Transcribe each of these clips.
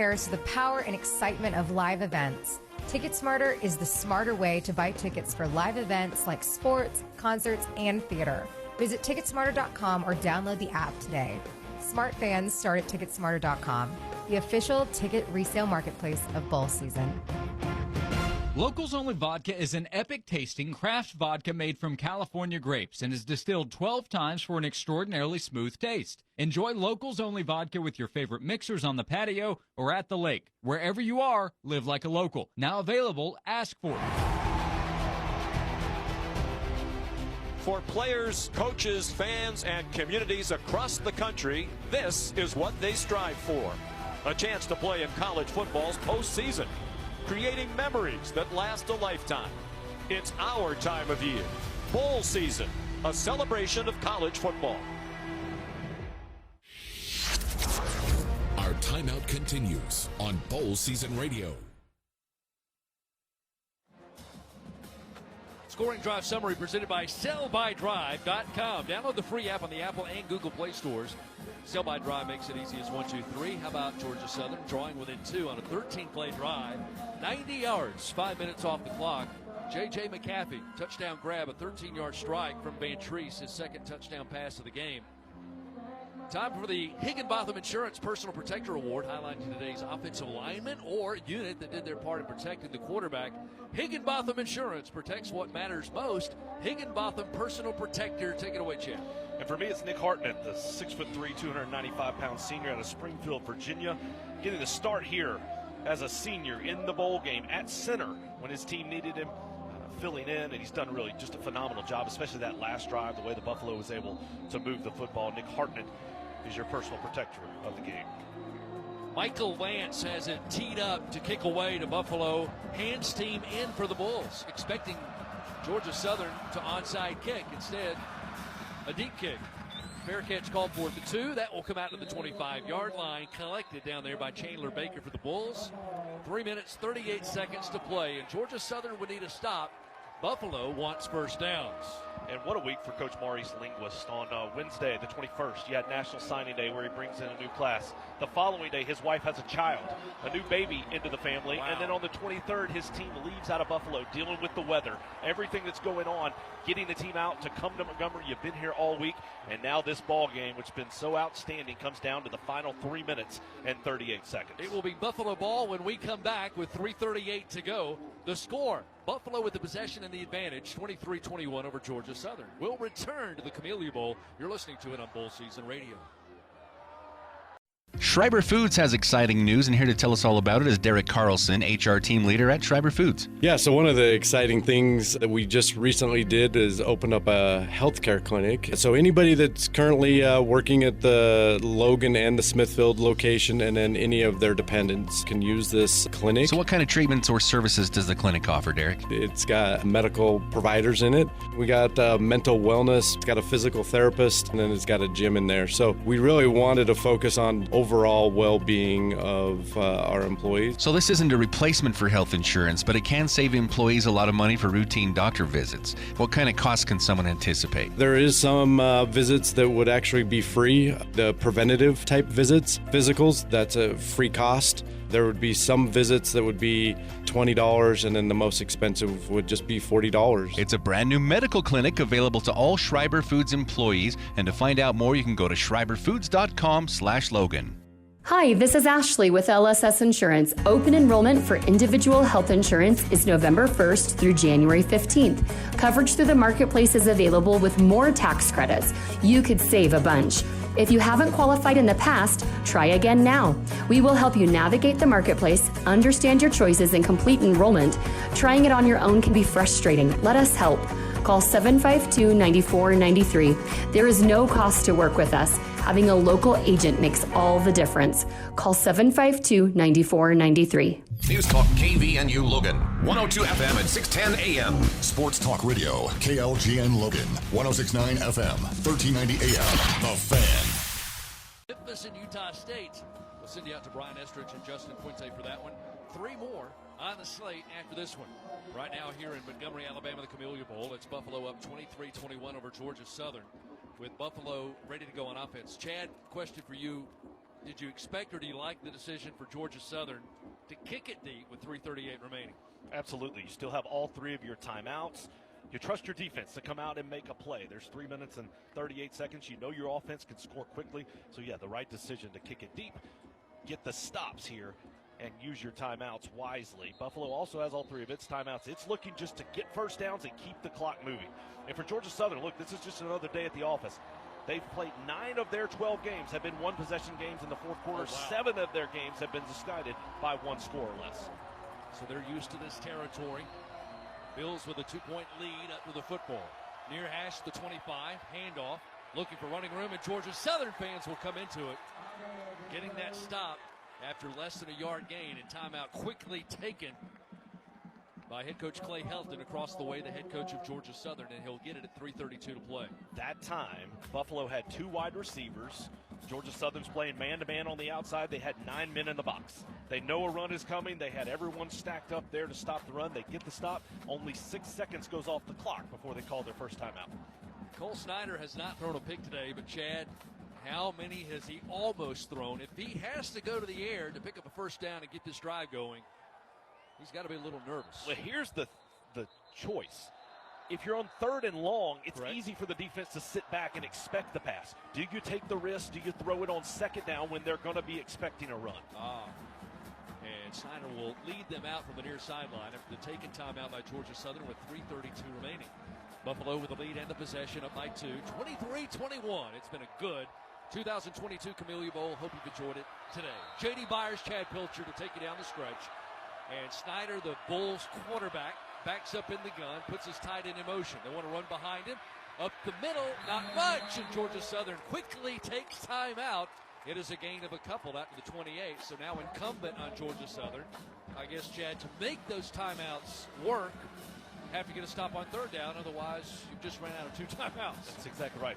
compares to the power and excitement of live events. TicketSmarter is the smarter way to buy tickets for live events like sports, concerts, and theater. Visit Ticketsmarter.com or download the app today. Smart fans start at Ticketsmarter.com, the official ticket resale marketplace of bowl season. Locals Only Vodka is an epic-tasting craft vodka made from California grapes and is distilled 12 times for an extraordinarily smooth taste. Enjoy Locals Only Vodka with your favorite mixers on the patio or at the lake. Wherever you are, live like a local. Now available, ask for it. For players, coaches, fans, and communities across the country, this is what they strive for. A chance to play in college football's postseason, creating memories that last a lifetime. It's our time of year. Bowl season, a celebration of college football. Our timeout continues on Bowl Season Radio. Scoring Drive Summary presented by SellByDrive.com. Download the free app on the Apple and Google Play stores. Sell by Drive makes it easy as 1, 2, 3. How about Georgia Southern drawing within 2 on a 13-play drive? 90 yards, 5 minutes off the clock. J.J. McCaffrey, touchdown grab, a 13-yard strike from Van Treese, his second touchdown pass of the game. Time for the Higginbotham Insurance Personal Protector Award, highlighting today's offensive lineman or unit that did their part in protecting the quarterback. Higginbotham Insurance protects what matters most. Higginbotham Personal Protector. Take it away, Chad. And for me, it's Nick Hartnett, the 6'3", 295-pound senior out of Springfield, Virginia, getting the start here as a senior in the bowl game at center when his team needed him, filling in, and he's done really just a phenomenal job, especially that last drive, the way the Buffalo was able to move the football. Nick Hartnett is your personal protector of the game. Michael Lance has it teed up to kick away to Buffalo. Hands team in for the Bulls, expecting Georgia Southern to onside kick. Instead, a deep kick. Fair catch called for the 2. That will come out to the 25-yard line. Collected down there by Chandler Baker for the Bulls. 3 minutes, 38 seconds to play. And Georgia Southern would need a stop. Buffalo wants first downs. And what a week for Coach Maurice Linguist. On Wednesday, the 21st, you had National Signing Day where he brings in a new class. The following day, his wife has a child, a new baby into the family. Wow. And then on the 23rd, his team leaves out of Buffalo, dealing with the weather, everything that's going on, getting the team out to come to Montgomery. You've been here all week. And now this ball game, which has been so outstanding, comes down to the final 3 minutes and 38 seconds. It will be Buffalo ball when we come back with 3:38 to go. The score, Buffalo with the possession and the advantage, 23-21 over Georgia Southern. We'll return to the Camellia Bowl. You're listening to it on Bowl Season Radio. Schreiber Foods has exciting news, and here to tell us all about it is Derek Carlson, HR team leader at Schreiber Foods. Yeah, so one of the exciting things that we just recently did is open up a healthcare clinic. So anybody that's currently working at the Logan and the Smithfield location, and then any of their dependents can use this clinic. So what kind of treatments or services does the clinic offer, Derek? It's got medical providers in it. We got mental wellness, it's got a physical therapist, and then it's got a gym in there. So we really wanted to focus on overall well-being of our employees. So this isn't a replacement for health insurance, but it can save employees a lot of money for routine doctor visits. What kind of costs can someone anticipate? There is some visits that would actually be free, the preventative type visits. Physicals, that's a free cost. There would be some visits that would be $20, and then the most expensive would just be $40. It's a brand new medical clinic available to all Schreiber Foods employees, and to find out more, you can go to schreiberfoods.com/Logan. Hi, this is Ashley with LSS Insurance. Open enrollment for individual health insurance is November 1st through January 15th. Coverage through the marketplace is available with more tax credits. You could save a bunch. If you haven't qualified in the past, try again now. We will help you navigate the marketplace, understand your choices, and complete enrollment. Trying it on your own can be frustrating. Let us help. Call 752-9493. There is no cost to work with us. Having a local agent makes all the difference. Call 752-9493. News Talk KVNU Logan, 102 FM and 610 AM. Sports Talk Radio, KLGN Logan, 106.9 FM, 1390 AM. The Fan. Memphis and Utah State. We'll send you out to Brian Estridge and Justin Fuente for that one. 3 more on the slate after this one. Right now here in Montgomery, Alabama, the Camellia Bowl, it's Buffalo up 23-21 over Georgia Southern, with Buffalo ready to go on offense. Chad, question for you. did you expect or do you like the decision for Georgia Southern to kick it deep with 3:38 remaining? Absolutely. You still have all 3 of your timeouts. You trust your defense to come out and make a play. There's 3 minutes and 38 seconds. You know your offense can score quickly. So, yeah, the right decision to kick it deep, get the stops here, and use your timeouts wisely. Buffalo also has all 3 of its timeouts. It's looking just to get first downs and keep the clock moving. And for Georgia Southern, look, this is just another day at the office. They've played 9 of their 12 games have been one-possession games in the fourth quarter. Oh, wow. 7 of their games have been decided by 1 score or less. So they're used to this territory. Bills with a 2-point lead up to the football. Near hash the 25, handoff, looking for running room, and Georgia Southern fans will come into it. Getting that stop after less than a yard gain, and timeout quickly taken by head coach Clay Helton across the way, the head coach of Georgia Southern, and he'll get it at 3:32 to play. That time, Buffalo had 2 wide receivers. Georgia Southern's playing man-to-man on the outside. They had 9 men in the box. They know a run is coming. They had everyone stacked up there to stop the run. They get the stop. Only 6 seconds goes off the clock before they call their first timeout. Cole Snyder has not thrown a pick today, but Chad, how many has he almost thrown? If he has to go to the air to pick up a first down and get this drive going, he's got to be a little nervous. Well, here's the choice. If you're on 3rd and long, it's Correct. easy for the defense to sit back and expect the pass. Do you take the risk? Do you throw it on 2nd down when they're going to be expecting a run? And Snyder will lead them out from the near sideline after the taken timeout by Georgia Southern with 3:32 remaining. Buffalo with the lead and the possession up by 2. 23-21. It's been a good 2022 Camellia Bowl. Hope you've enjoyed it today. J.D. Byers, Chad Pilcher to take you down the stretch. And Snyder, the Bulls quarterback, backs up in the gun, puts his tight end in motion. They want to run behind him. Up the middle, not much. And Georgia Southern quickly takes time out. It is a gain of a couple out to the 28. So now incumbent on Georgia Southern, I guess, Chad, to make those timeouts work, have to get a stop on 3rd down. Otherwise, you've just ran out of 2 timeouts. That's exactly right.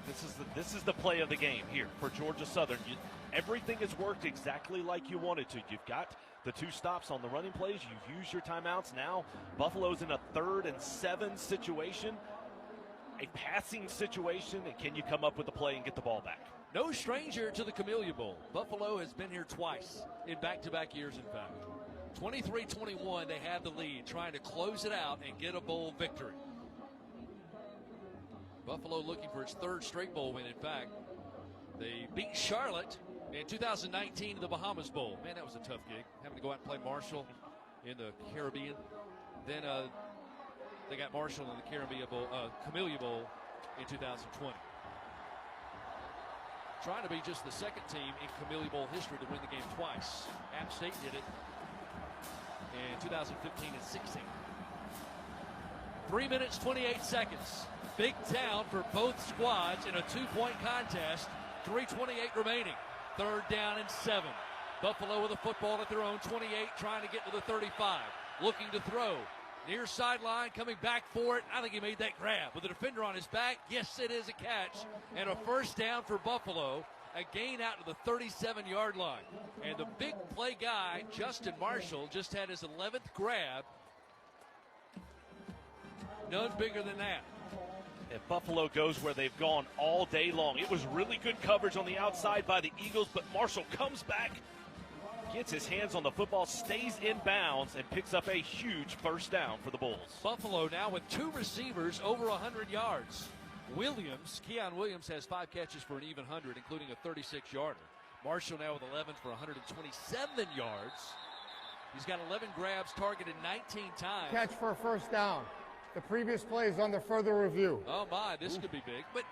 This is the play of the game here for Georgia Southern. Everything has worked exactly like you wanted to. You've got the 2 stops on the running plays. You've used your timeouts. Now Buffalo's in a 3rd and 7 situation, a passing situation, and can you come up with a play and get the ball back? No stranger to the Camellia Bowl. Buffalo has been here twice in back-to-back years, in fact. 23-21, they have the lead, trying to close it out and get a bowl victory. Buffalo looking for its 3rd straight bowl win, in fact. They beat Charlotte in 2019 in the Bahamas Bowl. Man, that was a tough gig, having to go out and play Marshall in the Caribbean. Then they got Marshall in the Camellia Bowl in 2020. Trying to be just the 2nd team in Camellia Bowl history to win the game twice. App State did it in 2015 and 16. 3 minutes, 28 seconds. Big down for both squads in a 2-point contest. 3:28 remaining. 3rd down and 7. Buffalo with a football at their own 28, trying to get to the 35. Looking to throw. Near sideline, coming back for it. I think he made that grab. With the defender on his back, yes, it is a catch. And a first down for Buffalo. A gain out to the 37-yard line. And the big play guy, Justin Marshall, just had his 11th grab. None bigger than that. If Buffalo goes where they've gone all day long, it was really good coverage on the outside by the Eagles, but Marshall comes back, gets his hands on the football, stays in bounds, and picks up a huge first down for the Bulls. Buffalo now with 2 receivers over 100 yards. Keon Williams has 5 catches for an even 100, including a 36-yarder. Marshall now with 11 for 127 yards. He's got 11 grabs, targeted 19 times. Catch for a first down. The previous play is under further review. Oh, my, this could be big. But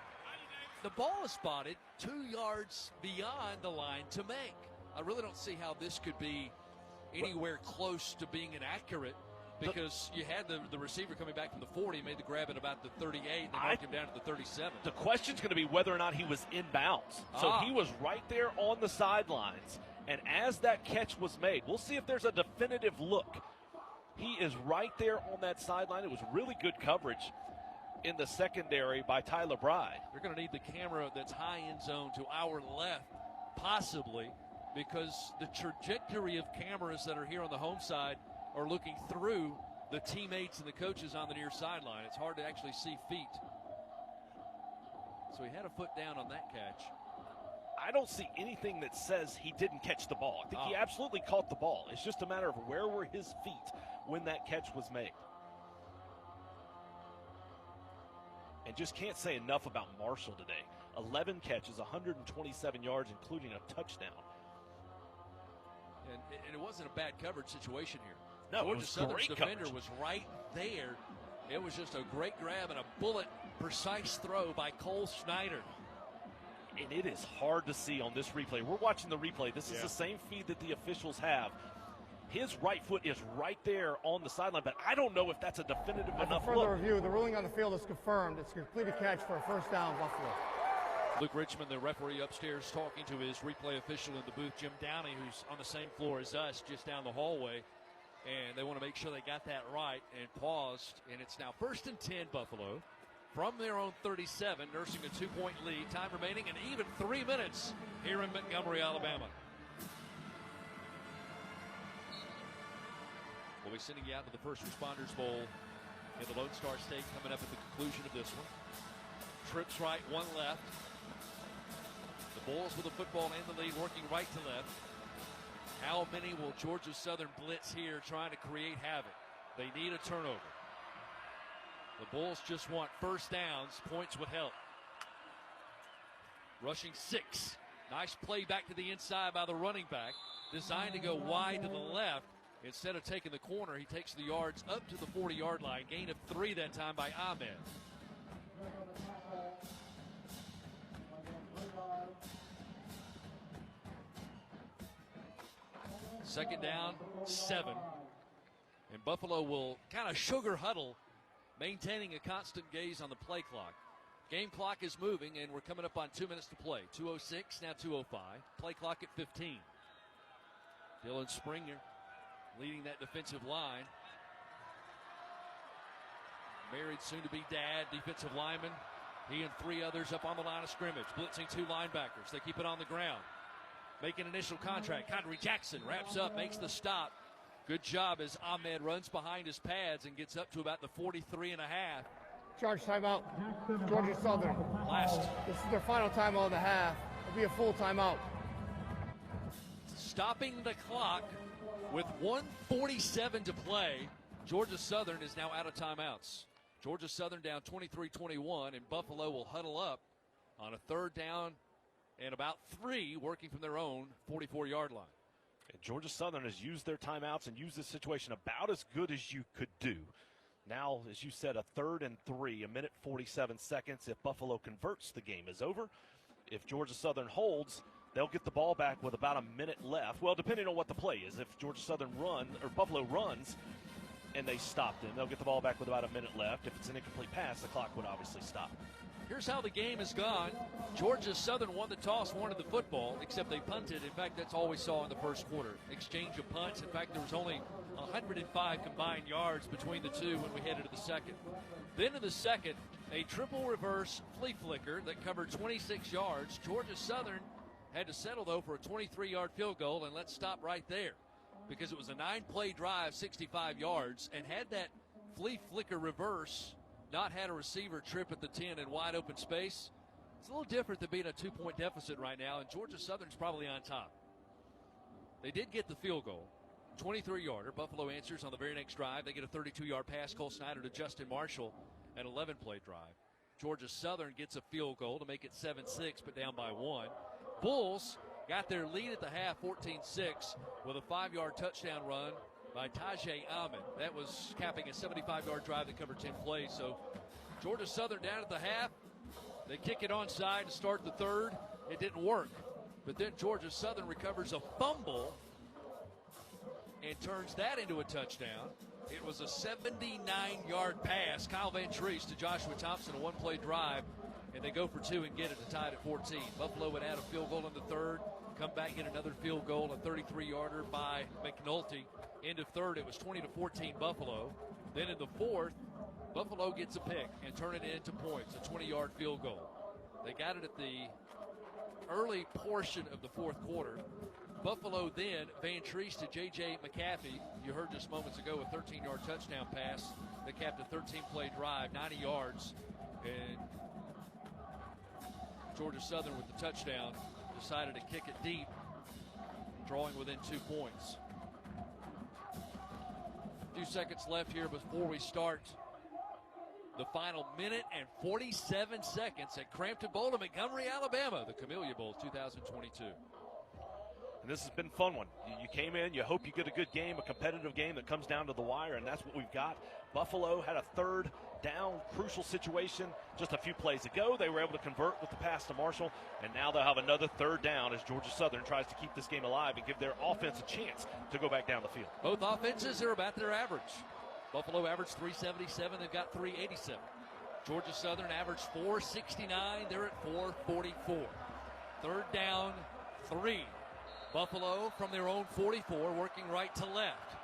the ball is spotted 2 yards beyond the line to make. I really don't see how this could be anywhere close to being inaccurate, because you had the receiver coming back from the 40, made the grab at about the 38, and then knocked him down to the 37. The question's going to be whether or not he was in bounds. So he was right there on the sidelines, and as that catch was made, we'll see if there's a definitive look. He is right there on that sideline. It was really good coverage in the secondary by Tyler Bride. They're going to need the camera that's high end zone to our left, possibly, because the trajectory of cameras that are here on the home side are looking through the teammates and the coaches on the near sideline. It's hard to actually see feet. So he had a foot down on that catch. I don't see anything that says he didn't catch the ball. I think he absolutely caught the ball. It's just a matter of where were his feet when that catch was made. And just can't say enough about Marshall today. 11 catches, 127 yards, including a touchdown. And it wasn't a bad coverage situation here. No, Georgia it was Southern's great defender coverage. was right there. It was just a great grab and a bullet precise throw by Cole Snyder. And it is hard to see on this replay. We're watching the replay. This is the same feed that the officials have. His right foot is right there on the sideline, but I don't know if that's a definitive enough After further look. review, the ruling on the field is confirmed. It's a completed catch for a first down, Buffalo. Luke Richmond, the referee upstairs, talking to his replay official in the booth, Jim Downey, who's on the same floor as us, just down the hallway. And they want to make sure they got that right and paused. And it's now 1st and 10, Buffalo, from their own 37, nursing a 2-point lead. Time remaining and even 3 minutes here in Montgomery, Alabama. We'll be sending you out to the First Responders Bowl in the Lone Star State coming up at the conclusion of this one. Trips right, one left. The Bulls with the football and the lead, working right to left. How many will Georgia Southern blitz here, trying to create havoc? They need a turnover. The Bulls just want first downs. Points would help. Rushing 6. Nice play back to the inside by the running back. Designed to go wide to the left. Instead of taking the corner, he takes the yards up to the 40-yard line. Gain of 3 that time by Ahmed. Second down, 7. And Buffalo will kind of sugar huddle, maintaining a constant gaze on the play clock. Game clock is moving, and we're coming up on 2 minutes to play. 2:06, now 2:05. Play clock at 15. Dylan Springer leading that defensive line. Married, soon-to-be dad, defensive lineman. He and 3 others up on the line of scrimmage, blitzing 2 linebackers. They keep it on the ground. Making initial contract. Conry Jackson wraps up, makes the stop. Good job as Ahmed runs behind his pads and gets up to about the 43.5. Charge timeout, Georgia Southern. Last. This is their final timeout of the half. It'll be a full timeout. Stopping the clock with 1:47 to play. Georgia Southern is now out of timeouts. Georgia Southern down 23-21, and Buffalo will huddle up on a 3rd down and about 3, working from their own 44-yard line. And Georgia Southern has used their timeouts and used this situation about as good as you could do. Now, as you said, a 3rd and 3, 1:47 seconds. If Buffalo converts, the game is over. If Georgia Southern holds, they'll get the ball back with about a minute left. Well, depending on what the play is. If Georgia Southern Buffalo runs and they stop them, they'll get the ball back with about a minute left. If it's an incomplete pass, the clock would obviously stop. Here's how the game has gone. Georgia Southern won the toss, wanted the football, except they punted. In fact, that's all we saw in the first quarter. Exchange of punts. In fact, there was only 105 combined yards between the two when we headed to the second. Then in the second, a triple reverse flea flicker that covered 26 yards. Georgia Southern had to settle, though, for a 23-yard field goal, and let's stop right there because it was a 9-play drive, 65 yards, and had that flea flicker reverse not had a receiver trip at the 10 in wide open space, it's a little different than being a 2-point deficit right now, and Georgia Southern's probably on top. They did get the field goal, 23-yarder. Buffalo answers on the very next drive. They get a 32-yard pass, Cole Snyder to Justin Marshall, an 11-play drive. Georgia Southern gets a field goal to make it 7-6, but down by 1. Bulls got their lead at the half, 14-6, with a 5-yard touchdown run by Tajay Ahmed. That was capping a 75-yard drive that covered 10 plays. So Georgia Southern down at the half. They kick it onside to start the 3rd. It didn't work. But then Georgia Southern recovers a fumble and turns that into a touchdown. It was a 79-yard pass. Kyle Van Treese to Joshua Thompson, a 1-play drive. And they go for 2 and get it to tie it at 14. Buffalo would add a field goal in the 3rd. Come back, get another field goal, a 33-yarder by McNulty. End of 3rd, it was 20-14 Buffalo. Then in the 4th, Buffalo gets a pick and turn it into points, a 20-yard field goal. They got it at the early portion of the 4th quarter. Buffalo then, Van Treese to J.J. McAfee. You heard just moments ago a 13-yard touchdown pass that capped a 13-play drive, 90 yards. And Georgia Southern with the touchdown decided to kick it deep, drawing within 2 points. A few seconds left here before we start the final minute and 47 seconds at Crampton Bowl to Montgomery, Alabama, the Camellia Bowl 2022. And this has been a fun one. You came in, you hope you get a good game, a competitive game that comes down to the wire, and that's what we've got. Buffalo had a third down, crucial situation just a few plays ago. They were able to convert with the pass to Marshall, and now they'll have another third down as Georgia Southern tries to keep this game alive and give their offense a chance to go back down the field. Both offenses are about their average. Buffalo averaged 377. They've got 387. Georgia Southern averaged 469. They're at 444. Third down, 3. Buffalo from their own 44, working right to left.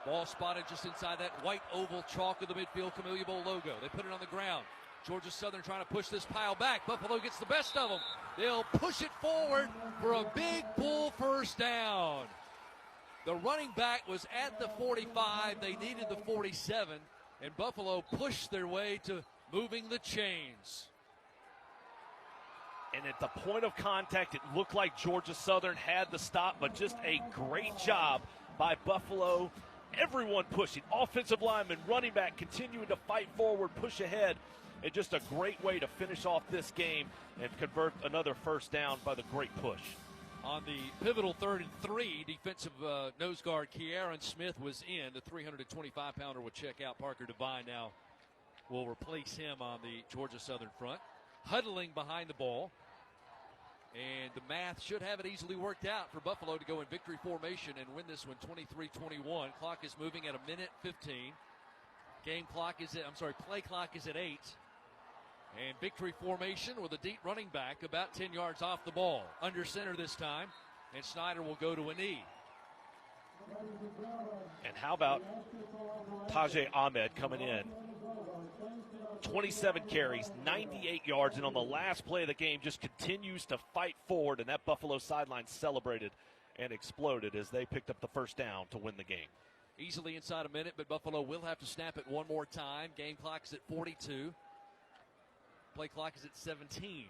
Ball spotted just inside that white oval chalk of the midfield Camellia Bowl logo. They put it on the ground. Georgia Southern trying to push this pile back. Buffalo gets the best of them. They'll push it forward for a big pull first down. The running back was at the 45. They needed the 47, and Buffalo pushed their way to moving the chains. And at the point of contact, it looked like Georgia Southern had the stop, but just a great job by Buffalo. Everyone pushing, offensive lineman, running back, continuing to fight forward, push ahead, and just a great way to finish off this game and convert another first down by the great push. On the pivotal 3rd and 3, defensive nose guard Kieran Smith was in. The 325-pounder will check out. Parker Devine now will replace him on the Georgia Southern front. Huddling behind the ball. And the math should have it easily worked out for Buffalo to go in victory formation and win this one 23-21. Clock is moving at 1:15. Play clock is at 8. And victory formation with a deep running back about 10 yards off the ball. Under center this time, and Snyder will go to a knee. And how about Tajay Ahmed coming in? 27 carries, 98 yards, and on the last play of the game just continues to fight forward, and that Buffalo sideline celebrated and exploded as they picked up the first down to win the game. Easily inside a minute, but Buffalo will have to snap it one more time. Game clock is at 42. Play clock is at 17.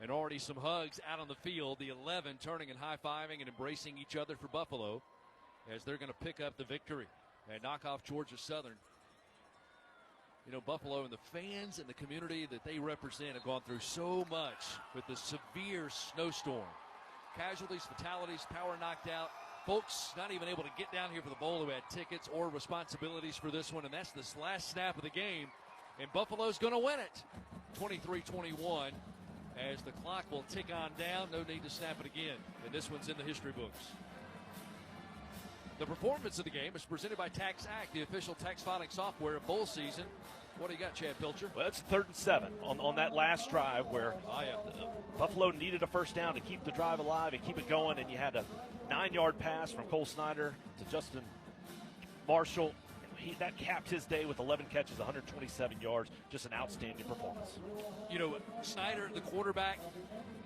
And already some hugs out on the field. The 11 turning and high-fiving and embracing each other for Buffalo as they're going to pick up the victory and knock off Georgia Southern. You know, Buffalo and the fans and the community that they represent have gone through so much with the severe snowstorm. Casualties, fatalities, power knocked out. Folks not even able to get down here for the bowl who had tickets or responsibilities for this one, and that's this last snap of the game. And Buffalo's going to win it 23-21 as the clock will tick on down. No need to snap it again, and this one's in the history books. The performance of the game is presented by Tax Act, the official tax filing software of bowl season. What do you got, Chad Pilcher? Well, it's 3rd and 7 on that last drive where Buffalo needed a first down to keep the drive alive and keep it going, and you had a 9-yard pass from Cole Snyder to Justin Marshall. That capped his day with 11 catches, 127 yards. Just an outstanding performance. You know, Snyder, the quarterback,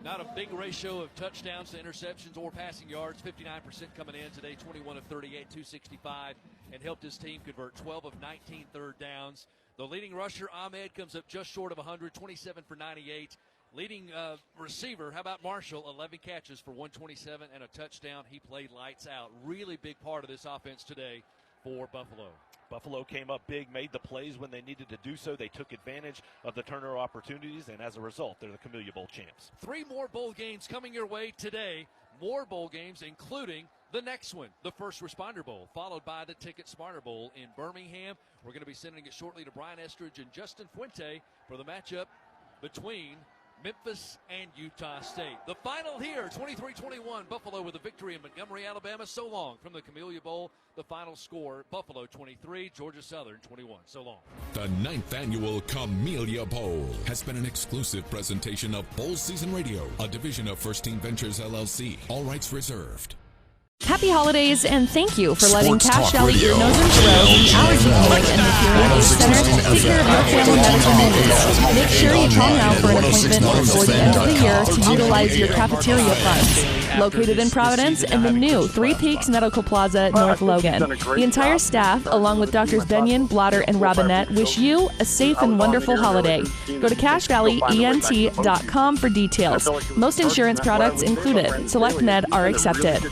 not a big ratio of touchdowns to interceptions or passing yards. 59% coming in today, 21 of 38, 265, and helped his team convert 12 of 19 third downs. The leading rusher, Ahmed, comes up just short of 100, 27 for 98. Leading receiver, how about Marshall? 11 catches for 127 and a touchdown. He played lights out. Really big part of this offense today for Buffalo. Buffalo came up big, made the plays when they needed to do so. They took advantage of the turnover opportunities, and as a result, they're the Camellia Bowl champs. 3 more bowl games coming your way today. More bowl games, including the next one, the First Responder Bowl, followed by the Ticket Smarter Bowl in Birmingham. We're going to be sending it shortly to Brian Estridge and Justin Fuente for the matchup between Memphis and Utah State. The final here, 23-21, Buffalo with a victory in Montgomery, Alabama. So long from the Camellia Bowl. The final score, Buffalo 23, Georgia Southern 21. So long. The 9th annual Camellia Bowl has been an exclusive presentation of Bowl Season Radio, a division of First Team Ventures, LLC. All rights reserved. Happy holidays, and thank you for letting Cash Valley Ear, Nose, and Throat, the Allergy Clinic, and the Hearing Aid Center take care of your family medical needs. Make sure you call now for an appointment before the end of the year to utilize your cafeteria funds. located in Providence and the new Three Peaks Medical Plaza, North Logan. The entire staff, along with Drs. Benyon, Blotter, and Robinette, wish you a safe and wonderful holiday. Go to CashValleyENT.com for details. Most insurance products included. Select Med are accepted.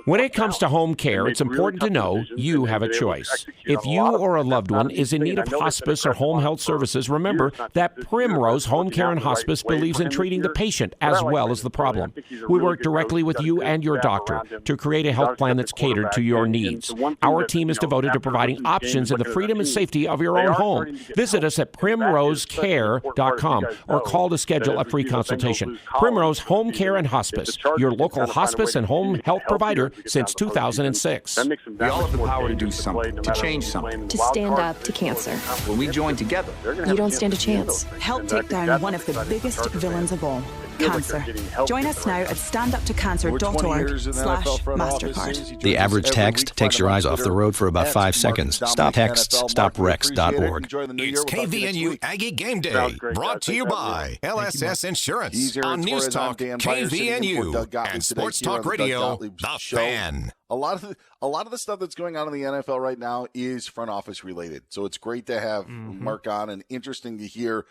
When it comes to home care, it's important to know you have a choice. If you or a loved one is in need of hospice or home health services, remember that Primrose Home Care and Hospice believes in treating the patient as well as the problem. We work directly with you and your doctor to create a health plan that's catered to your needs. Our team is devoted to providing options in the freedom and safety of your own home. Visit us at primrosecare.com or call to schedule a free consultation. Primrose Home Care and Hospice, your local hospice and home health provider since 2006. We all have the power to do something, to change something. To stand up to cancer. When we join together, you don't stand a chance. Help take down one of the biggest villains of all, cancer. Join us now at standuptocancer.org/MasterCard. The average text takes your eyes off the road for about 5 seconds. Stop texts, stoprex.org. It's KVNU Aggie Game Day, brought to you by LSS Insurance on News Talk, KVNU, and Sports Talk Radio, The Fan. A lot of the stuff that's going on in the NFL right now is front office related. So it's great to have Mark on, and interesting to hear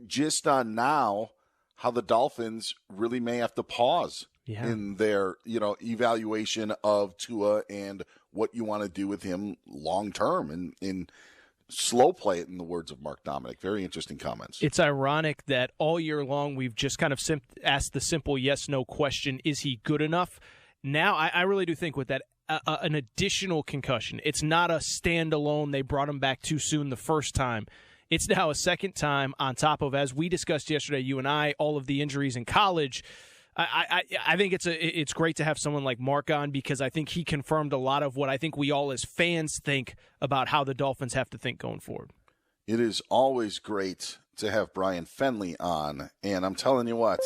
just on now how the Dolphins really may have to pause in their, evaluation of Tua and what you want to do with him long term and in slow play it, in the words of Mark Dominic. Very interesting comments. It's ironic that all year long we've just kind of asked the simple yes/no question: is he good enough? Now, I really do think with that, an additional concussion. It's not a standalone, they brought him back too soon the first time. It's now a second time on top of, as we discussed yesterday, you and I, all of the injuries in college. I think it's great to have someone like Mark on, because I think he confirmed a lot of what I think we all as fans think about how the Dolphins have to think going forward. It is always great to have Brian Fenley on, and I'm telling you what,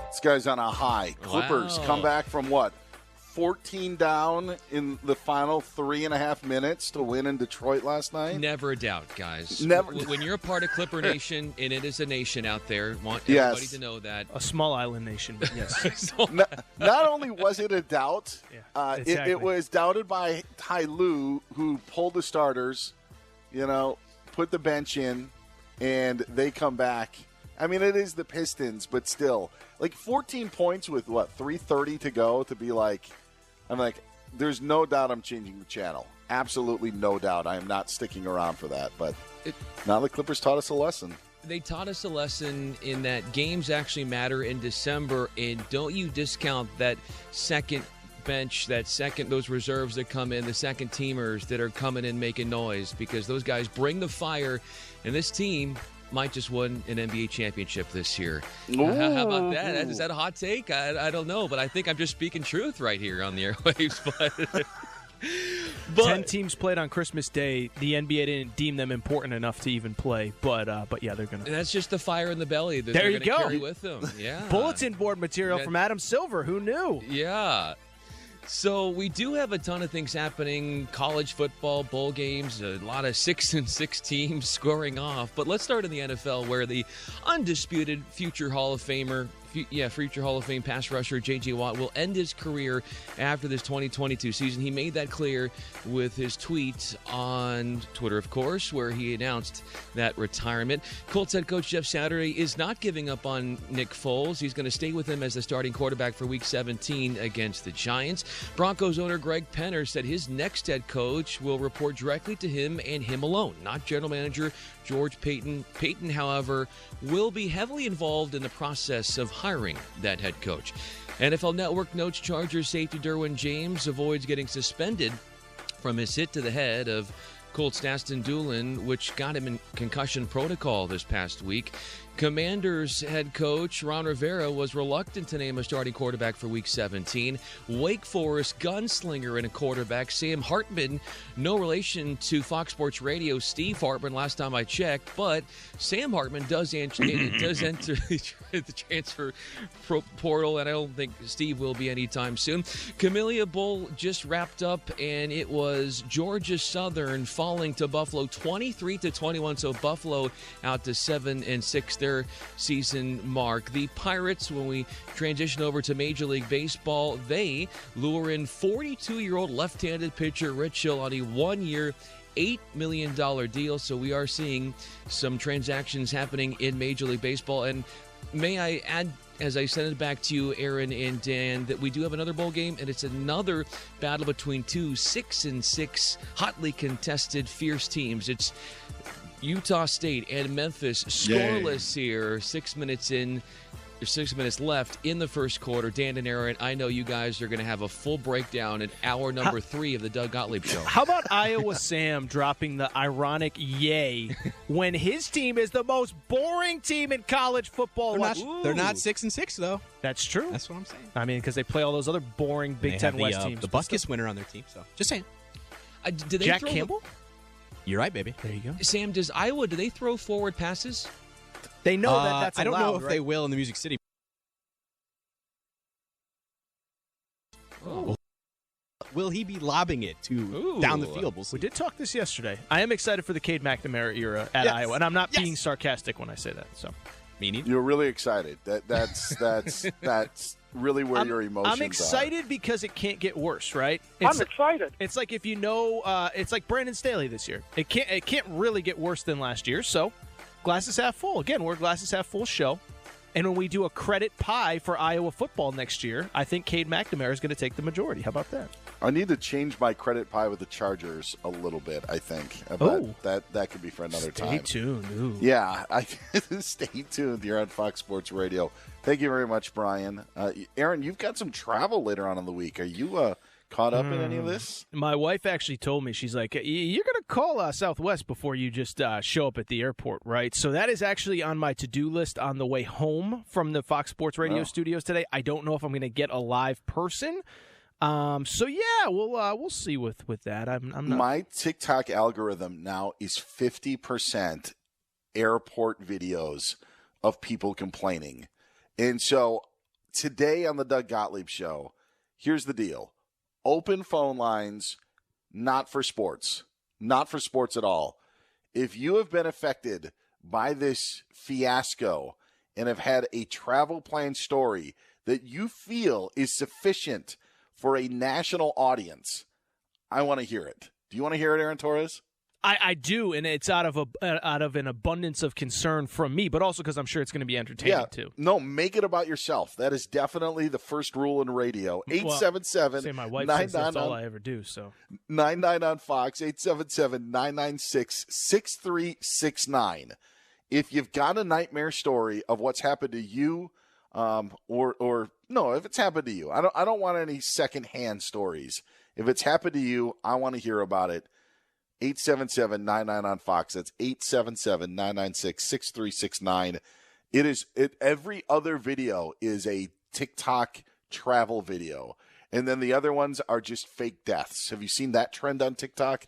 this guy's on a high. Clippers come back from 14 down in the final 3.5 minutes to win in Detroit last night? Never a doubt, guys. Never. When you're a part of Clipper Nation, and it is a nation out there, want everybody to know that. A small island nation, but yes. Not only was it a doubt, it was doubted by Ty Lue, who pulled the starters, put the bench in, and they come back. I mean, it is the Pistons, but still. 14 points with, 3:30 to go to be I'm like, there's no doubt I'm changing the channel. Absolutely no doubt. I am not sticking around for that. But now the Clippers taught us a lesson. They taught us a lesson in that games actually matter in December, and don't you discount that second bench, those reserves that come in, the second teamers that are coming in making noise, because those guys bring the fire, and this team might just win an NBA championship this year. How about that? Is that a hot take? I don't know, but I think I'm just speaking truth right here on the airwaves. But 10 teams played on Christmas Day. The NBA didn't deem them important enough to even play, but yeah, they're going to. That's just the fire in the belly that there they're you going to go. carry with them. Yeah. Bulletin board material from Adam Silver. Who knew? Yeah. So we do have a ton of things happening, college football, bowl games, a lot of 6-6 teams scoring off. But let's start in the NFL, where the undisputed future Hall of Famer, future Hall of Fame pass rusher J.J. Watt will end his career after this 2022 season. He made that clear with his tweet on Twitter, of course, where he announced that retirement. Colts head coach Jeff Saturday is not giving up on Nick Foles. He's going to stay with him as the starting quarterback for Week 17 against the Giants. Broncos owner Greg Penner said his next head coach will report directly to him and him alone, not general manager George Paton. Paton, however, will be heavily involved in the process of hiring that head coach. NFL Network notes Chargers safety Derwin James avoids getting suspended from his hit to the head of Colts Daston Doolin, which got him in concussion protocol this past week. Commanders head coach Ron Rivera was reluctant to name a starting quarterback for Week 17. Wake Forest gunslinger and a quarterback Sam Hartman, no relation to Fox Sports Radio Steve Hartman last time I checked, but Sam Hartman does enter the transfer portal, and I don't think Steve will be anytime soon. Camellia Bowl just wrapped up, and it was Georgia Southern falling to Buffalo 23-21, so Buffalo out to 7-6 their season mark. The Pirates, when we transition over to Major League Baseball, they lure in 42-year-old left-handed pitcher Rich Hill on a one-year, $8 million deal. So we are seeing some transactions happening in Major League Baseball. And may I add, as I send it back to you, Aaron and Dan, that we do have another bowl game, and it's another battle between two 6-6 hotly contested, fierce teams. It's Utah State and Memphis scoreless here, 6 minutes in. There's 6 minutes left in the first quarter. Dan and Aaron, I know you guys are going to have a full breakdown in hour number 3 of the Doug Gottlieb Show. How about Iowa Sam dropping the ironic yay when his team is the most boring team in college football? They're not 6-6 though. That's true. That's what I'm saying. I mean, because they play all those other boring Big Ten West teams. The Butkus winner on their team. So just saying. Did they Jack Campbell? You're right, baby. There you go. Sam, do they throw forward passes? They know that's allowed, I don't know if right? they will in the Music City. Oh. Will he be lobbing it down the field? We'll see. We did talk this yesterday. I am excited for the Cade McNamara era at Iowa, and I'm not being sarcastic when I say that. So, meaning you're really excited. That's really where your emotions I'm excited because it can't get worse, right? I'm excited. It's like if you know, it's like Brandon Staley this year. It can't really get worse than last year. So, glasses half full. Again, we're a glasses half full show. And when we do a credit pie for Iowa football next year, I think Cade McNamara is going to take the majority. How about that? I need to change my credit pie with the Chargers a little bit, I think. That could be for another time. Stay tuned. Ooh. Yeah, stay tuned. You're on Fox Sports Radio. Thank you very much, Brian. Aaron, you've got some travel later on in the week. Are you caught up in any of this? My wife actually told me, she's like, you're going to call Southwest before you just show up at the airport, right? So that is actually on my to-do list on the way home from the Fox Sports Radio studios today. I don't know if I'm going to get a live person. So yeah, we'll see with that. I'm not. My TikTok algorithm now is 50% airport videos of people complaining. And so today on the Doug Gottlieb Show, here's the deal. Open phone lines, not for sports. Not for sports at all. If you have been affected by this fiasco and have had a travel plan story that you feel is sufficient for a national audience, I want to hear it. Do you want to hear it, Aaron Torres? I do, and it's out of an abundance of concern from me, but also because I'm sure it's going to be entertaining too. No, make it about yourself. That is definitely the first rule in radio. 877. Say my wife says that's all I ever do. So 99 on Fox. 877-996-6369. If you've got a nightmare story of what's happened to you, or no, if it's happened to you, I don't want any secondhand stories. If it's happened to you, I want to hear about it. 877-99 on Fox. That's 877-996-6369. Every other video is a TikTok travel video. And then the other ones are just fake deaths. Have you seen that trend on TikTok?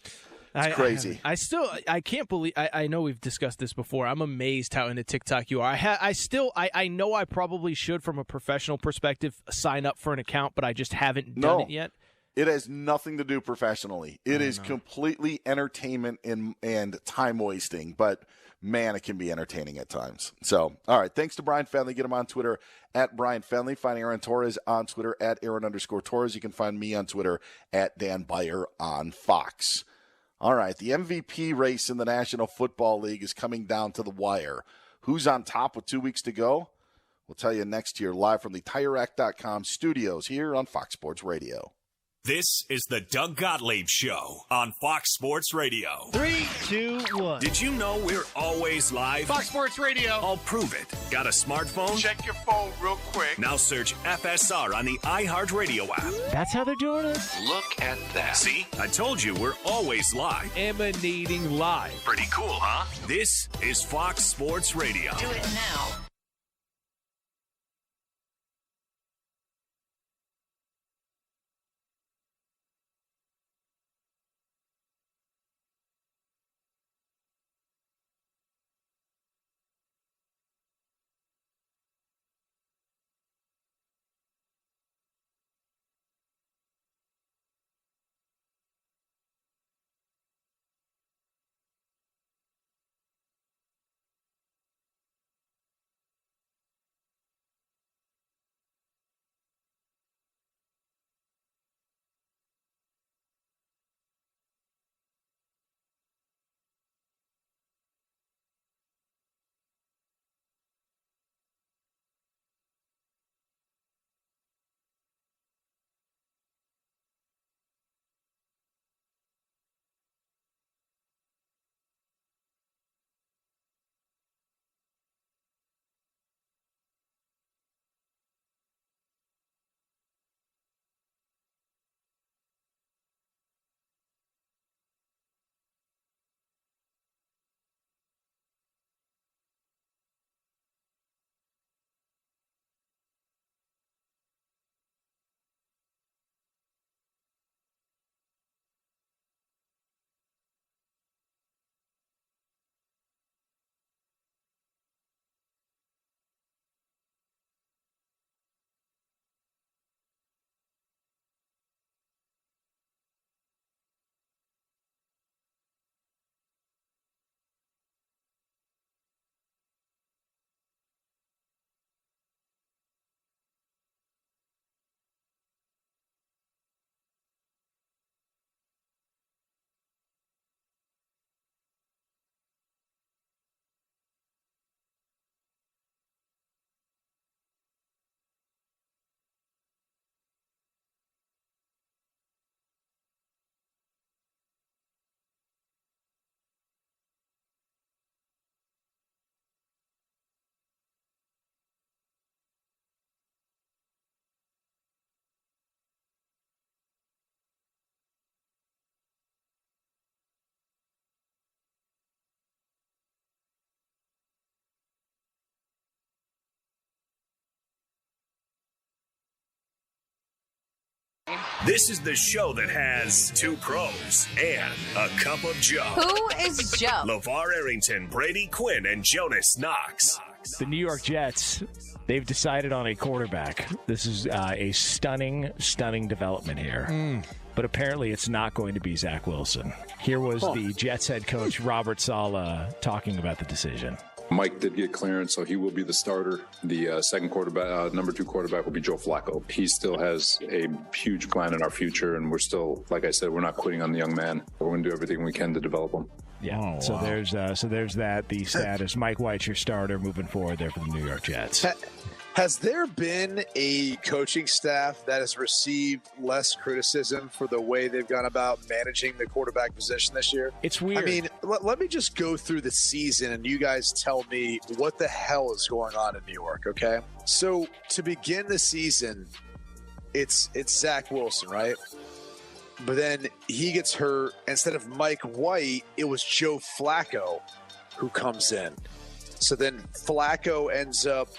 It's crazy. I can't believe, I know we've discussed this before. I'm amazed how into TikTok you are. I know I probably should, from a professional perspective, sign up for an account, but I just haven't done it yet. It has nothing to do professionally. It is completely entertainment and time wasting, but man, it can be entertaining at times. So, all right. Thanks to Brian Fenley. Get him on Twitter at Brian Fenley. Find Aaron Torres on Twitter at Aaron_Torres. You can find me on Twitter at Dan Beyer on Fox. All right. The MVP race in the National Football League is coming down to the wire. Who's on top with 2 weeks to go? We'll tell you next year, live from the TireRack.com studios here on Fox Sports Radio. This is the Doug Gottlieb Show on Fox Sports Radio. 3, 2, 1. Did you know we're always live? Fox Sports Radio. I'll prove it. Got a smartphone? Check your phone real quick. Now search FSR on the iHeartRadio app. That's how they're doing it? Look at that. See? I told you we're always live. Emanating live. Pretty cool, huh? This is Fox Sports Radio. Do it now. This is the show that has two pros and a cup of Joe. Who is Joe? LeVar Arrington, Brady Quinn, and Jonas Knox. The New York Jets, they've decided on a quarterback. This is a stunning development here. But apparently it's not going to be Zach Wilson. Here was the Jets head coach, Robert Saleh, talking about the decision. Mike did get clearance, so he will be the starter. The second quarterback, number 2 quarterback, will be Joe Flacco. He still has a huge plan in our future, and we're still, like I said, we're not quitting on the young man. We're going to do everything we can to develop him. Yeah. So there's that. The status. Mike White's your starter moving forward there for the New York Jets. Has there been a coaching staff that has received less criticism for the way they've gone about managing the quarterback position this year? It's weird. I mean, let me just go through the season and you guys tell me what the hell is going on in New York, okay? So to begin the season, it's Zach Wilson, right? But then he gets hurt. Instead of Mike White, it was Joe Flacco who comes in. So then Flacco ends up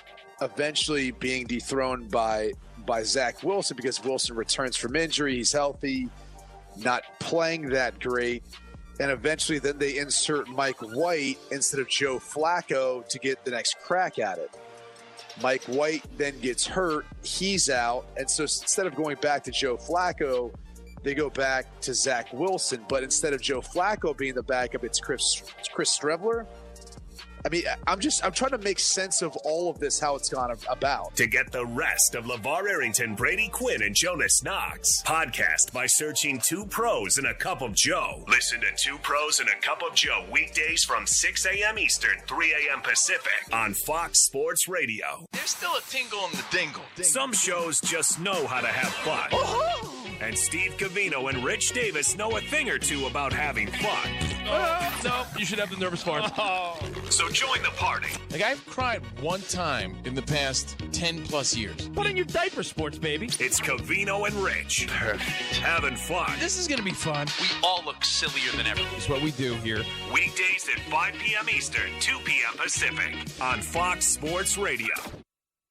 eventually being dethroned by Zach Wilson because Wilson returns from injury. He's healthy, not playing that great. And eventually then they insert Mike White instead of Joe Flacco to get the next crack at it. Mike White then gets hurt. He's out. And so instead of going back to Joe Flacco, they go back to Zach Wilson. But instead of Joe Flacco being the backup, it's Chris Streveler. I mean, I'm trying to make sense of all of this, how it's gone about. To get the rest of LeVar Arrington, Brady Quinn, and Jonas Knox, podcast by searching 2 Pros and a Cup of Joe. Listen to 2 Pros and a Cup of Joe weekdays from 6 a.m. Eastern, 3 a.m. Pacific on Fox Sports Radio. There's still a tingle in the dingle. Some shows just know how to have fun. And Steve Covino and Rich Davis know a thing or two about having fun. No, you should have the nervous fart. So join the party. Like, I've cried one time in the past 10-plus years. Put in your diaper, sports baby. It's Covino and Rich. Having fun. This is going to be fun. We all look sillier than ever. It's what we do here. Weekdays at 5 p.m. Eastern, 2 p.m. Pacific on Fox Sports Radio.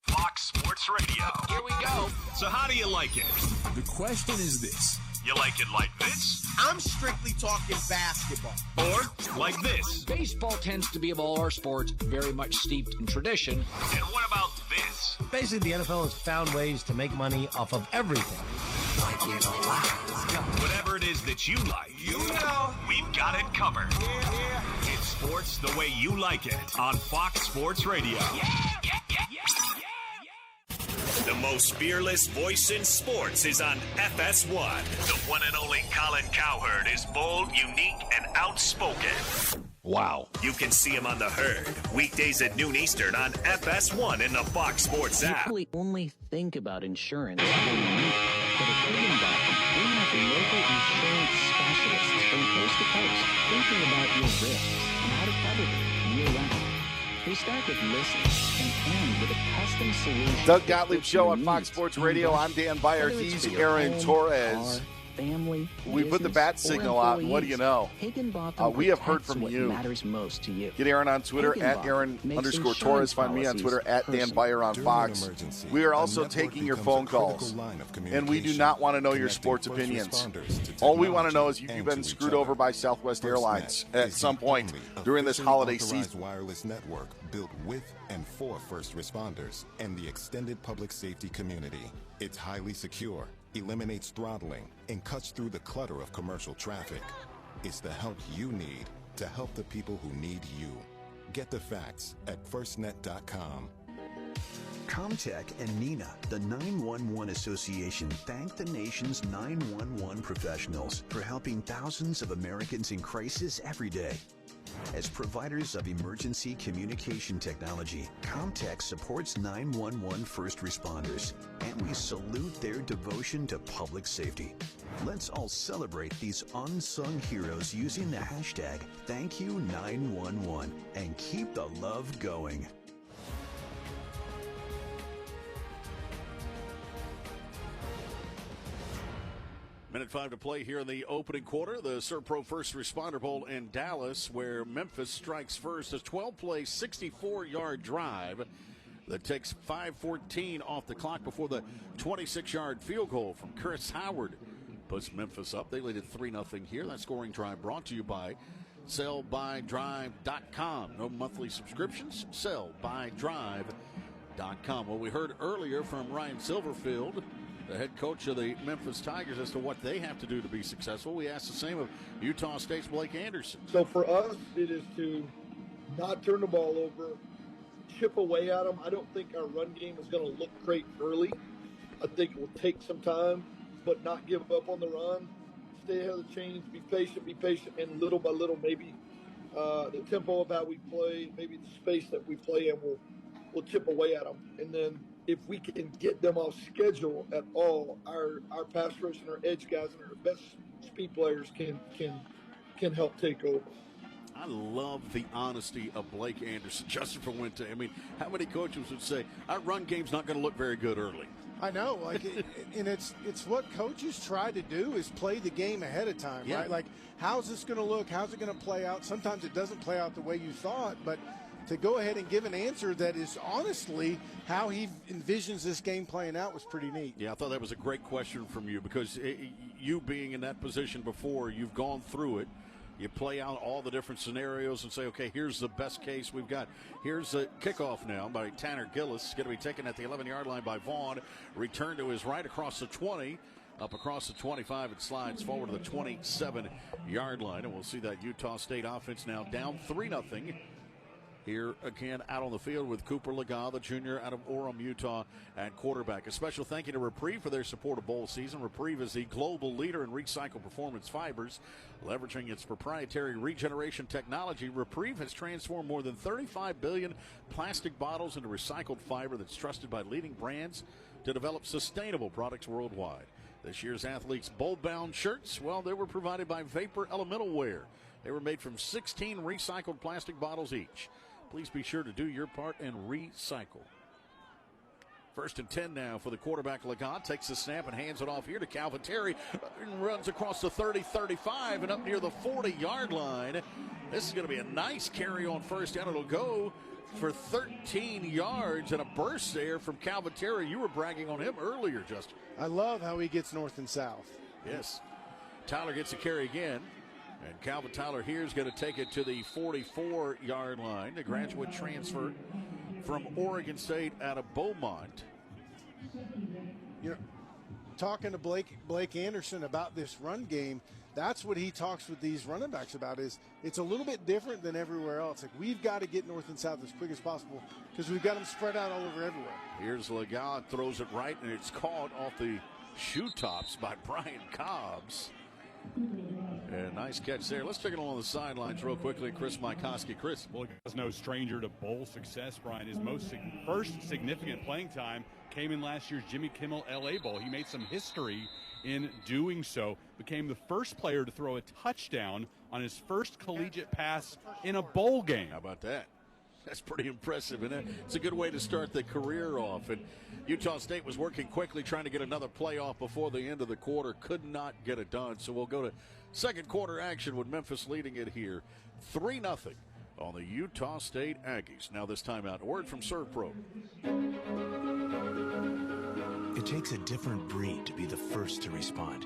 Fox Sports Radio. Here we go. So how do you like it? The question is this. You like it like this? I'm strictly talking basketball. Or like this? Baseball tends to be, of all our sports, very much steeped in tradition. And what about this? Basically, the NFL has found ways to make money off of everything. Like it a lot. Let's go. Whatever it is that you like, we've got it covered. It's sports the way you like it on Fox Sports Radio. The most fearless voice in sports is on FS1. The one and only Colin Cowherd is bold, unique, and outspoken. Wow. You can see him on The Herd, weekdays at noon Eastern on FS1 in the Fox Sports app. People only think about insurance when you need it. But at Higginbotham, we have local insurance specialists from coast to coast thinking about your risks and how to cover them year-round. They start with listening and end with a custom solution. Doug Gottlieb Show on Fox Sports Radio. I'm Dan Beyer. He's Aaron Torres. Family, we put the bat signal out, and what do you know? We have heard from you. Matters most to you. Get Aaron on Twitter at Aaron_Torres. Find me on Twitter at Dan Beyer on Fox. We are also taking your phone calls, and we do not want to know your sports opinions. All we want to know is if you've been screwed over by Southwest Airlines at some point during this holiday season. Wireless network built with and for first responders and the extended public safety community. It's highly secure, eliminates throttling, and cuts through the clutter of commercial traffic. It's the help you need to help the people who need you. Get the facts at firstnet.com. Comtech and NINA, the 911 Association, thank the nation's 911 professionals for helping thousands of Americans in crisis every day. As providers of emergency communication technology, Comtech supports 911 first responders, and we salute their devotion to public safety. Let's all celebrate these unsung heroes using the hashtag #ThankYou911 and keep the love going. Minute 5 to play here in the opening quarter. The Serpro First Responder Bowl in Dallas, where Memphis strikes first. A 12-play, 64-yard drive that takes 5:14 off the clock before the 26-yard field goal from Chris Howard puts Memphis up. They lead at 3-0 here. That scoring drive brought to you by sellbydrive.com. No monthly subscriptions. Sellbydrive.com. Well, we heard earlier from Ryan Silverfield, the head coach of the Memphis Tigers, as to what they have to do to be successful. We asked the same of Utah State's Blake Anderson. So for us, it is to not turn the ball over, chip away at them. I don't think our run game is going to look great early. I think it will take some time, but not give up on the run. Stay ahead of the chains, be patient, and little by little, maybe the tempo of how we play, maybe the space that we play in will chip away at them. And then if we can get them off schedule at all, our pass rush and our edge guys and our best speed players can help take over. I love the honesty of Blake Anderson. Justin Fuente. I mean, how many coaches would say our run game's not going to look very good early? I know, and it's what coaches try to do is play the game ahead of time, right? Like, how's this going to look? How's it going to play out? Sometimes it doesn't play out the way you thought, but to go ahead and give an answer that is honestly how he envisions this game playing out was pretty neat. Yeah, I thought that was a great question from you because you being in that position before, you've gone through it. You play out all the different scenarios and say, okay, here's the best case we've got. Here's a kickoff now by Tanner Gillis. Going to be taken at the 11-yard line by Vaughn. Return to his right across the 20. Up across the 25, it slides forward to the 27-yard line. And we'll see that Utah State offense now down 3-0. Here again out on the field with Cooper Legas, the junior out of Orem, Utah, at quarterback. A special thank you to Reprieve for their support of bowl season. Reprieve is the global leader in recycled performance fibers. Leveraging its proprietary regeneration technology, Reprieve has transformed more than 35 billion plastic bottles into recycled fiber that's trusted by leading brands to develop sustainable products worldwide. This year's athletes' bowl-bound shirts, well, they were provided by Vapor Elemental Wear. They were made from 16 recycled plastic bottles each. Please be sure to do your part and recycle. 1st and 10 now for the quarterback. Legas takes the snap and hands it off here to Calvin Terry. And runs across the 30-35 and up near the 40-yard line. This is going to be a nice carry on first down. It'll go for 13 yards and a burst there from Calvin Terry. You were bragging on him earlier, Justin. I love how he gets north and south. Yes. Tyler gets a carry again. And Calvin Tyler here is going to take it to the 44-yard line. The graduate transfer from Oregon State out of Beaumont. You know, talking to Blake Anderson about this run game, that's what he talks with these running backs about is it's a little bit different than everywhere else. Like, we've got to get north and south as quick as possible because we've got them spread out all over everywhere. Here's Legas, throws it right, and it's caught off the shoe tops by Brian Cobbs. And nice catch there. Let's take it along the sidelines real quickly. Chris Mikoski. Chris. Well, he's no stranger to bowl success, Brian. His first significant playing time came in last year's Jimmy Kimmel LA Bowl. He made some history in doing so. Became the first player to throw a touchdown on his first collegiate pass in a bowl game. How about that? That's pretty impressive, and it's a good way to start the career off. And Utah State was working quickly, trying to get another play off before the end of the quarter. Could not get it done. So we'll go to second quarter action with Memphis leading it here 3-0 on the Utah State Aggies. Now this timeout. A word from ServPro. It takes a different breed to be the first to respond.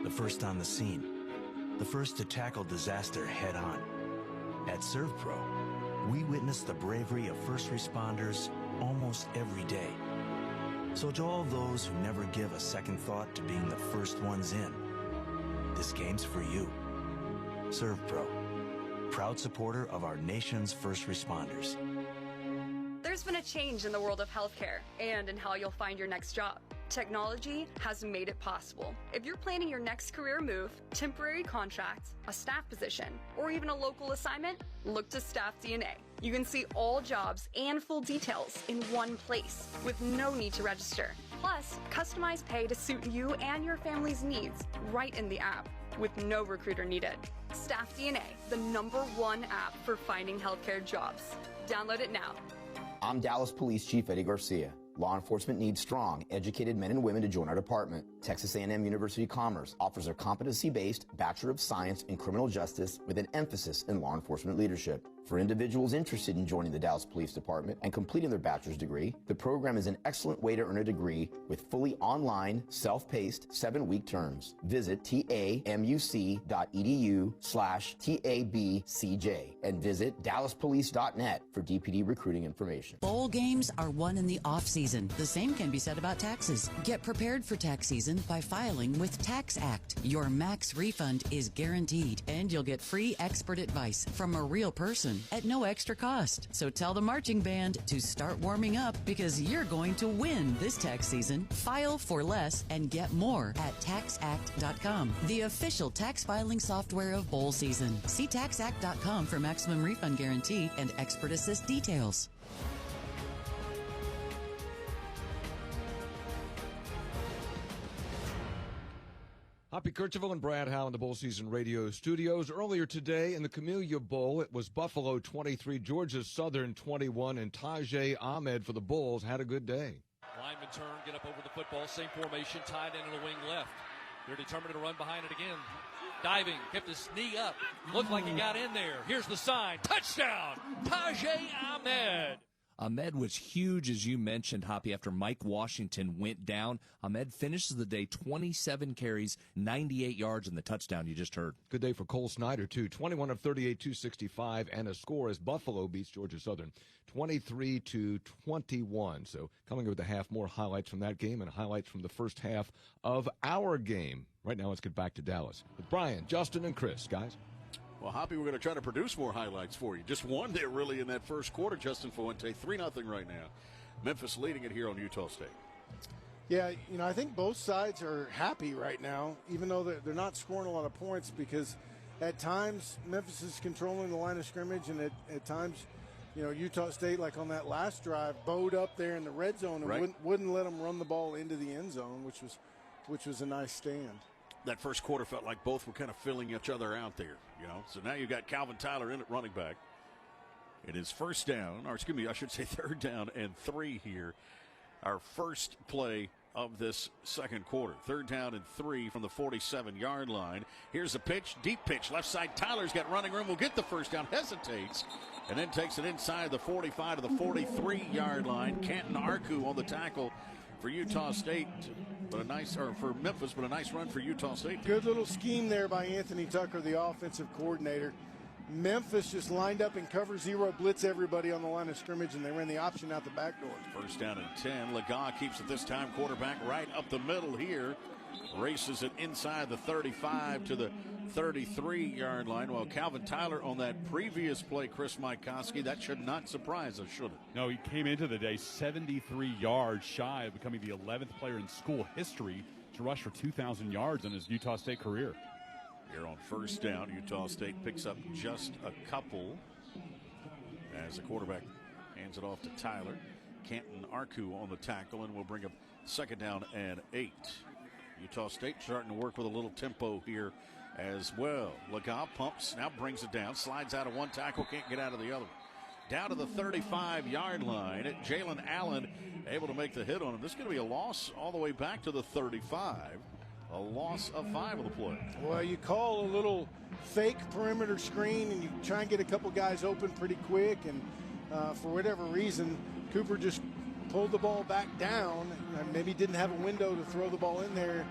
The first on the scene. The first to tackle disaster head on. At ServPro, we witness the bravery of first responders almost every day. So to all those who never give a second thought to being the first ones in, this game's for you. ServPro, proud supporter of our nation's first responders. There's been a change in the world of healthcare and in how you'll find your next job. Technology has made it possible. If you're planning your next career move, temporary contract, a staff position, or even a local assignment, look to Staff DNA. You can see all jobs and full details in one place with no need to register. Plus, customized pay to suit you and your family's needs right in the app with no recruiter needed. Staff DNA, the #1 app for finding healthcare jobs. Download it now. I'm Dallas Police Chief Eddie Garcia. Law enforcement needs strong, educated men and women to join our department. Texas A&M University Commerce offers a competency-based Bachelor of Science in Criminal Justice with an emphasis in law enforcement leadership. For individuals interested in joining the Dallas Police Department and completing their bachelor's degree, the program is an excellent way to earn a degree with fully online, self-paced, 7-week terms. Visit tamuc.edu/TABCJ and visit dallaspolice.net for DPD recruiting information. Bowl games are won in the off-season. The same can be said about taxes. Get prepared for tax season by filing with Tax Act. Your max refund is guaranteed, and you'll get free expert advice from a real person at no extra cost. So tell the marching band to start warming up because you're going to win this tax season. File for less and get more at taxact.com, the official tax filing software of bowl season. See taxact.com for maximum refund guarantee and expert assist details. Hoppy Kercheval and Brad Howe in the Bowl Season Radio studios. Earlier today in the Camellia Bowl, it was Buffalo 23, Georgia Southern 21, and Tajay Ahmed for the Bulls had a good day. Lineman turn, get up over the football, same formation, tied in the wing left. They're determined to run behind it again. Diving, kept his knee up, looked like he got in there. Here's the sign, touchdown, Tajay Ahmed. Ahmed was huge, as you mentioned, Hoppy, after Mike Washington went down. Ahmed finishes the day 27 carries, 98 yards, and the touchdown you just heard. Good day for Cole Snyder, too. 21 of 38, 265, and a score as Buffalo beats Georgia Southern 23-21. So coming up with a half, more highlights from that game and highlights from the first half of our game. Right now, let's get back to Dallas with Brian, Justin, and Chris. Guys. Well, Hoppy, we're going to try to produce more highlights for you. Just one there, really, in that first quarter. Justin Fuente, 3-0 right now. Memphis leading it here on Utah State. Yeah, I think both sides are happy right now, even though they're not scoring a lot of points, because at times Memphis is controlling the line of scrimmage, and at times, Utah State, like on that last drive, bowed up there in the red zone and wouldn't let them run the ball into the end zone, which was a nice stand. That first quarter felt like both were kind of filling each other out there, So now you've got Calvin Tyler in at running back. It is third down and 3 here. Our first play of this second quarter. 3rd down and 3 from the 47-yard line. Here's a pitch, deep pitch, left side. Tyler's got running room. Will get the first down, hesitates, and then takes it inside the 45 to the 43-yard line. Canton Arku on the tackle for Utah State, for Memphis, but a nice run for Utah State. Good little scheme there by Anthony Tucker, the offensive coordinator. Memphis just lined up in cover zero, blitz everybody on the line of scrimmage, and they ran the option out the back door. 1st down and 10. Legas keeps it this time. Quarterback right up the middle here. Races it inside the 35 to the 33-yard line. While Calvin Tyler on that previous play, Chris Mikoski, that should not surprise us, should it? No, he came into the day 73 yards shy of becoming the 11th player in school history to rush for 2,000 yards in his Utah State career. Here on 1st down, Utah State picks up just a couple as the quarterback hands it off to Tyler. Canton Arku on the tackle, and will bring up 2nd down and 8. Utah State starting to work with a little tempo here as well. Legas pumps, now brings it down, slides out of one tackle, can't get out of the other. Down to the 35-yard line. Jalen Allen able to make the hit on him. This is going to be a loss all the way back to the 35. A loss of 5 of the play. Well, you call a little fake perimeter screen, and you try and get a couple guys open pretty quick, and for whatever reason, Cooper just pulled the ball back down and maybe didn't have a window to throw the ball in there.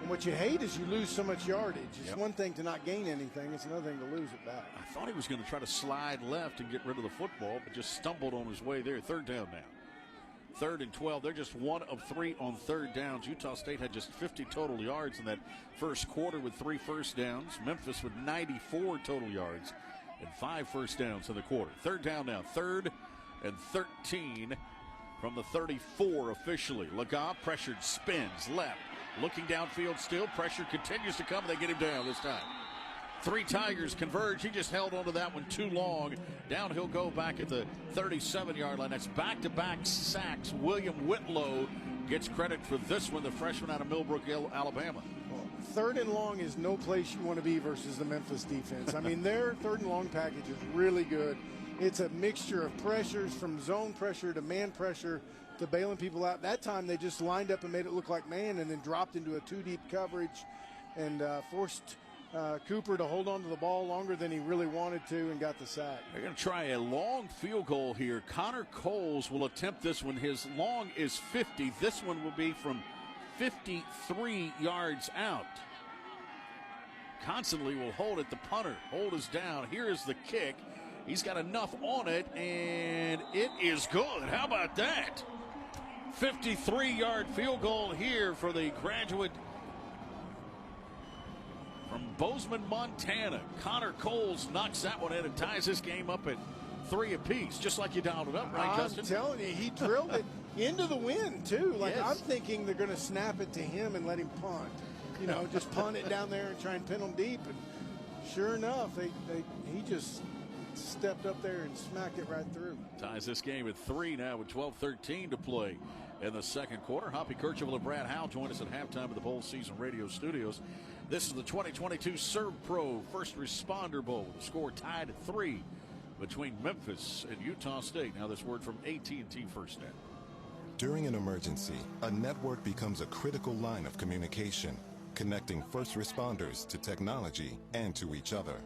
And what you hate is you lose so much yardage. It's one thing to not gain anything. It's another thing to lose it back. I thought he was going to try to slide left and get rid of the football, but just stumbled on his way there. 3rd down now. 3rd and 12. They're just 1 of 3 on 3rd downs. Utah State had just 50 total yards in that first quarter with 3 first downs. Memphis with 94 total yards and 5 first downs in the quarter. 3rd down now. 3rd and 13 from the 34 officially. Legas pressured, spins left. Looking downfield still. Pressure continues to come. They get him down this time. 3 Tigers converge. He just held onto that one too long. Down he'll go back at the 37-yard line. That's back-to-back sacks. William Whitlow gets credit for this one, the freshman out of Millbrook, Alabama. Well, 3rd and long is no place you want to be versus the Memphis defense. I mean, their 3rd and long package is really good. It's a mixture of pressures from zone pressure to man pressure to bailing people out. That time they just lined up and made it look like man and then dropped into a two-deep coverage and forced Cooper to hold on to the ball longer than he really wanted to and got the sack. They're going to try a long field goal here. Connor Coles will attempt this one. His long is 50. This one will be from 53 yards out. Constantly will hold it. The punter. Hold is down. Here is the kick. He's got enough on it, and it is good. How about that? 53-yard field goal here for the graduate from Bozeman, Montana. Connor Coles knocks that one in and ties this game up at 3 apiece, just like you dialed it up, right, Justin? I'm telling you, he drilled it into the wind, too. Like, yes. I'm thinking they're going to snap it to him and let him punt. You know, just punt it down there and try and pin them deep. And sure enough, he just stepped up there and smacked it right through. Ties this game at 3 now with 12:13 to play in the second quarter. Hoppy Kercheval and Brad Howe join us at halftime of the Bowl Season Radio Studios. This is the 2022 Serve Pro First Responder Bowl. The score tied at 3 between Memphis and Utah State. Now this word from AT&T FirstNet. During an emergency, a network becomes a critical line of communication, connecting first responders to technology and to each other.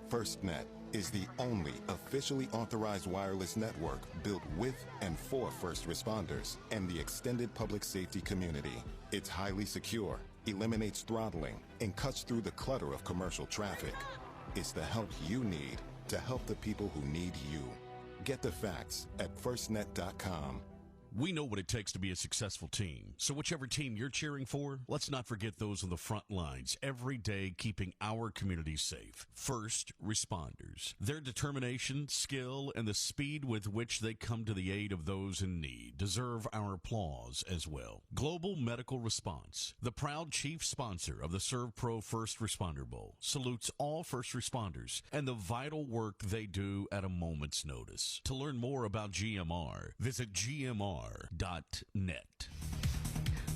FirstNet is the only officially authorized wireless network built with and for first responders and the extended public safety community. It's highly secure, eliminates throttling, and cuts through the clutter of commercial traffic. It's the help you need to help the people who need you. Get the facts at firstnet.com. We know what it takes to be a successful team. So whichever team you're cheering for, let's not forget those on the front lines every day keeping our community safe. First responders. Their determination, skill, and the speed with which they come to the aid of those in need deserve our applause as well. Global Medical Response, the proud chief sponsor of the Serve Pro First Responder Bowl, salutes all first responders and the vital work they do at a moment's notice. To learn more about GMR, visit GMR.net.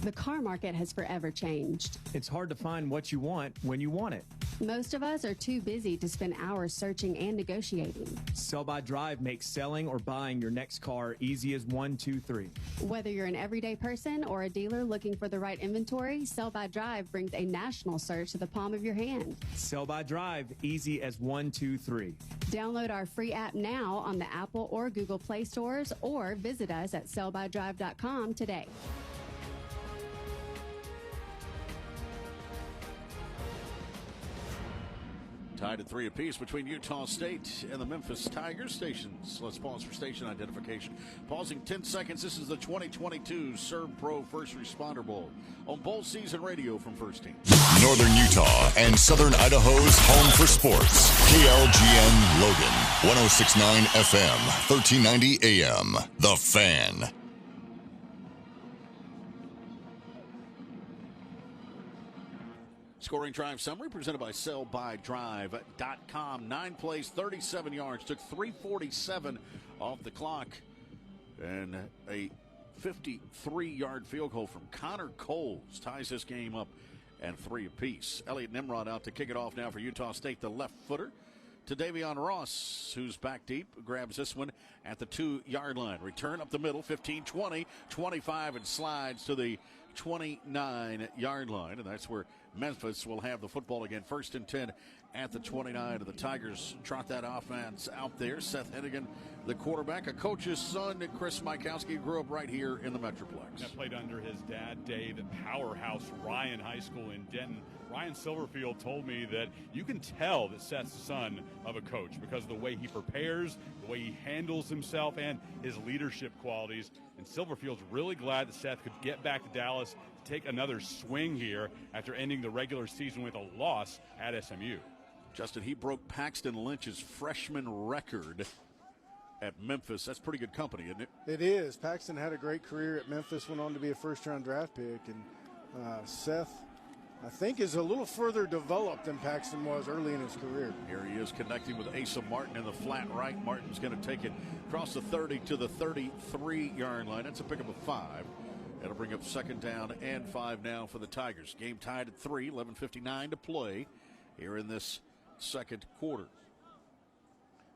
The car market has forever changed. It's hard to find what you want when you want it. Most of us are too busy to spend hours searching and negotiating. Sell by Drive makes selling or buying your next car easy as 1, 2, 3. Whether you're an everyday person or a dealer looking for the right inventory, Sell by Drive brings a national search to the palm of your hand. Sell by Drive, easy as 1, 2, 3. Download our free app now on the Apple or Google Play stores or visit us at sellbydrive.com today. Tied at 3 apiece between Utah State and the Memphis Tigers. Stations. Let's pause for station identification. Pausing 10 seconds. This is the 2022 Serve Pro First Responder Bowl on Bowl Season Radio from First Team. Northern Utah and Southern Idaho's home for sports. KLGN Logan, 106.9 FM, 1390 AM. The Fan. Scoring drive summary presented by sellbydrive.com. 9 plays, 37 yards, took 3:47 off the clock, and a 53-yard field goal from Connor Coles ties this game up and 3 apiece. Elliot Nimrod out to kick it off now for Utah State, the left footer. To Davion Ross, who's back deep, grabs this one at the 2-yard line. Return up the middle, 15, 20, 25, and slides to the 29-yard line, and that's where Memphis will have the football again. 1st and 10 at the 29 of the Tigers. Trot that offense out there. Seth Hennigan, the quarterback, a coach's son, Chris Mikowski, grew up right here in the Metroplex. That played under his dad, Dave, at Powerhouse Ryan High School in Denton. Ryan Silverfield told me that you can tell that Seth's the son of a coach because of the way he prepares, the way he handles himself, and his leadership qualities. And Silverfield's really glad that Seth could get back to Dallas to take another swing here after ending the regular season with a loss at SMU. Justin, he broke Paxton Lynch's freshman record at Memphis. That's pretty good company, isn't it? It is. Paxton had a great career at Memphis, went on to be a first-round draft pick. And Seth, I think, is a little further developed than Paxton was early in his career. Here he is connecting with Asa Martin in the flat right. Martin's going to take it across the 30 to the 33-yard line. That's a pickup of 5. That'll bring up 2nd down and 5 now for the Tigers. Game tied at 3, 11:59 to play here in this second quarter.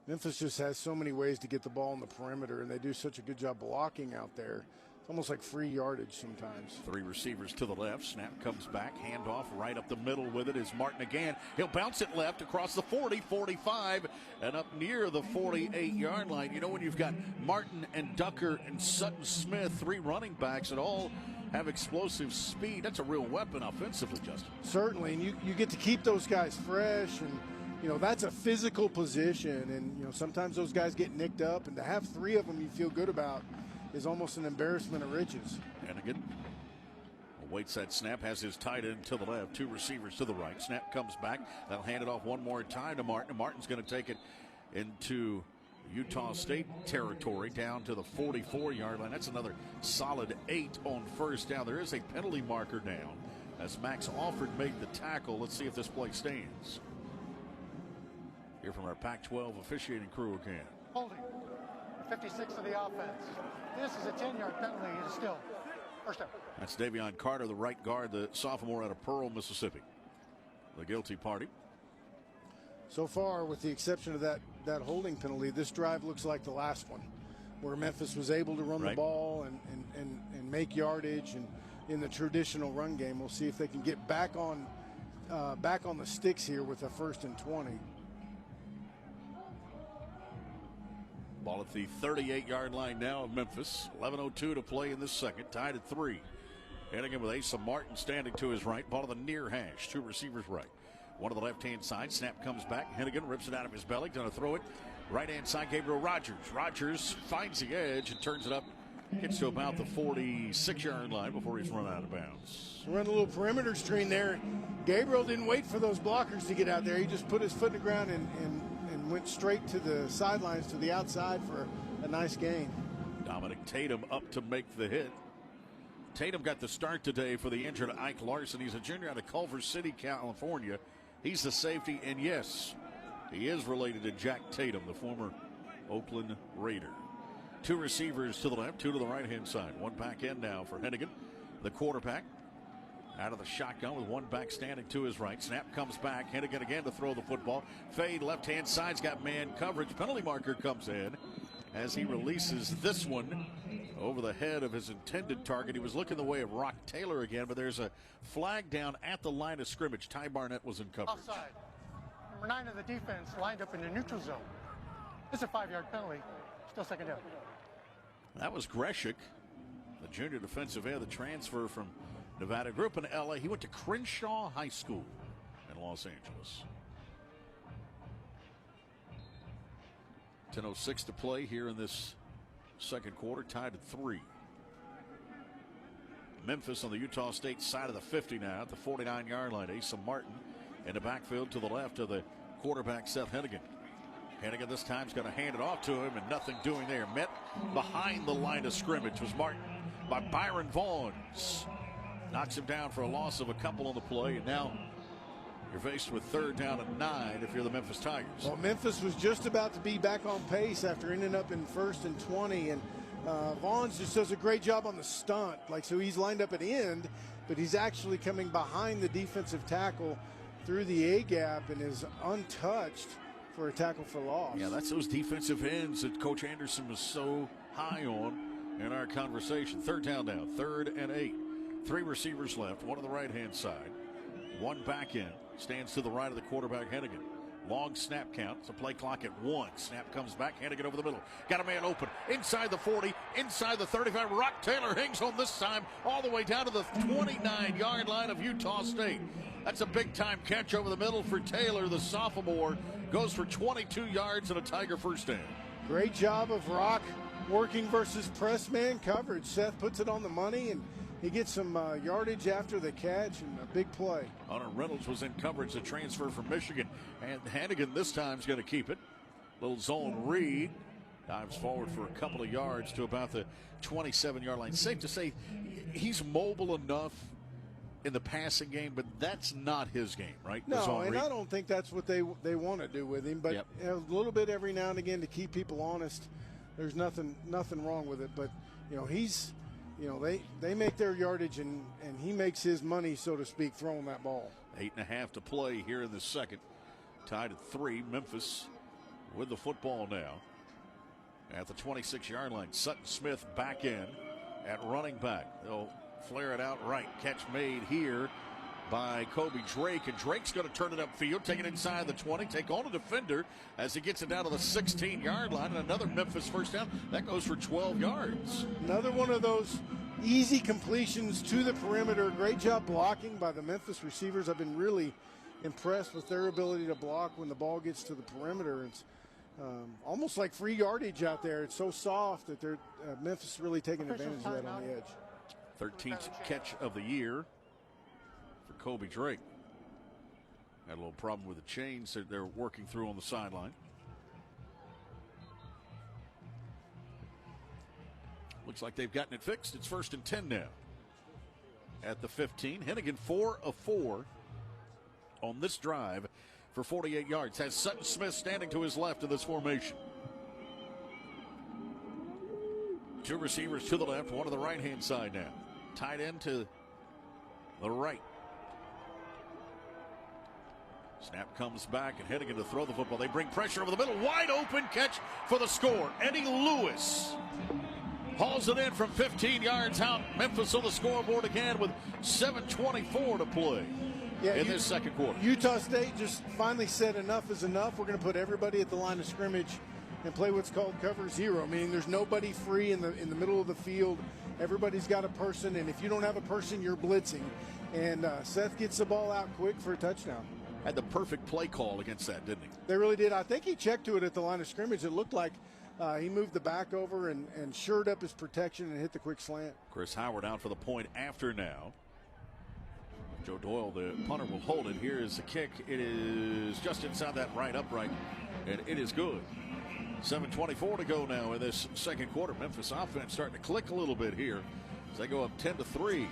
Memphis just has so many ways to get the ball on the perimeter, and they do such a good job blocking out there almost like free yardage sometimes. 3 receivers to the left. Snap comes back. Handoff right up the middle with it is Martin again. He'll bounce it left across the 40, 45, and up near the 48-yard line. You know, when you've got Martin and Ducker and Sutton Smith, 3 running backs that all have explosive speed, that's a real weapon offensively, Justin. Certainly, and you get to keep those guys fresh, and you know that's a physical position, and you know sometimes those guys get nicked up, and to have 3 of them you feel good about is almost an embarrassment of riches. Hennigan awaits that snap, has his tight end to the left, 2 receivers to the right. Snap comes back. They'll hand it off one more time to Martin. Martin's going to take it into Utah State territory down to the 44-yard line. That's another solid 8 on first down. There is a penalty marker down as Max Alford made the tackle. Let's see if this play stands. Here from our Pac-12 officiating crew again. Holding. 56 of the offense. This is a 10-yard penalty. It is still first down. That's Davion Carter, the right guard, the sophomore out of Pearl, Mississippi. The guilty party. So far, with the exception of that holding penalty, this drive looks like the last one, where Memphis was able to run the ball and make yardage, and in the traditional run game. We'll see if they can get back on the sticks here with a 1st and 20. Ball at the 38-yard line now of Memphis. 11:02 to play in this second. Tied at 3. Hennigan with Asa Martin standing to his right. Ball to the near hash. 2 receivers right. One to the left-hand side. Snap comes back. Hennigan rips it out of his belly. Going to throw it right-hand side. Gabriel Rogers. Rogers finds the edge and turns it up. Gets to about the 46-yard line before he's run out of bounds. Run a little perimeter screen there. Gabriel didn't wait for those blockers to get out there. He just put his foot in the ground and went straight to the sidelines, to the outside for a nice gain. Dominic Tatum up to make the hit. Tatum got the start today for the injured Ike Larson. He's a junior out of Culver City, California. He's the safety, and yes, he is related to Jack Tatum, the former Oakland Raider. 2 receivers to the left, 2 to the right-hand side. 1 back end now for Hennigan, the quarterback. Out of the shotgun with 1 back standing to his right. Snap comes back. Hennigan again to throw the football. Fade left-hand side's got man coverage. Penalty marker comes in as he releases this one over the head of his intended target. He was looking the way of Rock Taylor again, but there's a flag down at the line of scrimmage. Ty Barnett was in coverage. Offside. Number 9 of the defense lined up in the neutral zone. It's a 5-yard penalty. Still second down. That was Greshik, the junior defensive end, the transfer from Nevada. Grew up in L.A. He went to Crenshaw High School in Los Angeles. 10:06 to play here in this second quarter, tied at 3. Memphis on the Utah State side of the 50 now at the 49-yard line. Asa Martin in the backfield to the left of the quarterback, Seth Hennigan. Hennigan this time is going to hand it off to him, and nothing doing there. Met behind the line of scrimmage was Martin by Byron Vaughns. Knocks him down for a loss of a couple on the play, and now you're faced with 3rd down and 9 if you're the Memphis Tigers. Well, Memphis was just about to be back on pace after ending up in 1st and 20, and Vaughns just does a great job on the stunt. So he's lined up at end, but he's actually coming behind the defensive tackle through the A-gap and is untouched for a tackle for loss. Yeah, that's those defensive ends that Coach Anderson was so high on in our conversation. 3rd down now, 3rd and 8. 3 receivers left, 1 on the right-hand side, 1 back end. Stands to the right of the quarterback, Hennigan. Long snap count. It's a play clock at 1. Snap comes back. Hennigan over the middle. Got a man open. Inside the 40. Inside the 35. Rock Taylor hangs on this time all the way down to the 29-yard line of Utah State. That's a big-time catch over the middle for Taylor. The sophomore goes for 22 yards and a Tiger first down. Great job of Rock working versus press man coverage. Seth puts it on the money, and he gets some yardage after the catch and a big play. Hunter Reynolds was in coverage, the transfer from Michigan. And Hennigan this time is going to keep it. Little zone read. Dives forward for a couple of yards to about the 27-yard line. Safe to say he's mobile enough in the passing game, but that's not his game, right? No, and I don't think that's what they want to do with him. But a little bit every now and again to keep people honest. There's nothing wrong with it. But, he's – they make their yardage, and he makes his money, so to speak, throwing that ball. 8.5 to play here in the second. Tied at 3. Memphis with the football now at the 26-yard line. Sutton Smith back in at running back. They'll flare it out right. Catch made here by Kobe Drake, and Drake's going to turn it upfield, take it inside the 20, take on a defender as he gets it down to the 16-yard line, and another Memphis first down. That goes for 12 yards. Another one of those easy completions to the perimeter. Great job blocking by the Memphis receivers. I've been really impressed with their ability to block when the ball gets to the perimeter. It's almost like free yardage out there. It's so soft that they're Memphis really taking advantage of that on the edge. 13th catch of the year for Kobe Drake. Had a little problem with the chains that they're working through on the sideline. Looks like they've gotten it fixed. It's 1st and 10 now. At the 15, Hennigan 4 of 4 on this drive for 48 yards. Has Sutton Smith standing to his left in this formation. 2 receivers to the left, 1 to the right-hand side now. Tight end to the right. Snap comes back, and Hennigan to throw the football. They bring pressure over the middle. Wide open catch for the score. Eddie Lewis hauls it in from 15 yards out. Memphis on the scoreboard again with 7:24 to play in this second quarter. Utah State just finally said enough is enough. We're going to put everybody at the line of scrimmage and play what's called cover zero, meaning there's nobody free in the middle of the field. Everybody's got a person, and if you don't have a person, you're blitzing. And Seth gets the ball out quick for a touchdown. Had the perfect play call against that, didn't he? They really did. I think he checked to it at the line of scrimmage. It looked like he moved the back over and shored up his protection and hit the quick slant. Chris Howard out for the point after now. Joe Doyle, the punter, will hold it. Here is the kick. It is just inside that right upright, and it is good. 7:24 to go now in this second quarter. Memphis offense starting to click a little bit here as they go up 10-3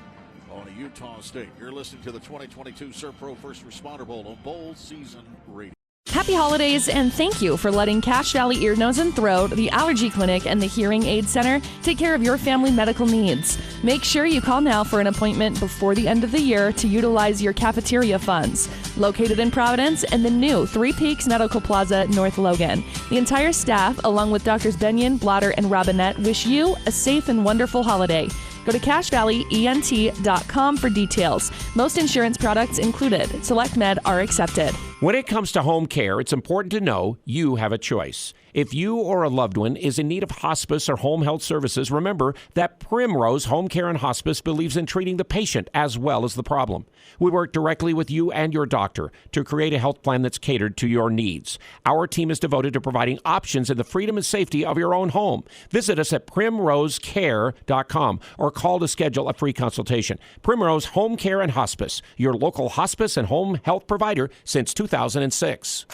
on Utah State. You're listening to the 2022 ServPro First Responder Bowl on Bowl Season Radio. Happy holidays, and thank you for letting Cache Valley Ear, Nose, and Throat, the Allergy Clinic, and the Hearing Aid Center take care of your family medical needs. Make sure you call now for an appointment before the end of the year to utilize your cafeteria funds. Located in Providence and the new Three Peaks Medical Plaza, North Logan. The entire staff, along with Drs. Benyon, Blotter, and Robinette, wish you a safe and wonderful holiday. Go to CacheValleyENT.com for details. Most insurance products included. Select Med are accepted. When it comes to home care, it's important to know you have a choice. If you or a loved one is in need of hospice or home health services, remember that Primrose Home Care and Hospice believes in treating the patient as well as the problem. We work directly with you and your doctor to create a health plan that's catered to your needs. Our team is devoted to providing options in the freedom and safety of your own home. Visit us at primrosecare.com or call to schedule a free consultation. Primrose Home Care and Hospice, your local hospice and home health provider since 2006.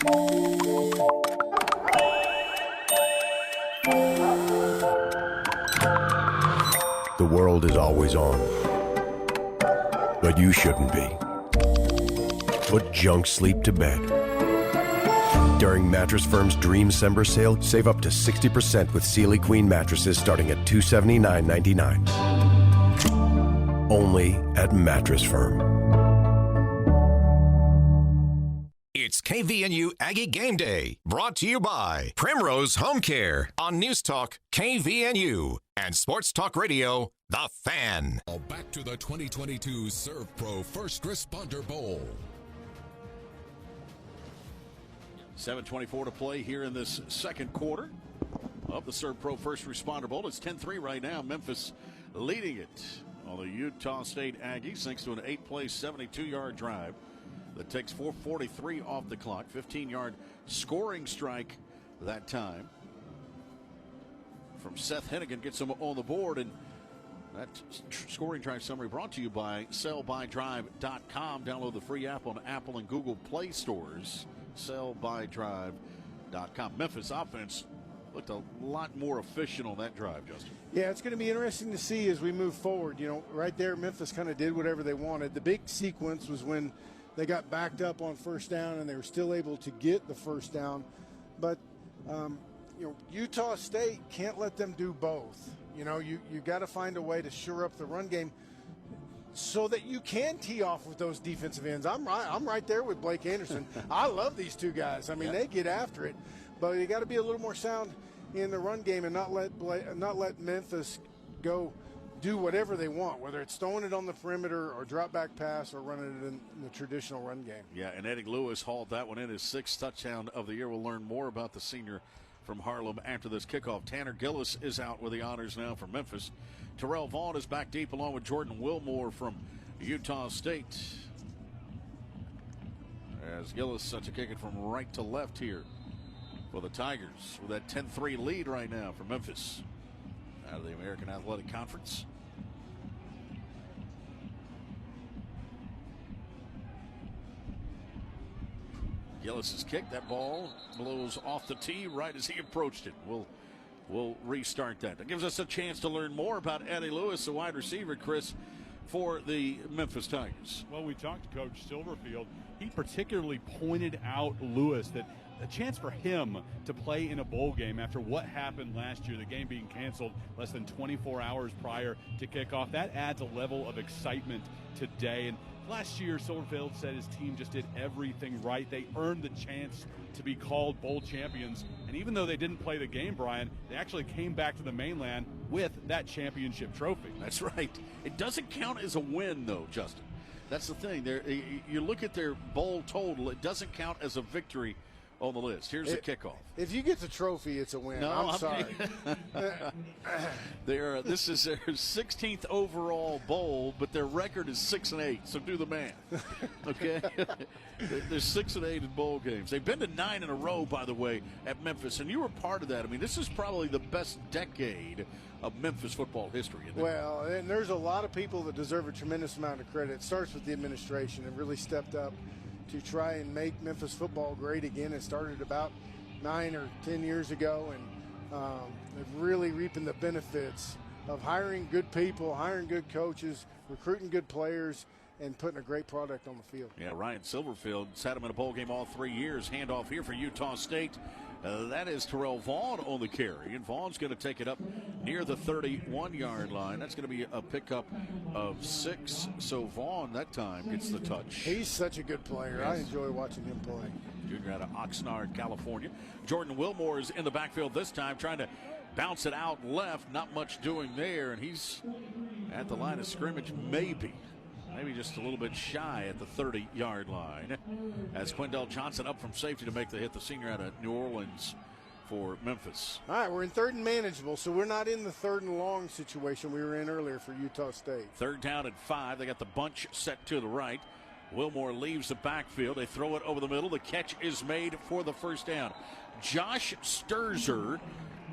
The world is always on, but you shouldn't be. Put junk sleep to bed. During Mattress Firm's Dreamcember sale, save up to 60% with Sealy Queen mattresses starting at $279.99. Only at Mattress Firm. It's KVNU Aggie Game Day, brought to you by Primrose Home Care on News Talk KVNU and Sports Talk Radio, The Fan. Back to the 2022 ServPro First Responder Bowl. 7:24 to play here in this second quarter of the ServPro First Responder Bowl. It's 10-3 right now. Memphis leading it on the Utah State Aggies thanks to an 8-play, 72-yard drive that takes 4:43 off the clock. 15-yard scoring strike that time from Seth Hennigan gets them on the board. And that scoring drive summary brought to you by sellbydrive.com. Download the free app on Apple and Google Play stores. Sellbydrive.com. Memphis offense looked a lot more efficient on that drive, Justin. Yeah, it's going to be interesting to see as we move forward. You know, right there, Memphis kind of did whatever they wanted. The big sequence was when they got backed up on first down and they were still able to get the first down. But, you know, Utah State can't let them do both. You know, you got to find a way to shore up the run game so that you can tee off with those defensive ends. I'm right there with Blake Anderson. I love these two guys. I mean, they get after it. But you got to be a little more sound in the run game and not let Memphis go do whatever they want, whether it's throwing it on the perimeter or drop back pass or running it in the traditional run game. Yeah, and Eddie Lewis hauled that one in, his 6th touchdown of the year. We'll learn more about the senior from Harlem after this kickoff. Tanner Gillis is out with the honors now for Memphis. Terrell Vaughn is back deep along with Jordan Wilmore from Utah State. As Gillis set to kick it from right to left here for the Tigers with that 10-3 lead right now for Memphis out of the American Athletic Conference. Gillis's kick, that ball blows off the tee right as he approached it. We'll restart that. That gives us a chance to learn more about Eddie Lewis, the wide receiver, Chris, for the Memphis Tigers. Well, we talked to Coach Silverfield. He particularly pointed out Lewis that a chance for him to play in a bowl game after what happened last year, the game being canceled less than 24 hours prior to kickoff, that adds a level of excitement today. And last year, Silverfield said his team just did everything right. They earned the chance to be called bowl champions. And even though they didn't play the game, Brian, they actually came back to the mainland with that championship trophy. That's right. It doesn't count as a win, though, Justin. That's the thing. You look at their bowl total, it doesn't count as a victory on the list. Here's the kickoff. If you get the trophy, it's a win. No, I'm sorry. This is their 16th overall bowl, but their record is 6-8. So do the math. Okay, they're 6-8 in bowl games. They've been to 9 in a row, by the way, at Memphis, and you were part of that. I mean, this is probably the best decade of Memphis football history. Well, and there's a lot of people that deserve a tremendous amount of credit. It starts with the administration. It really stepped up to try and make Memphis football great again. It started about 9 or 10 years ago, and they're really reaping the benefits of hiring good people, hiring good coaches, recruiting good players, and putting a great product on the field. Yeah, Ryan Silverfield's had him in a bowl game all 3 years. Handoff here for Utah State. That is Terrell Vaughn on the carry, and Vaughn's going to take it up near the 31-yard line. That's going to be a pickup of 6. So Vaughn that time gets the touch. He's such a good player. Yes. I enjoy watching him play. Junior out of Oxnard, California. Jordan Wilmore is in the backfield this time, trying to bounce it out left. Not much doing there, and he's at the line of scrimmage, maybe just a little bit shy at the 30-yard line. As Quindell Johnson up from safety to make the hit, the senior out of New Orleans for Memphis. All right, we're in 3rd and manageable, so we're not in the 3rd and long situation we were in earlier for Utah State. 3rd down and 5. They got the bunch set to the right. Wilmore leaves the backfield. They throw it over the middle. The catch is made for the first down. Josh Sturzer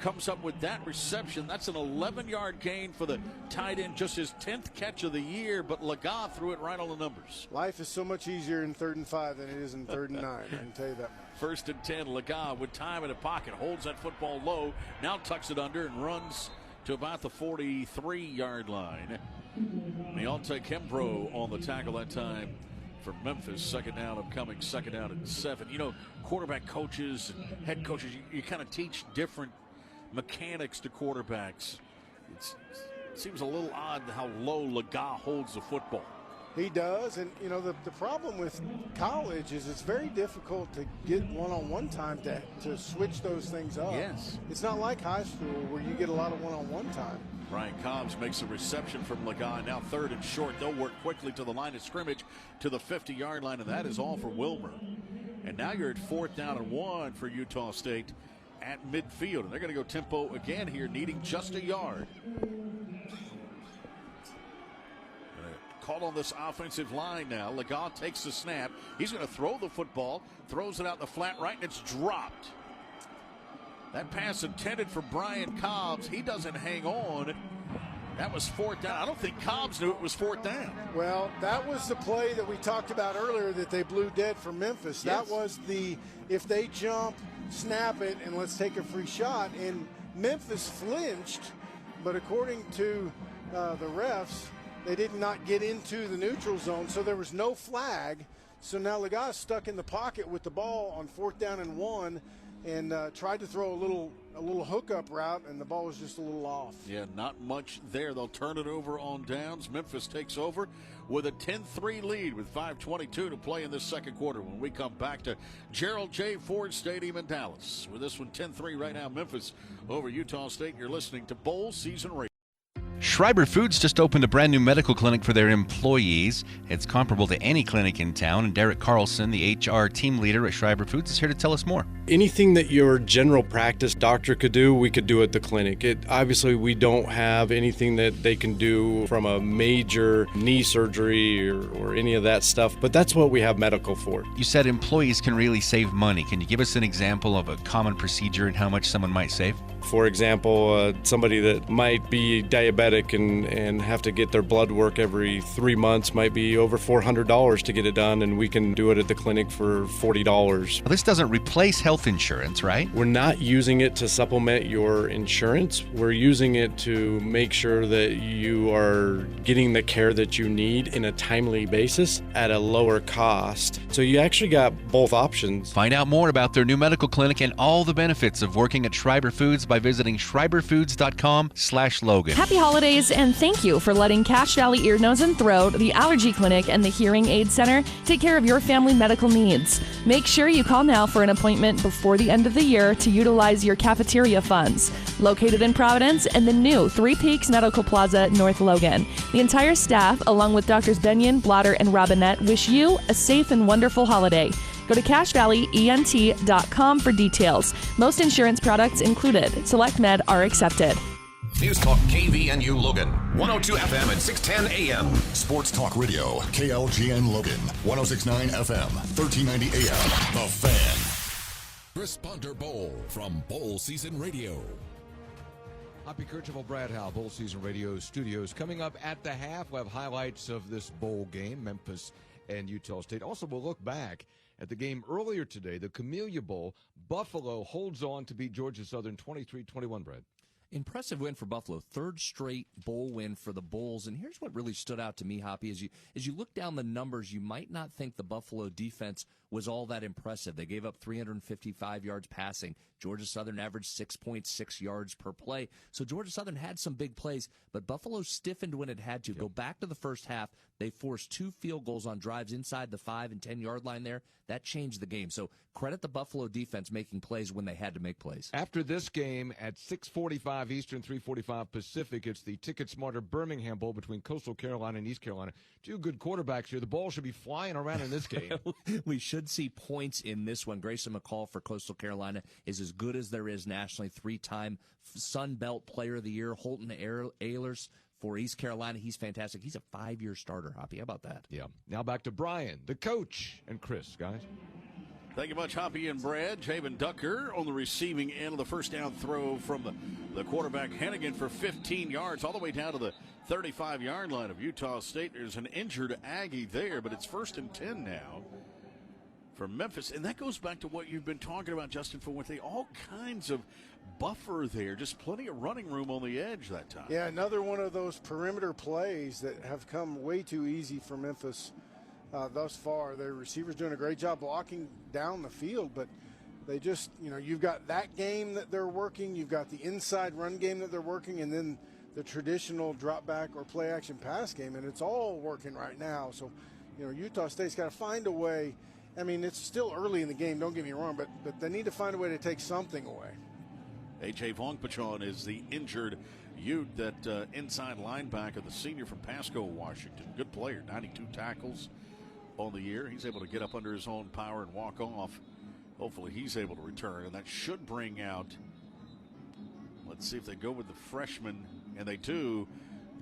comes up with that reception. That's an 11-yard gain for the tight end, just his 10th catch of the year, but Laga threw it right on the numbers. Life is so much easier in 3rd and 5 than it is in 3rd and 9, I can tell you that. 1st and 10, Laga with time in the pocket, holds that football low, now tucks it under and runs to about the 43-yard line. Deontay Kimbrough on the tackle that time for Memphis. 2nd down upcoming, 2nd down and 7. You know, quarterback coaches and head coaches, you kind of teach different mechanics to quarterbacks. It seems a little odd how low Laga holds the football. He does, and you know the problem with college is it's very difficult to get one-on-one time to switch those things up. Yes. It's not like high school where you get a lot of one-on-one time. Ryan Cobbs makes a reception from Laga. Now 3rd and short. They'll work quickly to the line of scrimmage to the 50-yard line, and that is all for Wilmer. And now you're at 4th down and 1 for Utah State at midfield, and they're going to go tempo again here, needing just a yard. Call on this offensive line now. Laga takes the snap. He's going to throw the football, throws it out in the flat right, and it's dropped. That pass intended for Brian Cobbs. He doesn't hang on. That was 4th down. I don't think Cobbs knew it was 4th down. Well, that was the play that we talked about earlier that they blew dead for Memphis. Yes. That was if they jump, snap it, and let's take a free shot. And Memphis flinched, but according to the refs, they did not get into the neutral zone, so there was no flag. So now Laga is stuck in the pocket with the ball on 4th down and 1, and tried to throw a little hookup route, and the ball was just a little off. Yeah, not much there. They'll turn it over on downs. Memphis takes over with a 10-3 lead with 5:22 to play in this 2nd quarter when we come back to Gerald J. Ford Stadium in Dallas. With this one 10-3 right now, Memphis over Utah State. You're listening to Bowl Season Radio. Schreiber Foods just opened a brand new medical clinic for their employees. It's comparable to any clinic in town, and Derek Carlson, the HR team leader at Schreiber Foods, is here to tell us more. Anything that your general practice doctor could do, we could do at the clinic. Obviously, we don't have anything that they can do from a major knee surgery or any of that stuff, but that's what we have medical for. You said employees can really save money. Can you give us an example of a common procedure and how much someone might save? For example, somebody that might be diabetic and have to get their blood work every 3 months might be over $400 to get it done, and we can do it at the clinic for $40. Well, this doesn't replace health insurance, right? We're not using it to supplement your insurance. We're using it to make sure that you are getting the care that you need in a timely basis at a lower cost. So you actually got both options. Find out more about their new medical clinic and all the benefits of working at Schreiber Foods by visiting schreiberfoods.com/Logan. Happy holidays, and thank you for letting Cache Valley Ear, Nose, and Throat, the Allergy Clinic, and the Hearing Aid Center take care of your family medical needs. Make sure you call now for an appointment before the end of the year to utilize your cafeteria funds. Located in Providence and the new Three Peaks Medical Plaza, North Logan. The entire staff, along with Drs. Benyon, Blotter, and Robinette, wish you a safe and wonderful holiday. Go to CacheValleyENT.com for details. Most insurance products included. Select Med are accepted. News Talk KVNU Logan, 102 FM and 610 AM. Sports Talk Radio, KLGN Logan, 106.9 FM, 1390 AM. The Fan. Responder Bowl from Bowl Season Radio. Hoppy Kercheval, Brad Howell, Bowl Season Radio Studios. Coming up at the half, we'll have highlights of this bowl game, Memphis and Utah State. Also, we'll look back at the game earlier today, the Camellia Bowl. Buffalo holds on to beat Georgia Southern 23-21, Brad. Impressive win for Buffalo, third straight bowl win for the Bulls. And here's what really stood out to me, Hoppy, as you look down the numbers, you might not think the Buffalo defense was all that impressive. They gave up 355 yards passing. Georgia Southern averaged 6.6 yards per play. So Georgia Southern had some big plays, but Buffalo stiffened when it had to. Go back to the first half. They forced 2 field goals on drives inside the 5 and 10 yard line there. That changed the game. So credit the Buffalo defense making plays when they had to make plays. After this game at 6:45 Eastern, 3:45 Pacific, it's the Ticket Smarter Birmingham Bowl between Coastal Carolina and East Carolina. 2 good quarterbacks here. The ball should be flying around in this game. We should see points in this one. Grayson McCall for Coastal Carolina is as good as there is nationally. 3-time Sun Belt Player of the Year. Holton Ahlers for East Carolina. He's fantastic. He's a 5-year starter, Hoppy. How about that? Yeah. Now back to Brian, the coach, and Chris, guys. Thank you much, Hoppy and Brad. Javen Ducker on the receiving end of the first down throw from the quarterback Hennigan for 15 yards, all the way down to the 35-yard line of Utah State. There's an injured Aggie there, but it's 1st and 10 now for Memphis. And that goes back to what you've been talking about, Justin, for with all kinds of buffer there, just plenty of running room on the edge that time. Yeah, another one of those perimeter plays that have come way too easy for Memphis thus far. Their receivers doing a great job blocking down the field, but they just, you've got that game that they're working, you've got the inside run game that they're working, and then the traditional drop back or play action pass game, and it's all working right now. So, Utah State's got to find a way. I mean, it's still early in the game, don't get me wrong, but they need to find a way to take something away. A.J. Vongpachon is the injured Ute, that inside linebacker, the senior from Pasco, Washington. Good player, 92 tackles on the year. He's able to get up under his own power and walk off. Hopefully he's able to return, and that should bring out, let's see if they go with the freshman, and they do,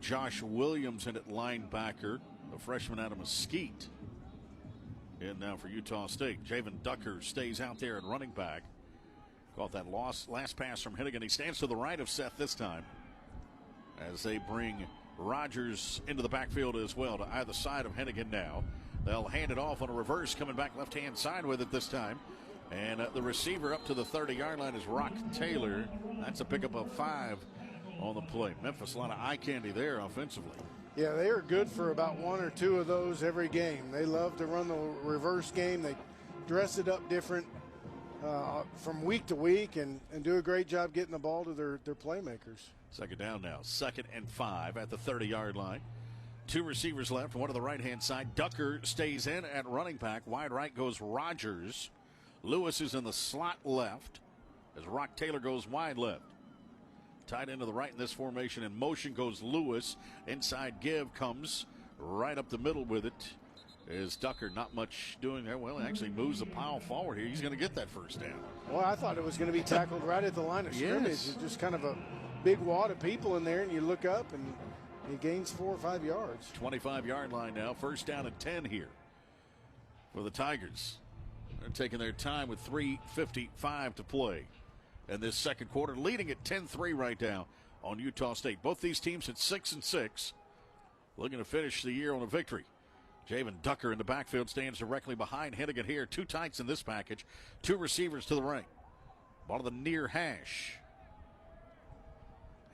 Josh Williams in at linebacker, a freshman out of Mesquite. And now for Utah State, Javen Ducker stays out there at running back. Caught that last pass from Hennigan. He stands to the right of Seth this time as they bring Rogers into the backfield as well to either side of Hennigan now. They'll hand it off on a reverse, coming back left-hand side with it this time. And the receiver up to the 30-yard line is Rock Taylor. That's a pickup of 5 on the play. Memphis, a lot of eye candy there offensively. Yeah, they are good for about 1 or 2 of those every game. They love to run the reverse game. They dress it up different from week to week and do a great job getting the ball to their playmakers. Second down now. 2nd and 5 at the 30-yard line. 2 receivers left, one to the right-hand side. Ducker stays in at running back. Wide right goes Rogers. Lewis is in the slot left as Rock Taylor goes wide left. Tight end to the right in this formation. In motion goes Lewis. Inside give comes right up the middle with it. Is Ducker not much doing there? Well, he actually moves the pile forward here. He's going to get that first down. Well, I thought it was going to be tackled right at the line of scrimmage. Yes. It's just kind of a big wad of people in there, and you look up, and he gains 4 or 5 yards. 25-yard line now. First down and 10 here for the Tigers. They're taking their time with 3:55 to play. And this second quarter, leading at 10-3 right now on Utah State. Both these teams at 6-6, looking to finish the year on a victory. Javen Ducker in the backfield stands directly behind Hennigan here. 2 tights in this package. 2 receivers to the right. Ball to the near hash.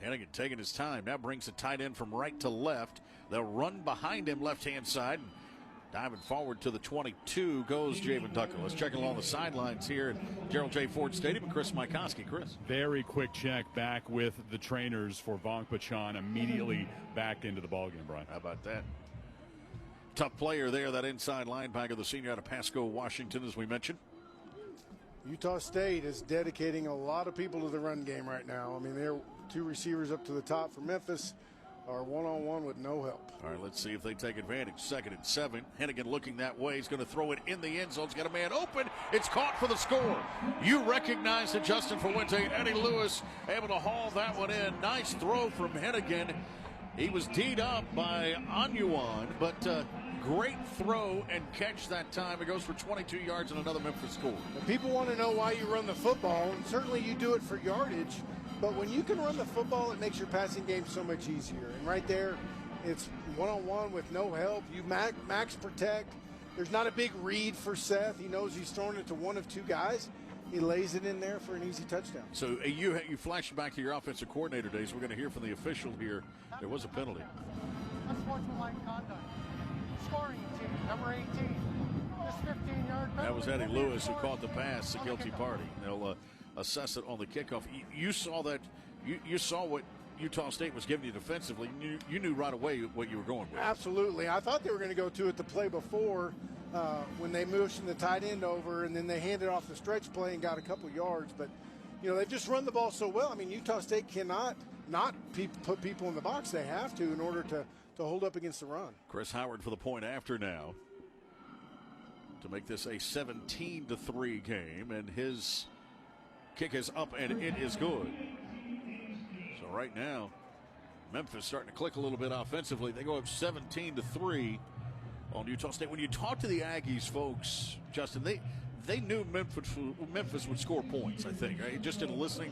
Hennigan taking his time. Now brings the tight end from right to left. They'll run behind him left-hand side. Diving forward to the 22 goes Javen Ducker. Let's check along the sidelines here at Gerald J. Ford Stadium. Chris Mikoski. Chris. Very quick check back with the trainers for Vonk Pachan. Immediately back into the ballgame, Brian. How about that? Tough player there, that inside linebacker, the senior out of Pasco, Washington, as we mentioned. Utah State is dedicating a lot of people to the run game right now. I mean, they're 2 receivers up to the top for Memphis are one-on-one with no help. All right, let's see if they take advantage. 2nd and 7. Hennigan looking that way. He's going to throw it in the end zone. He's got a man open. It's caught for the score. You recognize it, Justin Fuente. Eddie Lewis able to haul that one in. Nice throw from Hennigan. He was teed up by Anyuan, but great throw and catch that time. It goes for 22 yards and another Memphis score. And people want to know why you run the football, and certainly you do it for yardage, but when you can run the football, it makes your passing game so much easier. And right there, it's one-on-one with no help. You max protect. There's not a big read for Seth. He knows he's throwing it to one of 2 guys. He lays it in there for an easy touchdown. So you flash back to your offensive coordinator days. We're going to hear from the official here. There was a penalty. Unsportsmanlike conduct. Scoring team, number 18. This 15-yard penalty. That was Eddie Lewis who caught the pass, the guilty party. They'll assess it on the kickoff. You saw that. You saw what Utah State was giving you defensively. You knew right away what you were going with. Absolutely. I thought they were going to go to it the play before when they motioned the tight end over, and then they handed off the stretch play and got a couple yards. But, they've just run the ball so well. I mean, Utah State cannot not put people in the box. They have to in order to hold up against the run. Chris Howard for the point after now to make this a 17-3 game, and his kick is up and it is good. So right now, Memphis starting to click a little bit offensively. They go up 17-3 on Utah State. When you talk to the Aggies folks, Justin, they knew Memphis would score points, I think. Right? Just in listening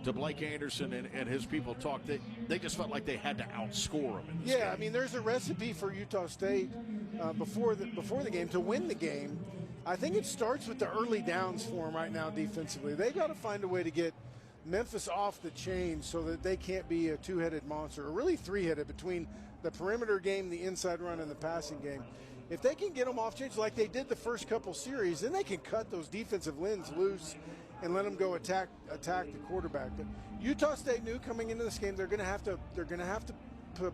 to Blake Anderson and his people talk, they just felt like they had to outscore them in this game. I mean, there's a recipe for Utah State before the game to win the game. I think it starts with the early downs for them right now defensively. They got to find a way to get Memphis off the chain so that they can't be a 2-headed monster, or really 3-headed between the perimeter game, the inside run, and the passing game. If they can get them off chain like they did the first couple series, then they can cut those defensive ends loose and let them go attack the quarterback. But Utah State knew coming into this game they're going to have to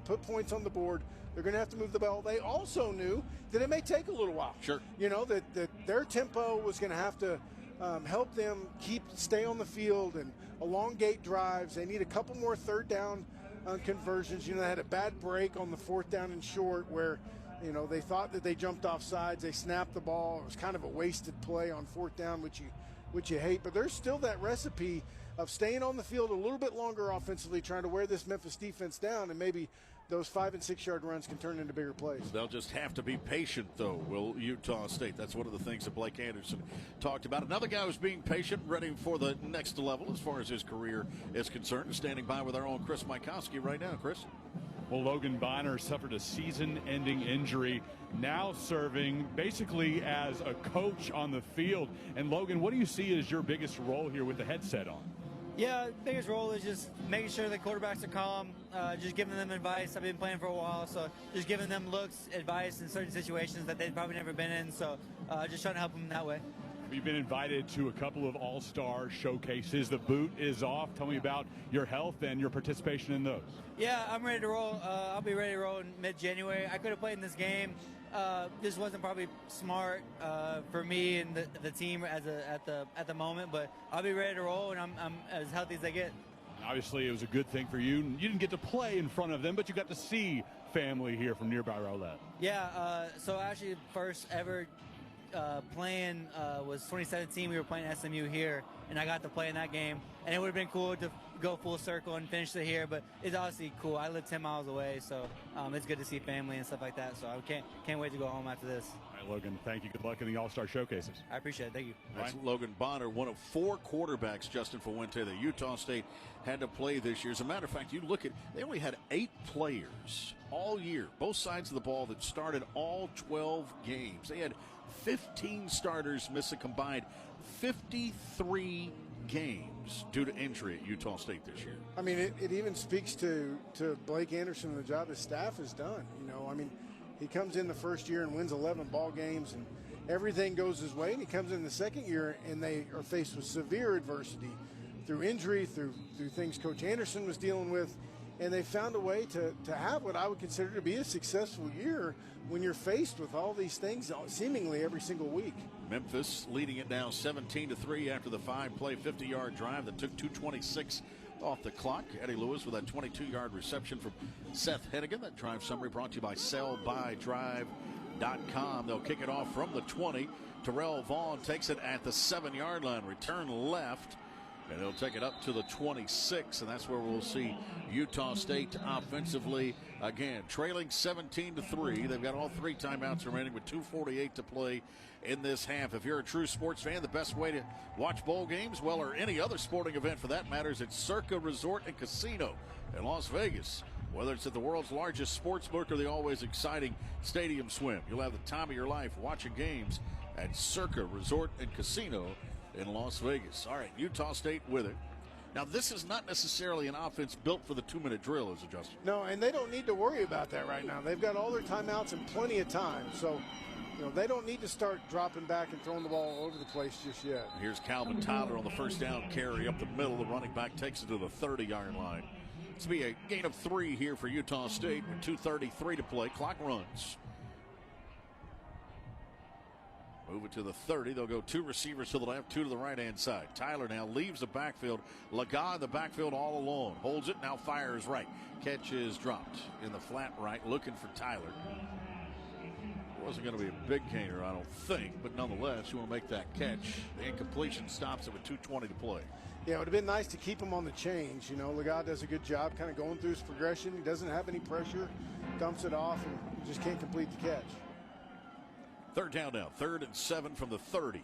put points on the board. They're going to have to move the ball. They also knew that it may take a little while. Sure. That their tempo was going to have to help them stay on the field and elongate drives. They need a couple more third down conversions. They had a bad break on the 4th down and short where they thought that they jumped off sides. They snapped the ball. It was kind of a wasted play on 4th down, which you hate. But there's still that recipe of staying on the field a little bit longer offensively, trying to wear this Memphis defense down, and maybe those 5- and 6-yard runs can turn into bigger plays. They'll just have to be patient, though, will Utah State. That's one of the things that Blake Anderson talked about. Another guy who's being patient, ready for the next level as far as his career is concerned, is standing by with our own Chris Mikoski right now. Chris? Well, Logan Bonner suffered a season-ending injury, now serving basically as a coach on the field. And, Logan, what do you see as your biggest role here with the headset on? Yeah, biggest role is just making sure the quarterbacks are calm, just giving them advice. I've been playing for a while, so just giving them looks, advice in certain situations that they've probably never been in. So just trying to help them that way. You've been invited to a couple of all-star showcases. The boot is off. Tell me about your health and your participation in those. Yeah, I'm ready to roll. I'll be ready to roll in mid-January. I could have played in this game. This wasn't probably smart for me and the team at the moment, but I'll be ready to roll, and I'm as healthy as I get. Obviously, it was a good thing for you. You didn't get to play in front of them, but you got to see family here from nearby Rowlett. Yeah, so actually first ever playing was 2017. We were playing SMU here, and I got to play in that game. And it would have been cool to go full circle and finish it here, but it's obviously cool. I live 10 miles away, so it's good to see family and stuff like that. So I can't wait to go home after this. All right, Logan, thank you. Good luck in the All-Star Showcases. I appreciate it. Thank you. That's Logan Bonner, one of 4 quarterbacks, Justin Fuente, that Utah State had to play this year. As a matter of fact, you look at, they only had 8 players all year, both sides of the ball, that started all 12 games. They had 15 starters miss a combined 53 games due to injury at Utah State this year. I mean, it even speaks to Blake Anderson and the job his staff has done. I mean, he comes in the first year and wins 11 ball games, and everything goes his way. And he comes in the second year, and they are faced with severe adversity through injury, through things Coach Anderson was dealing with. And they found a way to have what I would consider to be a successful year when you're faced with all these things seemingly every single week. Memphis leading it now 17-3 after the 5-play 50-yard drive that took 2:26 off the clock. Eddie Lewis with a 22-yard reception from Seth Hennigan. That drive summary brought to you by sellbydrive.com. They'll kick it off from the 20. Terrell Vaughn takes it at the 7-yard line. Return left. And they'll take it up to the 26, and that's where we'll see Utah State offensively again, trailing 17-3. They've got all 3 timeouts remaining with 2:48 to play in this half. If you're a true sports fan, the best way to watch bowl games, well, or any other sporting event for that matter, is at Circa Resort and Casino in Las Vegas. Whether it's at the world's largest sports book or the always exciting Stadium Swim, you'll have the time of your life watching games at Circa Resort and Casino in Las Vegas. All right, Utah State with it. Now, this is not necessarily an offense built for the 2-minute drill, is it, Justin? No, and they don't need to worry about that right now. They've got all their timeouts and plenty of time. So, they don't need to start dropping back and throwing the ball all over the place just yet. Here's Calvin Tyler on the first down carry up the middle. The running back takes it to the 30-yard line. It's going to be a gain of 3 here for Utah State with 2:33 to play. Clock runs. Move it to the 30. They'll go 2 receivers to the left, 2 to the right-hand side. Tyler now leaves the backfield. Laga in the backfield all alone. Holds it, now fires right. Catch is dropped in the flat right, looking for Tyler. Wasn't going to be a big gainer, I don't think, but nonetheless, you want to make that catch. The incompletion stops it with 2:20 to play. Yeah, it would have been nice to keep him on the change. Laga does a good job kind of going through his progression. He doesn't have any pressure, dumps it off, and just can't complete the catch. 3rd down now, 3rd and 7 from the 30.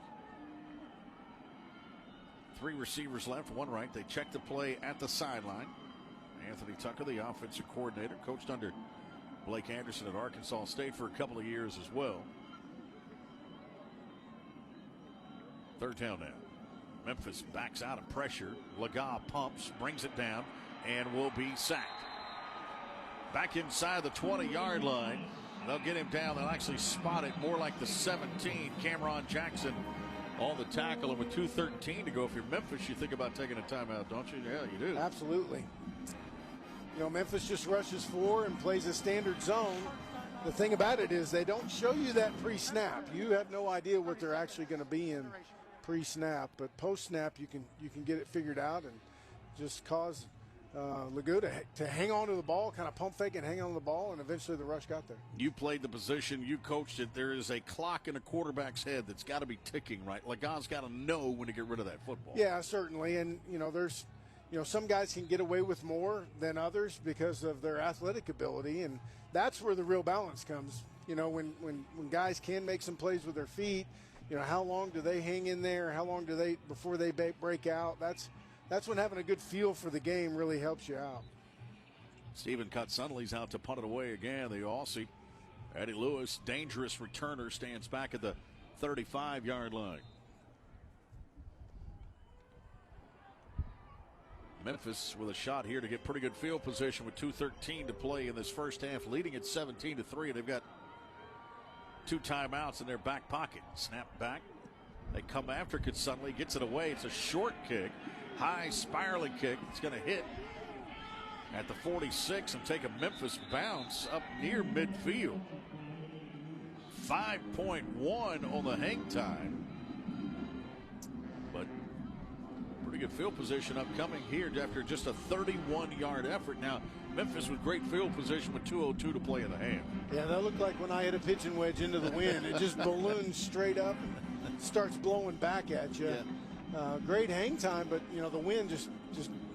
3 receivers left, 1 right. They check the play at the sideline. Anthony Tucker, the offensive coordinator, coached under Blake Anderson at Arkansas State for a couple of years as well. 3rd down now. Memphis backs out of pressure. Laga pumps, brings it down, and will be sacked. Back inside the 20-yard line. They'll get him down. They'll actually spot it more like the 17. Cameron Jackson on the tackle. And with 2:13 to go, if you're Memphis, you think about taking a timeout, don't you? Yeah, you do. Absolutely. Memphis just rushes 4 and plays a standard zone. The thing about it is they don't show you that pre-snap. You have no idea what they're actually going to be in pre-snap. But post-snap, you can get it figured out and just cause Lagu to hang on to the ball, kind of pump fake and hang on to the ball, and eventually the rush got there. You played the position, you coached it. There is a clock in a quarterback's head that's got to be ticking, right? Laga's got to know when to get rid of that football. Yeah, certainly. And, there's, some guys can get away with more than others because of their athletic ability, and that's where the real balance comes. When guys can make some plays with their feet, how long do they hang in there? How long do they before they break out? That's when having a good feel for the game really helps you out. Steven Kutsunley's out to punt it away again. The Aussie, Eddie Lewis, dangerous returner, stands back at the 35-yard line. Memphis with a shot here to get pretty good field position with 2:13 to play in this first half, leading at 17-3. They've got 2 timeouts in their back pocket. Snap back. They come after Kutsunley, gets it away. It's a short kick. High spiraling kick. It's going to hit at the 46 and take a Memphis bounce up near midfield. 5.1 on the hang time. But We get field position upcoming here after just a 31-yard effort. Now, Memphis with great field position with 2:02 to play in the half. Yeah, that looked like when I hit a pitching wedge into the wind. It just balloons straight up and starts blowing back at you. Yeah. Great hang time, but, you know, the wind just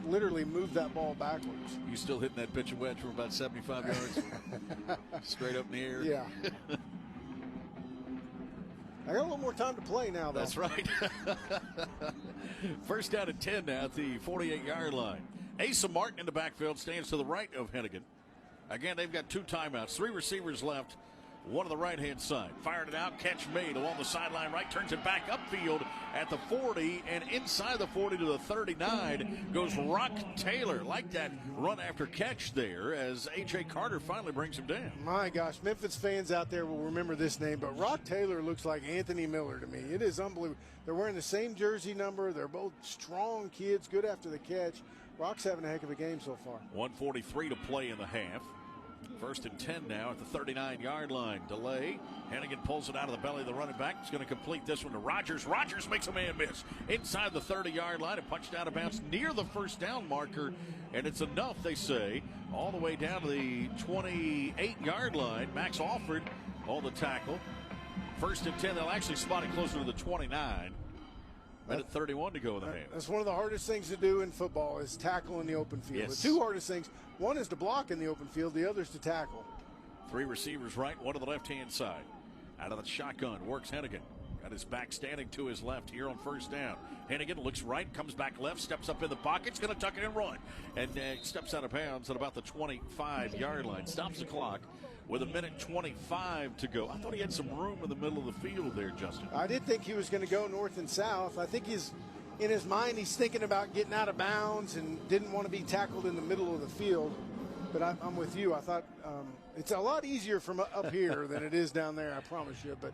literally moved that ball backwards. You still hitting that pitching wedge from about 75 yards? Straight up in the air? Yeah. I got a little more time to play now, though. That's right. First down and 10 now at the 48-yard line. Asa Martin in the backfield stands to the right of Hennigan. Again, they've got 2 timeouts, 3 receivers left, one on the right-hand side. Fired it out, catch made along the sideline right, turns it back upfield at the 40, and inside the 40 to the 39 goes Rock Taylor. Like that run after catch there as A.J. Carter finally brings him down. My gosh, Memphis fans out there will remember this name, but Rock Taylor looks like Anthony Miller to me. It is unbelievable. They're wearing the same jersey number. They're both strong kids, good after the catch. Rock's having a heck of a game so far. 1:43 to play in the half. First and 10 now at the 39-yard line. Delay. Hennigan pulls it out of the belly of the running back. He's going to complete this one to Rogers. Rogers makes a man miss inside the 30-yard line and punched out of bounds near the first down marker. And it's enough, they say, all the way down to the 28-yard line. Max Alford on the tackle. First and 10. They'll actually spot it closer to the 29. Minute 31 to go in the half. That's one of the hardest things to do in football is tackle in the open field. Yes. The 2 hardest things, one is to block in the open field, the other is to tackle. 3 receivers right, 1 to the left-hand side. Out of the shotgun, works Hennigan. Got his back standing to his left here on first down. Hennigan looks right, comes back left, steps up in the pocket, going to tuck it and run. And steps out of bounds at about the 25-yard line. Stops the clock with a minute 25 to go. I thought he had some room in the middle of the field there, Justin. I did think he was going to go north and south. I think in his mind he's thinking about getting out of bounds and didn't want to be tackled in the middle of the field. But I'm with you. I thought it's a lot easier from up here than it is down there, I promise you. But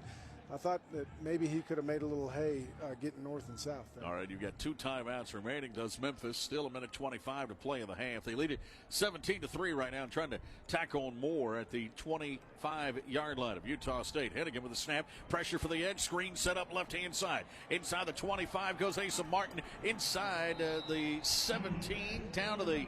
I thought that maybe he could have made a little hay getting north and south there. All right, you've got 2 timeouts remaining. Does Memphis. Still a minute 25 to play in the half. They lead it 17-3 right now, trying to tack on more at the 25-yard line of Utah State. Hennigan with a snap. Pressure for the edge. Screen set up left-hand side. Inside the 25 goes Asa Martin. Inside the 17 down to the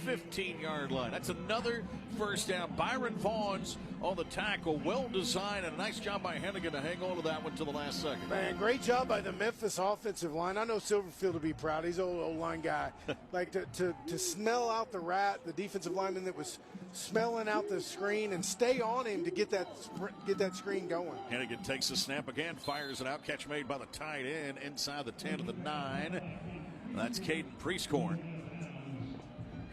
15-yard line. That's another first down. Byron Vaughn's on the tackle. Well designed and a nice job by Hennigan to hang on to that one to the last second. Man, great job by the Memphis offensive line. I know Silverfield will be proud. He's an old line guy. Like to smell out the rat, the defensive lineman that was smelling out the screen, and stay on him to get that screen going. Hennigan takes the snap again, fires it out. Catch made by the tight end inside the 10 to the 9. That's Caden Priestcorn.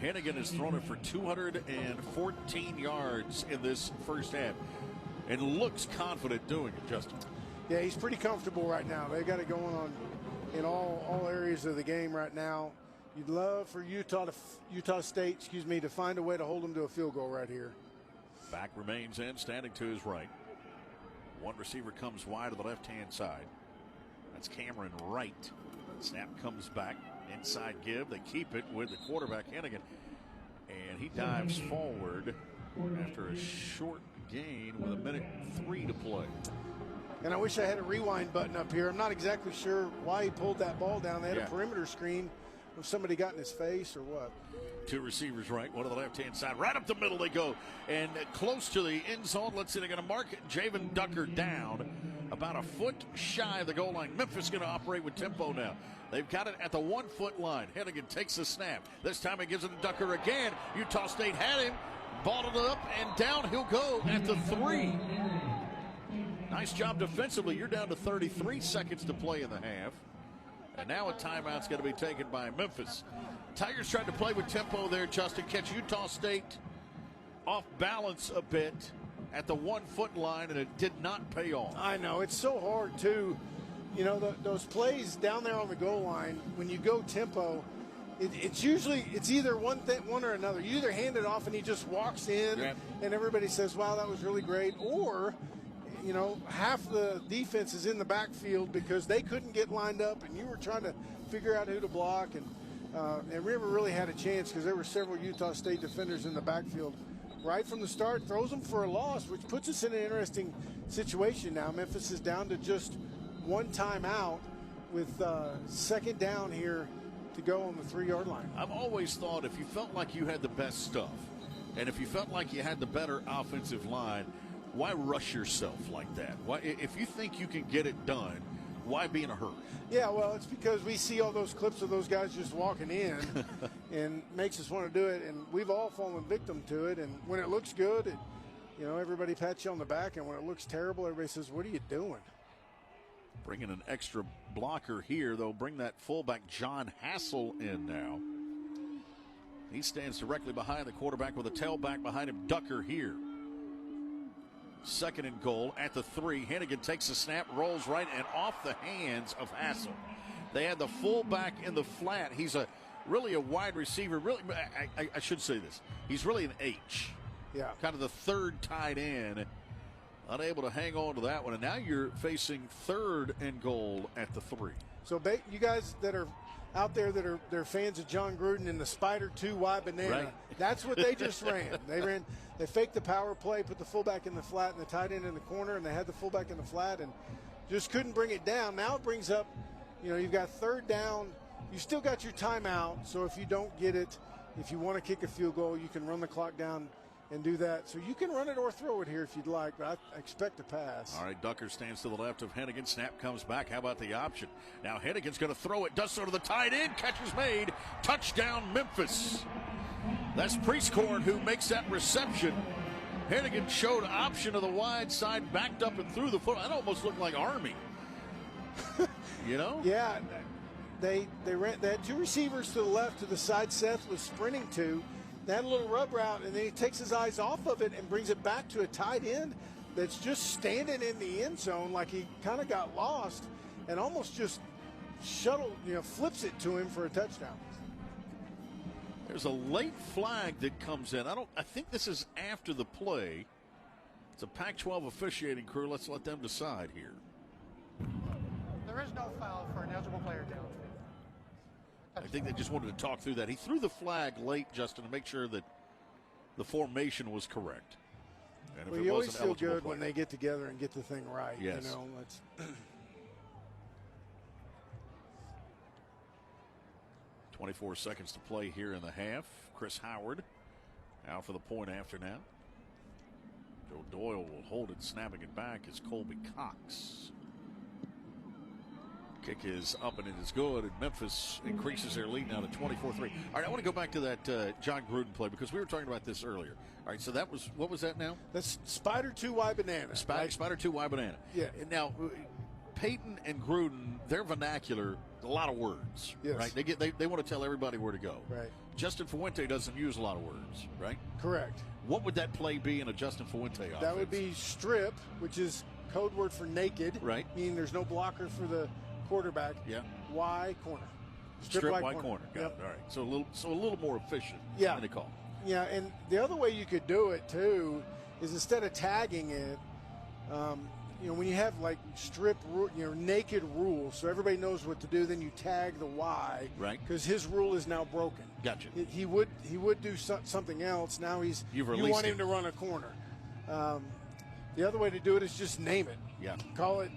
Hennigan has thrown it for 214 yards in this first half and looks confident doing it, Justin. Yeah, he's pretty comfortable right now. They got it going on in all areas of the game right now. You'd love for Utah State, to find a way to hold them to a field goal right here. Back remains in, standing to his right. One receiver comes wide to the left-hand side. That's Cameron Wright. Snap comes back. Inside give. They keep it with the quarterback, Hennigan. And he dives forward after a short gain with a minute 3 to play. And I wish I had a rewind button up here. I'm not exactly sure why he pulled that ball down. They had a perimeter screen. If somebody got in his face or what. 2 receivers right, 1 to the left-hand side. Right up the middle they go. And close to the end zone. Let's see, they're going to mark Javen Ducker down. About a foot shy of the goal line. Memphis going to operate with tempo now. They've got it at the 1-foot line. Hennigan takes the snap. This time he gives it to Ducker again. Utah State had him. Balled it up, and down he'll go at the 3. Nice job defensively. You're down to 33 seconds to play in the half. And now a timeout's going to be taken by Memphis. Tigers tried to play with tempo there, Justin. Catch Utah State off balance a bit at the 1-foot line, and it did not pay off. I know. It's so hard, too. You know, those plays down there on the goal line, when you go tempo, it's either one or another. You either hand it off and he just walks in and everybody says, wow, that was really great, or you know, half the defense is in the backfield because they couldn't get lined up and you were trying to figure out who to block, and River really had a chance because there were several Utah State defenders in the backfield right from the start. Throws them for a loss, which puts us in an interesting situation now. Memphis is down to just 1 timeout with second down here to go on the 3-yard line. I've always thought if you felt like you had the best stuff, and if you felt like you had the better offensive line, why rush yourself like that? Why, if you think you can get it done, why be in a hurry? Yeah, well, it's because we see all those clips of those guys just walking in and makes us want to do it, and we've all fallen victim to it. And when it looks good, everybody pats you on the back, and when it looks terrible, everybody says, what are you doing? Bringing an extra blocker here. They'll bring that fullback John Hassel in now. He stands directly behind the quarterback with a tailback behind him, Ducker here. 2nd and goal at the 3. Hennigan takes the snap, rolls right and off the hands of Hassel. They had the fullback in the flat. He's really a wide receiver. Really, I should say this. He's really an H. Yeah. Kind of the 3rd tight end. Unable to hang on to that one. And now you're facing 3rd and goal at the 3. So you guys that are out there they're fans of John Gruden and the Spider 2Y banana. Right. That's what they just ran. They faked the power play, put the fullback in the flat and the tight end in the corner, and they had the fullback in the flat and just couldn't bring it down. Now it brings up, you've got 3rd down. You still got your timeout, so if you don't get it, if you want to kick a field goal, you can run the clock down and do that. So you can run it or throw it here if you'd like, but I expect a pass. All right, Ducker stands to the left of Hennigan. Snap comes back. How about the option? Now Hennigan's going to throw it. Does so to the tight end. Catch is made. Touchdown, Memphis. That's Priestcorn who makes that reception. Hennigan showed option to the wide side, backed up and threw the foot. That almost looked like Army. Yeah, they had 2 receivers to the left to the side Seth was sprinting to. They had a little rub route, and then he takes his eyes off of it and brings it back to a tight end that's just standing in the end zone like he kind of got lost and almost just flips it to him for a touchdown. There's a late flag that comes in. I think this is after the play. It's a Pac-12 officiating crew. Let's let them decide here. There is no foul for an eligible player down. I think they just wanted to talk through that. He threw the flag late, Justin, to make sure that the formation was correct. And well, you always feel good when they get together and get the thing right. Yes. 24 seconds to play here in the half. Chris Howard out for the point after now. Joe Doyle will hold it, snapping it back is Colby Cox. Kick is up and it is good, and Memphis increases their lead now to 24-3. All right, I want to go back to that John Gruden play because we were talking about this earlier. All right, so that was, what was that now? That's Spider 2Y banana. Spider 2Y banana. Yeah. And now, Peyton and Gruden, their vernacular, a lot of words. Yes. Right? They want to tell everybody where to go. Right. Justin Fuente doesn't use a lot of words, right? Correct. What would that play be in a Justin Fuente offense? That would be strip, which is code word for naked. Right. Meaning there's no blocker for the quarterback. Yeah. Y corner. Strip Y corner. Got it. All right. So a little more efficient. Yeah. In the call. Yeah, and the other way you could do it too is instead of tagging it, when you have like strip, naked rules, so everybody knows what to do, then you tag the Y. Right. Because his rule is now broken. Gotcha. He would do something else. Now you want him to run a corner. The other way to do it is just name it. Yeah. Call it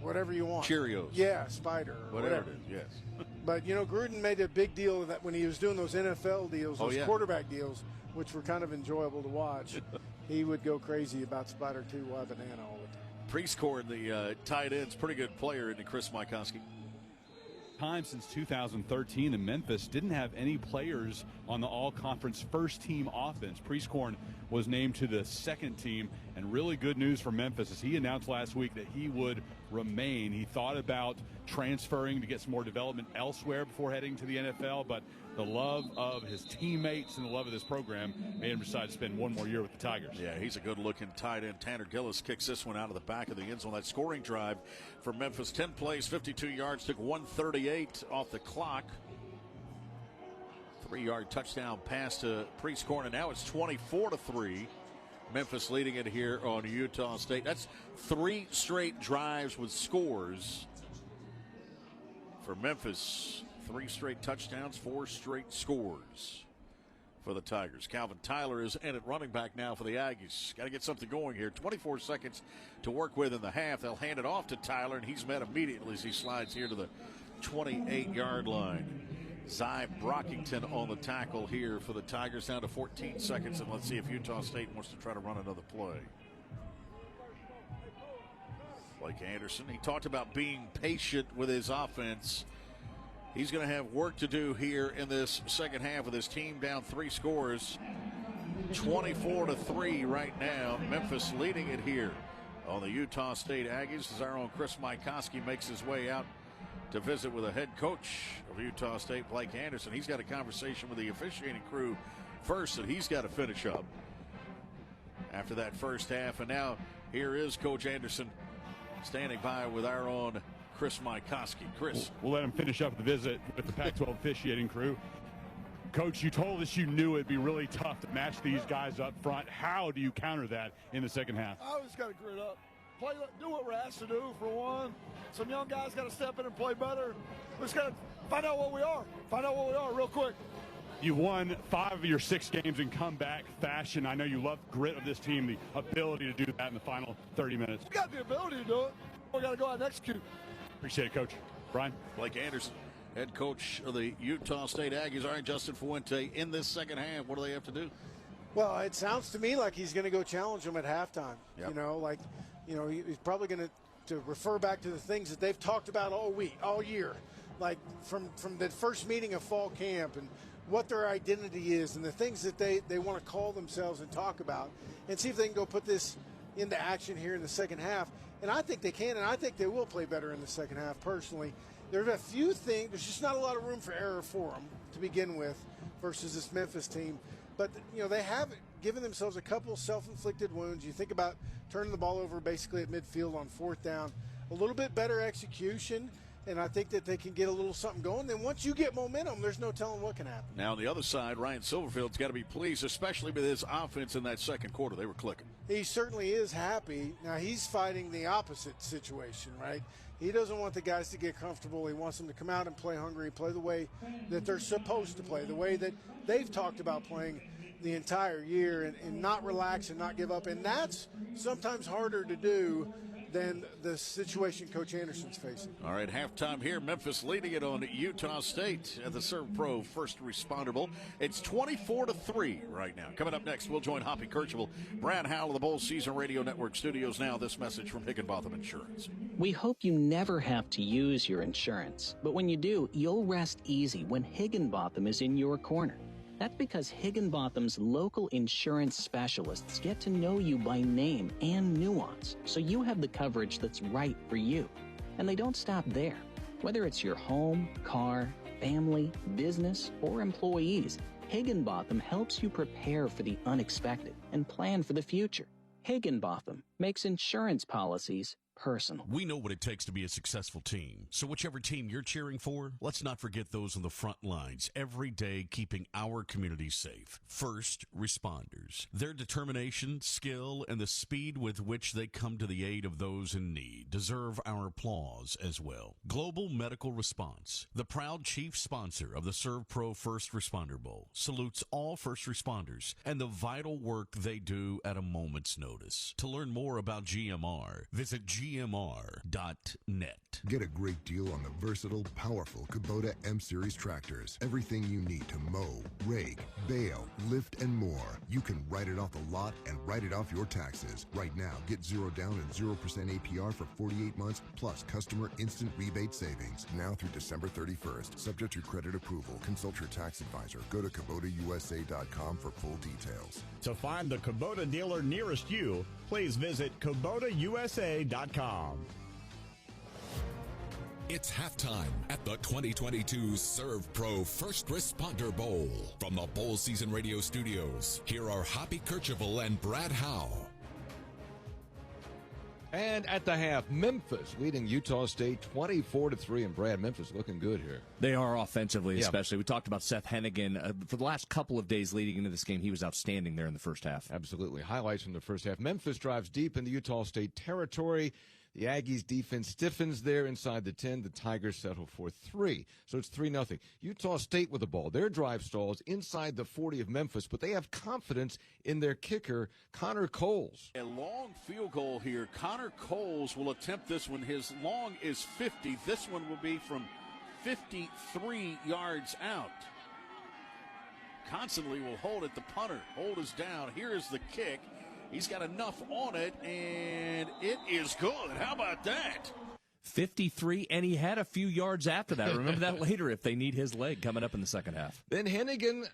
whatever you want. Cheerios. Yeah, Spider. Or whatever it is, yes. But, Gruden made a big deal of that when he was doing those NFL deals, those quarterback deals, which were kind of enjoyable to watch. He would go crazy about Spider 2Y banana all the time. Priestcorn, the tight end's pretty good player, isn't he, Chris Mykowski? Time since 2013, and Memphis didn't have any players on the all-conference first-team offense. Priestcorn was named to the second team, and really good news for Memphis as he announced last week that he would remain. He thought about transferring to get some more development elsewhere before heading to the NFL, but the love of his teammates and the love of this program made him decide to spend one more year with the Tigers. Yeah, he's a good-looking tight end. Tanner Gillis kicks this one out of the back of the end zone. That scoring drive for Memphis, 10 plays, 52 yards, took 138 off the clock. 3-yard touchdown pass to Priestcorn, and now it's 24-3. Memphis leading it here on Utah State. That's 3 straight drives with scores for Memphis. 3 straight touchdowns, 4 straight scores for the Tigers. Calvin Tyler is in at running back now for the Aggies. Got to get something going here. 24 seconds to work with in the half. They'll hand it off to Tyler, and he's met immediately as he slides here to the 28-yard line. Zy Brockington on the tackle here for the Tigers, down to 14 seconds, and let's see if Utah State wants to try to run another play. Blake Anderson, he talked about being patient with his offense. He's going to have work to do here in this second half with his team down 3 scores. 24-3 right now. Memphis leading it here on the Utah State Aggies as our own Chris Mykoski makes his way out to visit with the head coach of Utah State, Blake Anderson. He's got a conversation with the officiating crew first that he's got to finish up after that first half. And now here is Coach Anderson standing by with our own Chris Mykoski. Chris. We'll let him finish up the visit with the Pac-12 officiating crew. Coach, you told us you knew it'd be really tough to match these guys up front. How do you counter that in the second half? I just got to grit up. Play, do what we're asked to do, for one. Some young guys got to step in and play better. We just got to find out what we are. Find out what we are real quick. You won 5 of your 6 games in comeback fashion. I know you love the grit of this team, the ability to do that in the final 30 minutes. We got the ability to do it. We got to go out and execute. Appreciate it, Coach. Brian? Blake Anderson, head coach of the Utah State Aggies. All right, Justin Fuente, in this second half, what do they have to do? Well, it sounds to me like he's going to go challenge them at halftime. Yep. He's probably going to refer back to the things that they've talked about all year, like from the first meeting of fall camp and what their identity is and the things that they want to call themselves and talk about, and see if they can go put this into action here in the second half. And I think they can, and I think they will play better in the second half, personally. There's a few things. There's just not a lot of room for error for them to begin with versus this Memphis team. But, they have given themselves a couple self-inflicted wounds. You think about turning the ball over basically at midfield on 4th down. A little bit better execution, and I think that they can get a little something going. Then once you get momentum, there's no telling what can happen. Now, on the other side, Ryan Silverfield's got to be pleased, especially with his offense in that second quarter. They were clicking. He certainly is happy. Now, he's fighting the opposite situation, right? He doesn't want the guys to get comfortable. He wants them to come out and play hungry, play the way that they're supposed to play, the way that they've talked about playing the entire year, and not relax and not give up. And that's sometimes harder to do than the situation Coach Anderson's facing. All right, halftime here. Memphis leading it on Utah State at the ServPro First Responder Bowl. It's 24-3 right now. Coming up next, we'll join Hoppy Kercheval, Brad Howell of the Bowl Season Radio Network studios. Now, this message from Higginbotham Insurance. We hope you never have to use your insurance, but when you do, you'll rest easy when Higginbotham is in your corner. That's because Higginbotham's local insurance specialists get to know you by name and nuance, so you have the coverage that's right for you. And they don't stop there. Whether it's your home, car, family, business, or employees, Higginbotham helps you prepare for the unexpected and plan for the future. Higginbotham makes insurance policies personal. We know what it takes to be a successful team. So whichever team you're cheering for, let's not forget those on the front lines every day keeping our community safe. First responders. Their determination, skill, and the speed with which they come to the aid of those in need deserve our applause as well. Global Medical Response, the proud chief sponsor of the ServPro First Responder Bowl, salutes all first responders and the vital work they do at a moment's notice. To learn more about GMR, visit GMR.net. Get a great deal on the versatile, powerful Kubota M-Series tractors. Everything you need to mow, rake, bale, lift, and more. You can write it off the lot and write it off your taxes. Right now, get 0 down and 0% APR for 48 months, plus customer instant rebate savings. Now through December 31st. Subject to credit approval. Consult your tax advisor. Go to KubotaUSA.com for full details. To find the Kubota dealer nearest you, please visit KubotaUSA.com. It's halftime at the 2022 ServPro First Responder Bowl. From the Bowl Season Radio studios, here are Hoppy Kercheval and Brad Howell. And at the half, Memphis leading Utah State 24-3. And Brad, Memphis looking good here. They are offensively, especially. We talked about Seth Hennigan. For the last couple of days leading into this game, he was outstanding there in the first half. Absolutely. Highlights from the first half. Memphis drives deep into Utah State territory. The Aggies' defense stiffens there inside the 10. The Tigers settle for 3. So it's 3-0. Utah State with the ball. Their drive stalls inside the 40 of Memphis, but they have confidence in their kicker, Connor Coles. A long field goal here. Connor Coles will attempt this one. His long is 50. This one will be from 53 yards out. Constantly will hold it. The punter. Hold is down. Here is the kick. He's got enough on it, and it is good. How about that? 53, and he had a few yards after that. Remember that later if they need his leg coming up in the second half. Then Hennigan,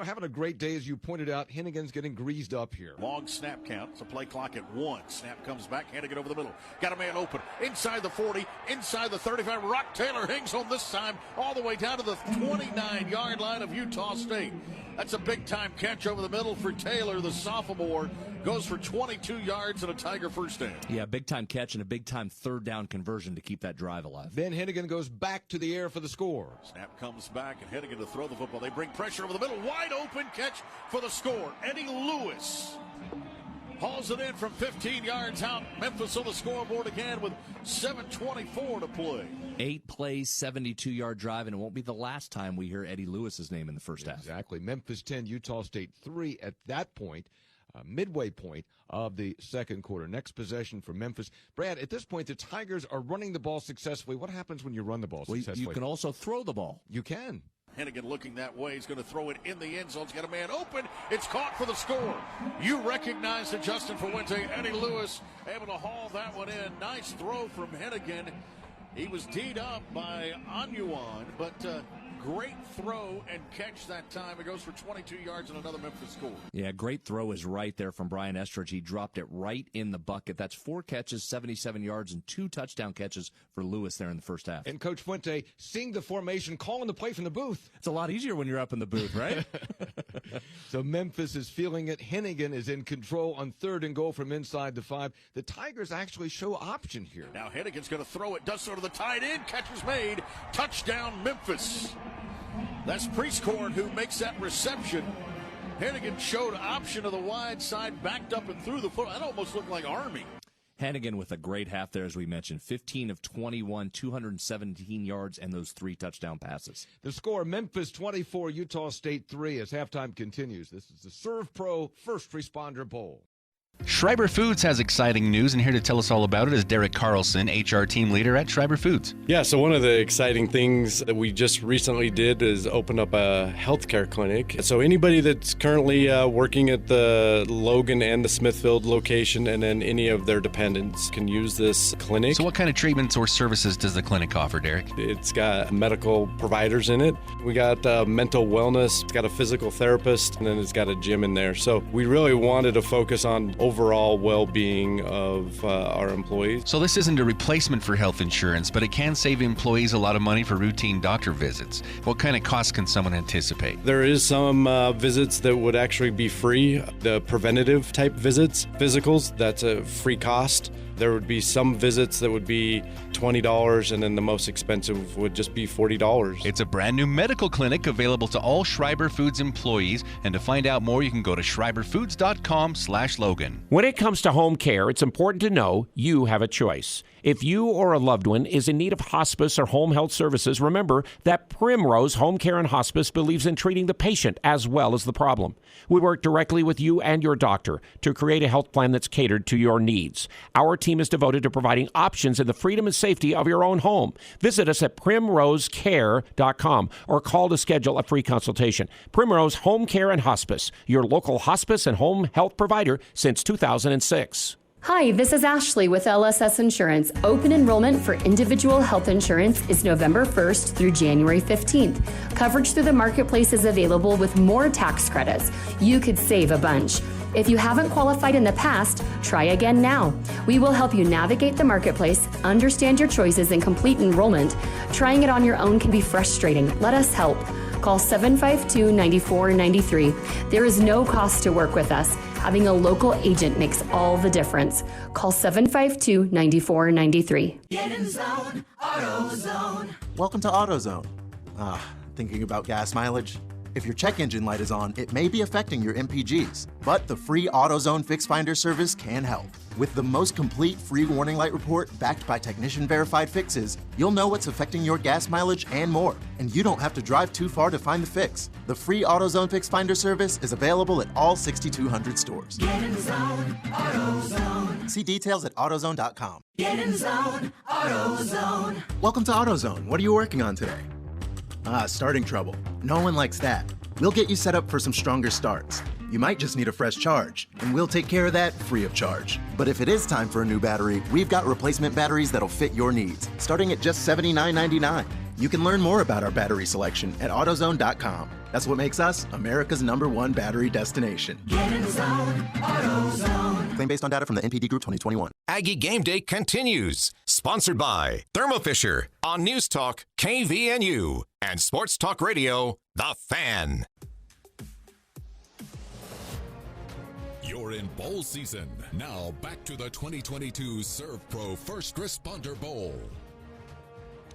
having a great day, as you pointed out. Hennigan's getting greased up here. Long snap count. It's a play clock at 1. Snap comes back. Hennigan over the middle. Got a man open. Inside the 40, inside the 35. Rock Taylor hangs on this time all the way down to the 29-yard line of Utah State. That's a big-time catch over the middle for Taylor, the sophomore. Goes for 22 yards and a Tiger first down. Yeah, big-time catch and a big-time third down conversion to keep that drive alive. Then Hennigan goes back to the air for the score. Snap comes back and Hennigan to throw the football. They bring pressure over the middle. Wide open catch for the score. Eddie Lewis hauls it in from 15 yards out. Memphis on the scoreboard again with 7:24 to play. 8 plays, 72-yard drive, and it won't be the last time we hear Eddie Lewis's name in the first half. Exactly. Memphis 10, Utah State 3 at that point. Midway point of the second quarter. Next possession for Memphis. Brad, at this point, the Tigers are running the ball successfully. What happens when you run the ball successfully? You can also throw the ball. You can. Hennigan looking that way. He's going to throw it in the end zone. He's got a man open. It's caught for the score. You recognize it, Justin Fuente. Eddie Lewis able to haul that one in. Nice throw from Hennigan. He was teed up by Anyuan, but great throw and catch that time. It goes for 22 yards and another Memphis score. Yeah, great throw is right there from Brian Estridge. He dropped it right in the bucket. That's 4 catches, 77 yards, and 2 touchdown catches for Lewis there in the first half. And Coach Fuente seeing the formation, calling the play from the booth. It's a lot easier when you're up in the booth, right? So Memphis is feeling it. Hennigan is in control on 3rd and goal from inside the 5. The Tigers actually show option here. Now Hennigan's going to throw it. Does so to the tight end. Catch was made. Touchdown Memphis. That's Priestcorn who makes that reception. Hennigan showed option to the wide side, backed up and threw the foot. That almost looked like Army. Hennigan with a great half there, as we mentioned. 15 of 21, 217 yards, and those 3 touchdown passes. The score, Memphis 24, Utah State 3, as halftime continues. This is the Serve Pro First Responder Bowl. Schreiber Foods has exciting news, and here to tell us all about it is Derek Carlson, HR team leader at Schreiber Foods. Yeah, so one of the exciting things that we just recently did is open up a healthcare clinic. So anybody that's currently working at the Logan and the Smithfield location, and then any of their dependents can use this clinic. So what kind of treatments or services does the clinic offer, Derek? It's got medical providers in it. We got mental wellness, it's got a physical therapist, and then it's got a gym in there. So we really wanted to focus on overall well-being of our employees. So this isn't a replacement for health insurance, but it can save employees a lot of money for routine doctor visits. What kind of costs can someone anticipate? There is some visits that would actually be free. The preventative type visits, physicals, that's a free cost. There would be some visits that would be $20, and then the most expensive would just be $40. It's a brand new medical clinic available to all Schreiber Foods employees, and to find out more, you can go to schreiberfoods.com/Logan. When it comes to home care, it's important to know you have a choice. If you or a loved one is in need of hospice or home health services, remember that Primrose Home Care and Hospice believes in treating the patient as well as the problem. We work directly with you and your doctor to create a health plan that's catered to your needs. Our team is devoted to providing options in the freedom and safety of your own home. Visit us at primrosecare.com or call to schedule a free consultation. Primrose Home Care and Hospice, your local hospice and home health provider since 2006. Hi, this is Ashley with LSS Insurance. Open enrollment for individual health insurance is November 1st through January 15th. Coverage through the marketplace is available with more tax credits. You could save a bunch. If you haven't qualified in the past, try again now. We will help you navigate the marketplace, understand your choices, and complete enrollment. Trying it on your own can be frustrating. Let us help. Call 752-9493. There is no cost to work with us. Having a local agent makes all the difference. Call 752-9493. Get in zone, AutoZone. Welcome to AutoZone. Thinking about gas mileage? If your check engine light is on, it may be affecting your MPGs, but the free AutoZone Fix Finder service can help. With the most complete free warning light report backed by technician-verified fixes, you'll know what's affecting your gas mileage and more, and you don't have to drive too far to find the fix. The free AutoZone Fix Finder service is available at all 6,200 stores. Get in the zone, AutoZone. See details at AutoZone.com. Get in the zone, AutoZone. Welcome to AutoZone. What are you working on today? Starting trouble. No one likes that. We'll get you set up for some stronger starts. You might just need a fresh charge, and we'll take care of that free of charge. But if it is time for a new battery, we've got replacement batteries that'll fit your needs, starting at just $79.99. You can learn more about our battery selection at AutoZone.com. That's what makes us America's #1 battery destination. Get in the zone, AutoZone. Claim based on data from the NPD Group 2021. Aggie Game Day continues. Sponsored by Thermo Fisher on News Talk KVNU and Sports Talk Radio, The Fan. You're in bowl season. Now back to the 2022 Serve Pro First Responder Bowl.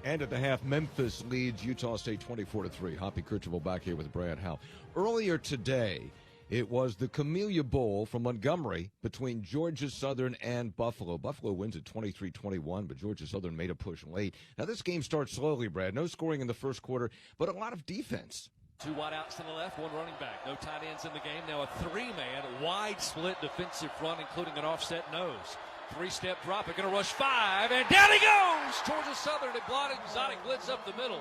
And at the half, Memphis leads Utah State 24-3. Hoppy Kercheval back here with Brad Howe. Earlier today, it was the Camellia Bowl from Montgomery between Georgia Southern and Buffalo. Buffalo wins at 23-21, but Georgia Southern made a push late. Now, this game starts slowly, Brad. No scoring in the first quarter, but a lot of defense. Two wide outs to the left, one running back. No tight ends in the game. Now a three-man, wide split defensive front, including an offset nose. Three-step drop. They're going to rush five, and down he goes! Georgia Southern, exotic blitz up the middle,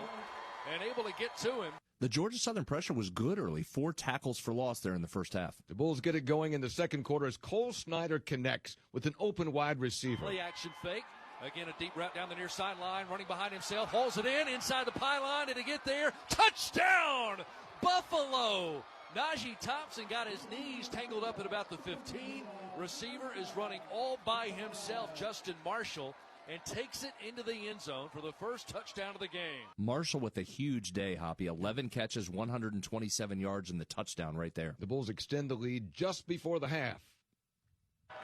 and able to get to him. The Georgia Southern pressure was good early. 4 tackles for loss there in the first half. The Bulls get it going in the second quarter as Cole Snyder connects with an open wide receiver. Play action fake. Again, a deep route down the near sideline, running behind himself, hauls it in, inside the pylon, and to get there, touchdown, Buffalo! Najee Thompson got his knees tangled up at about the 15. Receiver is running all by himself, Justin Marshall, and takes it into the end zone for the first touchdown of the game. Marshall with a huge day, Hoppy. 11 catches, 127 yards, and the touchdown right there. The Bulls extend the lead just before the half.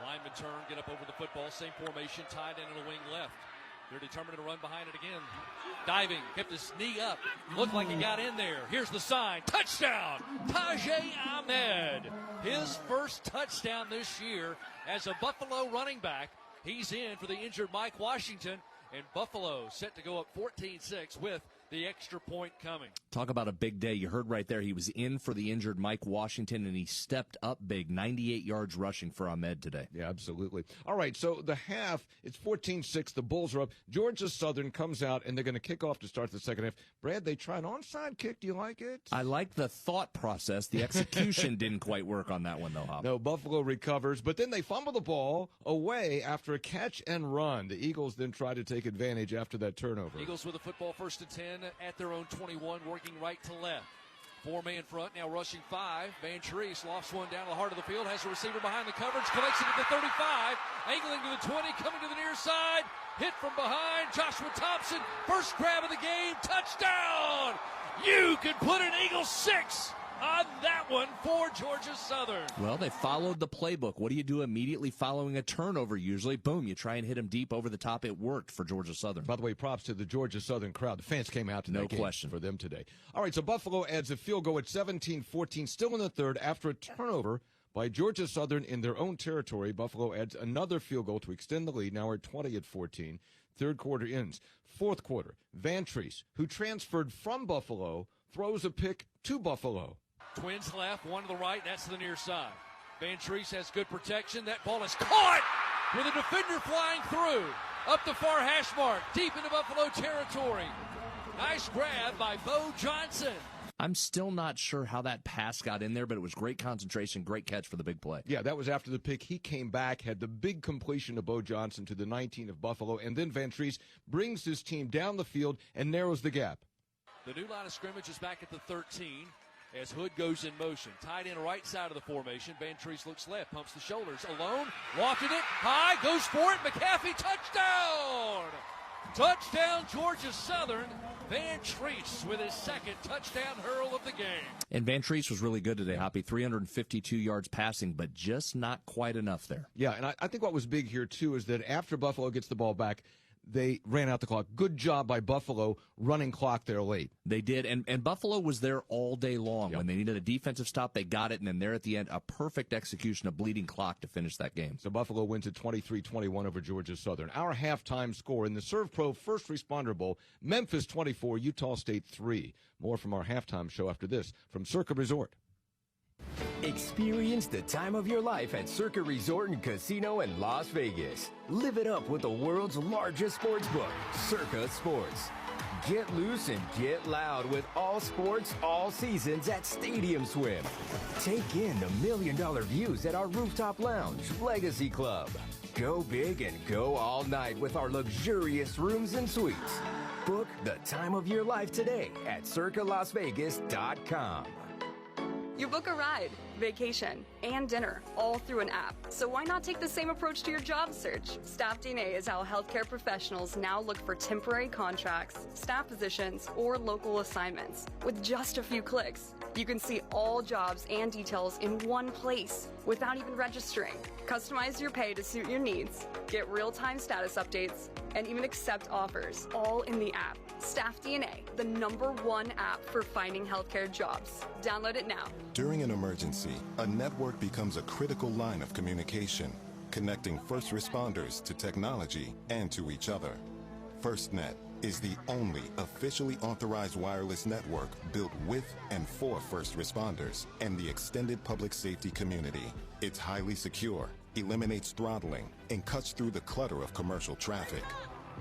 Lineman turn, get up over the football, same formation, tied in on the wing left. They're determined to run behind it again. Diving, kept his knee up. Looked like he got in there. Here's the sign. Touchdown! Tajay Ahmed. His first touchdown this year as a Buffalo running back. He's in for the injured Mike Washington. And Buffalo set to go up 14-6 with the extra point coming. Talk about a big day. You heard right there he was in for the injured Mike Washington, and he stepped up big. 98 yards rushing for Ahmed today. Yeah, absolutely. All right, so the half, it's 14-6. The Bulls are up. Georgia Southern comes out, and they're going to kick off to start the second half. Brad, they try an onside kick. Do you like it? I like the thought process. The execution didn't quite work on that one, though, Hop. No, Buffalo recovers, but then they fumble the ball away after a catch and run. The Eagles then try to take advantage after that turnover. Eagles with the football first and 10 at their own 21, working right to left. 4-man front, now rushing 5. Van Treese lofts one down the heart of the field, has a receiver behind the coverage, collects it at the 35, angling to the 20, coming to the near side, hit from behind, Joshua Thompson, first grab of the game, touchdown! You can put an Eagle 6 on that one for Georgia Southern. Well, they followed the playbook. What do you do immediately following a turnover? Usually, boom, you try and hit them deep over the top. It worked for Georgia Southern. By the way, props to the Georgia Southern crowd. The fans came out to no question for them today. All right, so Buffalo adds a field goal at 17-14, still in the third after a turnover by Georgia Southern in their own territory. Buffalo adds another field goal to extend the lead. Now we're 20-14. Third quarter ends. Fourth quarter, Van Treese, who transferred from Buffalo, throws a pick to Buffalo. Twins left, one to the right, that's to the near side. Van Treese has good protection. That ball is caught with a defender flying through. Up the far hash mark, deep into Buffalo territory. Nice grab by Bo Johnson. I'm still not sure how that pass got in there, but it was great concentration, great catch for the big play. Yeah, that was after the pick. He came back, had the big completion to Bo Johnson to the 19 of Buffalo, and then Van Treese brings his team down the field and narrows the gap. The new line of scrimmage is back at the 13 as Hood goes in motion. Tied in right side of the formation. Van Treese looks left, pumps the shoulders. Alone, lofted it, high, goes for it. McAfee, touchdown! Touchdown, Georgia Southern. Van Treese with his second touchdown hurl of the game. And Van Treese was really good today, Hoppy. 352 yards passing, but just not quite enough there. Yeah, and I think what was big here, too, is that after Buffalo gets the ball back, they ran out the clock. Good job by Buffalo running clock there late. They did, and Buffalo was there all day long. Yep. When they needed a defensive stop, they got it, and then there at the end, a perfect execution of bleeding clock to finish that game. So Buffalo wins at 23-21 over Georgia Southern. Our halftime score in the ServPro First Responder Bowl, Memphis 24, Utah State 3. More from our halftime show after this from Circa Resort. Experience the time of your life at Circa Resort and Casino in Las Vegas. Live it up with the world's largest sports book, Circa Sports. Get loose and get loud with all sports, all seasons at Stadium Swim. Take in the $1 million views at our rooftop lounge, Legacy Club. Go big and go all night with our luxurious rooms and suites. Book the time of your life today at circalasvegas.com. You book a ride, vacation, and dinner all through an app. So why not take the same approach to your job search? Staff DNA is how healthcare professionals now look for temporary contracts, staff positions, or local assignments. With just a few clicks, you can see all jobs and details in one place without even registering. Customize your pay to suit your needs, get real-time status updates, and even accept offers, all in the app. Staff DNA, the #1 app for finding healthcare jobs. Download it now. During an emergency, a network becomes a critical line of communication, connecting first responders to technology and to each other. FirstNet is the only officially authorized wireless network built with and for first responders and the extended public safety community. It's highly secure, eliminates throttling, and cuts through the clutter of commercial traffic.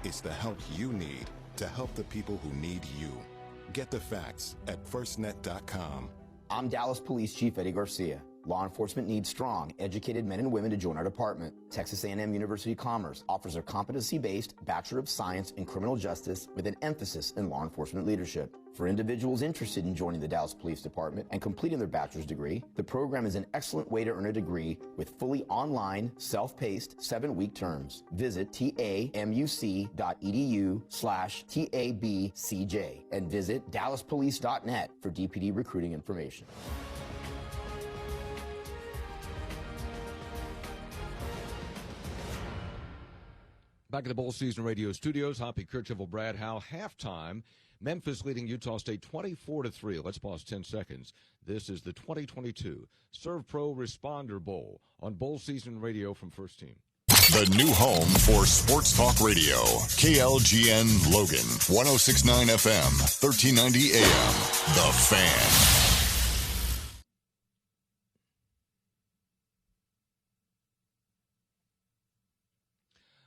It's the help you need to help the people who need you. Get the facts at firstnet.com. I'm Dallas Police Chief Eddie Garcia. Law enforcement needs strong, educated men and women to join our department. Texas A&M University Commerce offers a competency-based Bachelor of Science in Criminal Justice with an emphasis in law enforcement leadership. For individuals interested in joining the Dallas Police Department and completing their bachelor's degree, the program is an excellent way to earn a degree with fully online, self-paced, 7-week terms. Visit tamuc.edu/TABCJ and visit dallaspolice.net for DPD recruiting information. Back at the Bowl Season Radio Studios, Hoppy Kercheval, Brad Howe, halftime. Memphis leading Utah State 24-3. Let's pause 10 seconds. This is the 2022 ServPro Responder Bowl on Bowl Season Radio from First Team. The new home for Sports Talk Radio. KLGN Logan, 106.9 FM, 1390 AM. The Fan.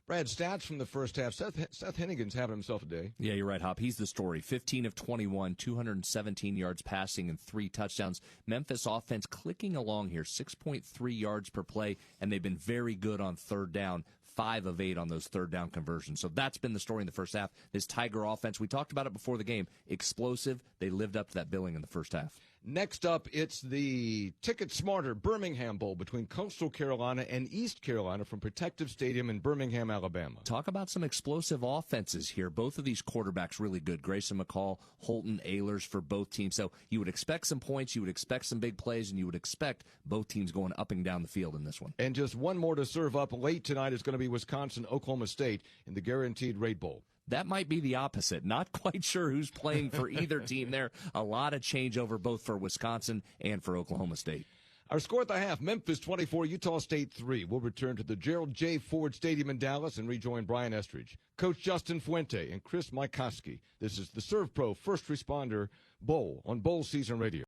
Brad, stats from the first half. Seth Hennigan's having himself a day. Yeah, you're right, Hop. He's the story. 15 of 21, 217 yards passing and 3 touchdowns. Memphis offense clicking along here, 6.3 yards per play, and they've been very good on third down. 5 of 8 on those third down conversions. So that's been the story in the first half. This Tiger offense, we talked about it before the game, explosive. They lived up to that billing in the first half. Next up, it's the Ticket Smarter Birmingham Bowl between Coastal Carolina and East Carolina from Protective Stadium in Birmingham, Alabama. Talk about some explosive offenses here. Both of these quarterbacks really good. Grayson McCall, Holton Ahlers for both teams. So you would expect some points, you would expect some big plays, and you would expect both teams going up and down the field in this one. And just one more to serve up late tonight is going to be Wisconsin-Oklahoma State in the Guaranteed Rate Bowl. That might be the opposite. Not quite sure who's playing for either team there. A lot of changeover both for Wisconsin and for Oklahoma State. Our score at the half, Memphis 24, Utah State 3. We'll return to the Gerald J. Ford Stadium in Dallas and rejoin Brian Estridge, Coach Justin Fuente, and Chris Mikoski. This is the ServPro First Responder Bowl on Bowl Season Radio.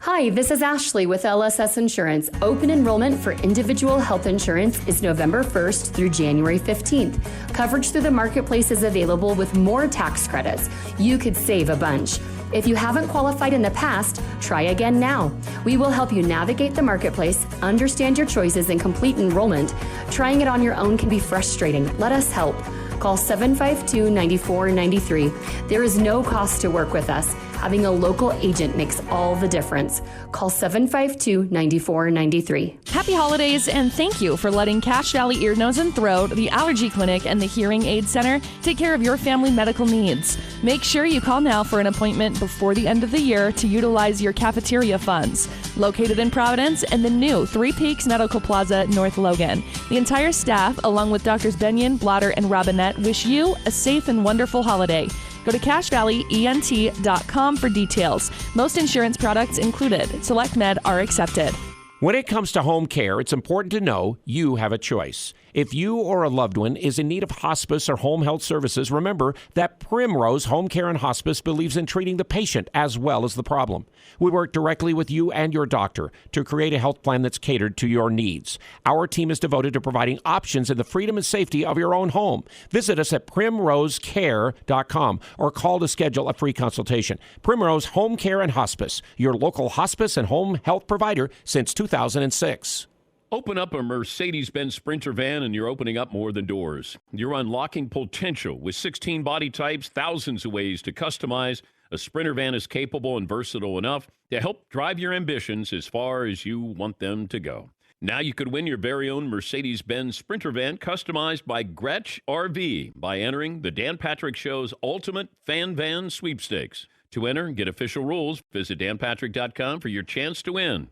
Hi, this is Ashley with LSS Insurance. Open enrollment for individual health insurance is November 1st through January 15th. Coverage through the marketplace is available with more tax credits. You could save a bunch. If you haven't qualified in the past, try again now. We will help you navigate the marketplace, understand your choices, and complete enrollment. Trying it on your own can be frustrating. Let us help. Call 752-9493. There is no cost to work with us. Having a local agent makes all the difference. Call 752-9493. Happy holidays, and thank you for letting Cache Valley Ear, Nose, and Throat, the Allergy Clinic, and the Hearing Aid Center take care of your family medical needs. Make sure you call now for an appointment before the end of the year to utilize your cafeteria funds. Located in Providence and the new Three Peaks Medical Plaza, North Logan. The entire staff, along with Drs. Benyon, Blotter, and Robinette, wish you a safe and wonderful holiday. Go to CacheValleyENT.com for details. Most insurance products included. SelectMed are accepted. When it comes to home care, it's important to know you have a choice. If you or a loved one is in need of hospice or home health services, remember that Primrose Home Care and Hospice believes in treating the patient as well as the problem. We work directly with you and your doctor to create a health plan that's catered to your needs. Our team is devoted to providing options in the freedom and safety of your own home. Visit us at primrosecare.com or call to schedule a free consultation. Primrose Home Care and Hospice, your local hospice and home health provider since 2006. Open up a Mercedes-Benz Sprinter van and you're opening up more than doors. You're unlocking potential with 16 body types, thousands of ways to customize. A Sprinter van is capable and versatile enough to help drive your ambitions as far as you want them to go. Now you could win your very own Mercedes-Benz Sprinter van customized by Gretsch RV by entering the Dan Patrick Show's Ultimate Fan Van Sweepstakes. To enter and get official rules, visit danpatrick.com for your chance to win.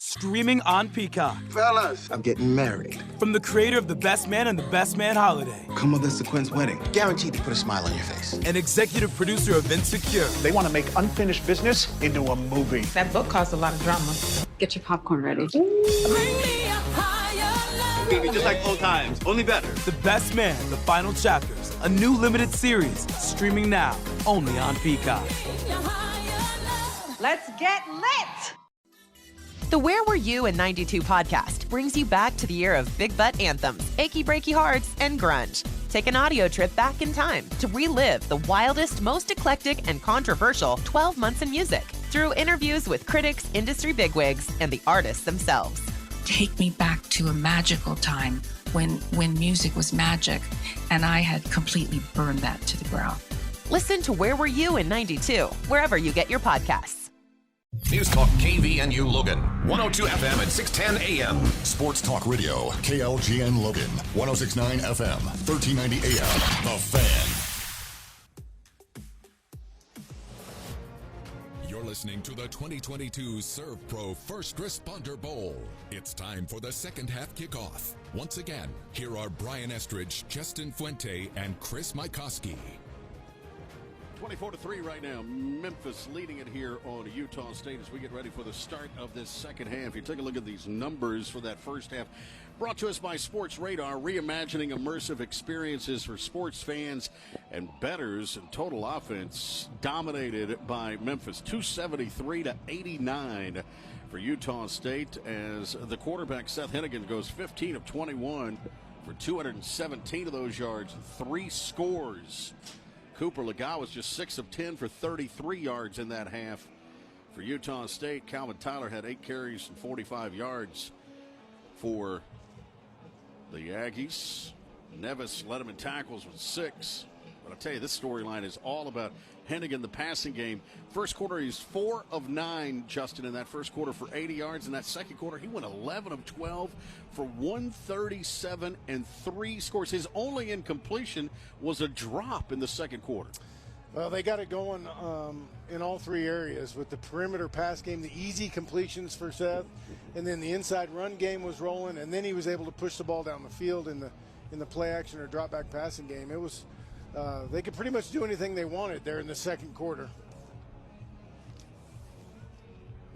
Streaming on Peacock. Fellas, I'm getting married. From the creator of The Best Man and The Best Man Holiday. Come with us to Quinn's wedding. Guaranteed to put a smile on your face. And executive producer of Insecure. They want to make unfinished business into a movie. That book caused a lot of drama. Get your popcorn ready. It's gonna be just like old times, only better. The Best Man, The Final Chapters. A new limited series. Streaming now. Only on Peacock. Let's get lit! The Where Were You in 92 podcast brings you back to the year of big butt anthems, achy breaky hearts, and grunge. Take an audio trip back in time to relive the wildest, most eclectic, and controversial 12 months in music through interviews with critics, industry bigwigs, and the artists themselves. Take me back to a magical time when music was magic, and I had completely burned that to the ground. Listen to Where Were You in 92, wherever you get your podcasts. News Talk KVNU Logan, 102 FM at 610 AM. Sports Talk Radio, KLGN Logan, 106.9 FM, 1390 AM. The Fan. You're listening to the 2022 Serve Pro First Responder Bowl. It's time for the second half kickoff. Once again, here are Brian Estridge, Justin Fuente, and Chris Mikoski. 24-3 right now. Memphis leading it here on Utah State as we get ready for the start of this second half. You take a look at these numbers for that first half. Brought to us by Sports Radar, reimagining immersive experiences for sports fans and bettors. And total offense dominated by Memphis, 273-89 for Utah State, as the quarterback Seth Hennigan goes 15 of 21 for 217 of those yards, 3 scores. Cooper Legaw was just 6 of 10 for 33 yards in that half for Utah State. Calvin Tyler had 8 carries and 45 yards for the Aggies. Nevis led him in tackles with 6. But I'll tell you, this storyline is all about Hennigan, the passing game. First quarter, he's 4 of 9, Justin, in that first quarter for 80 yards. In that second quarter, he went 11 of 12 for 137 and 3 scores. His only incompletion was a drop in the second quarter. Well, they got it going in all 3 areas with the perimeter pass game, the easy completions for Seth, and then the inside run game was rolling, and then he was able to push the ball down the field in the play action or drop back passing game. It was they could pretty much do anything they wanted there in the second quarter.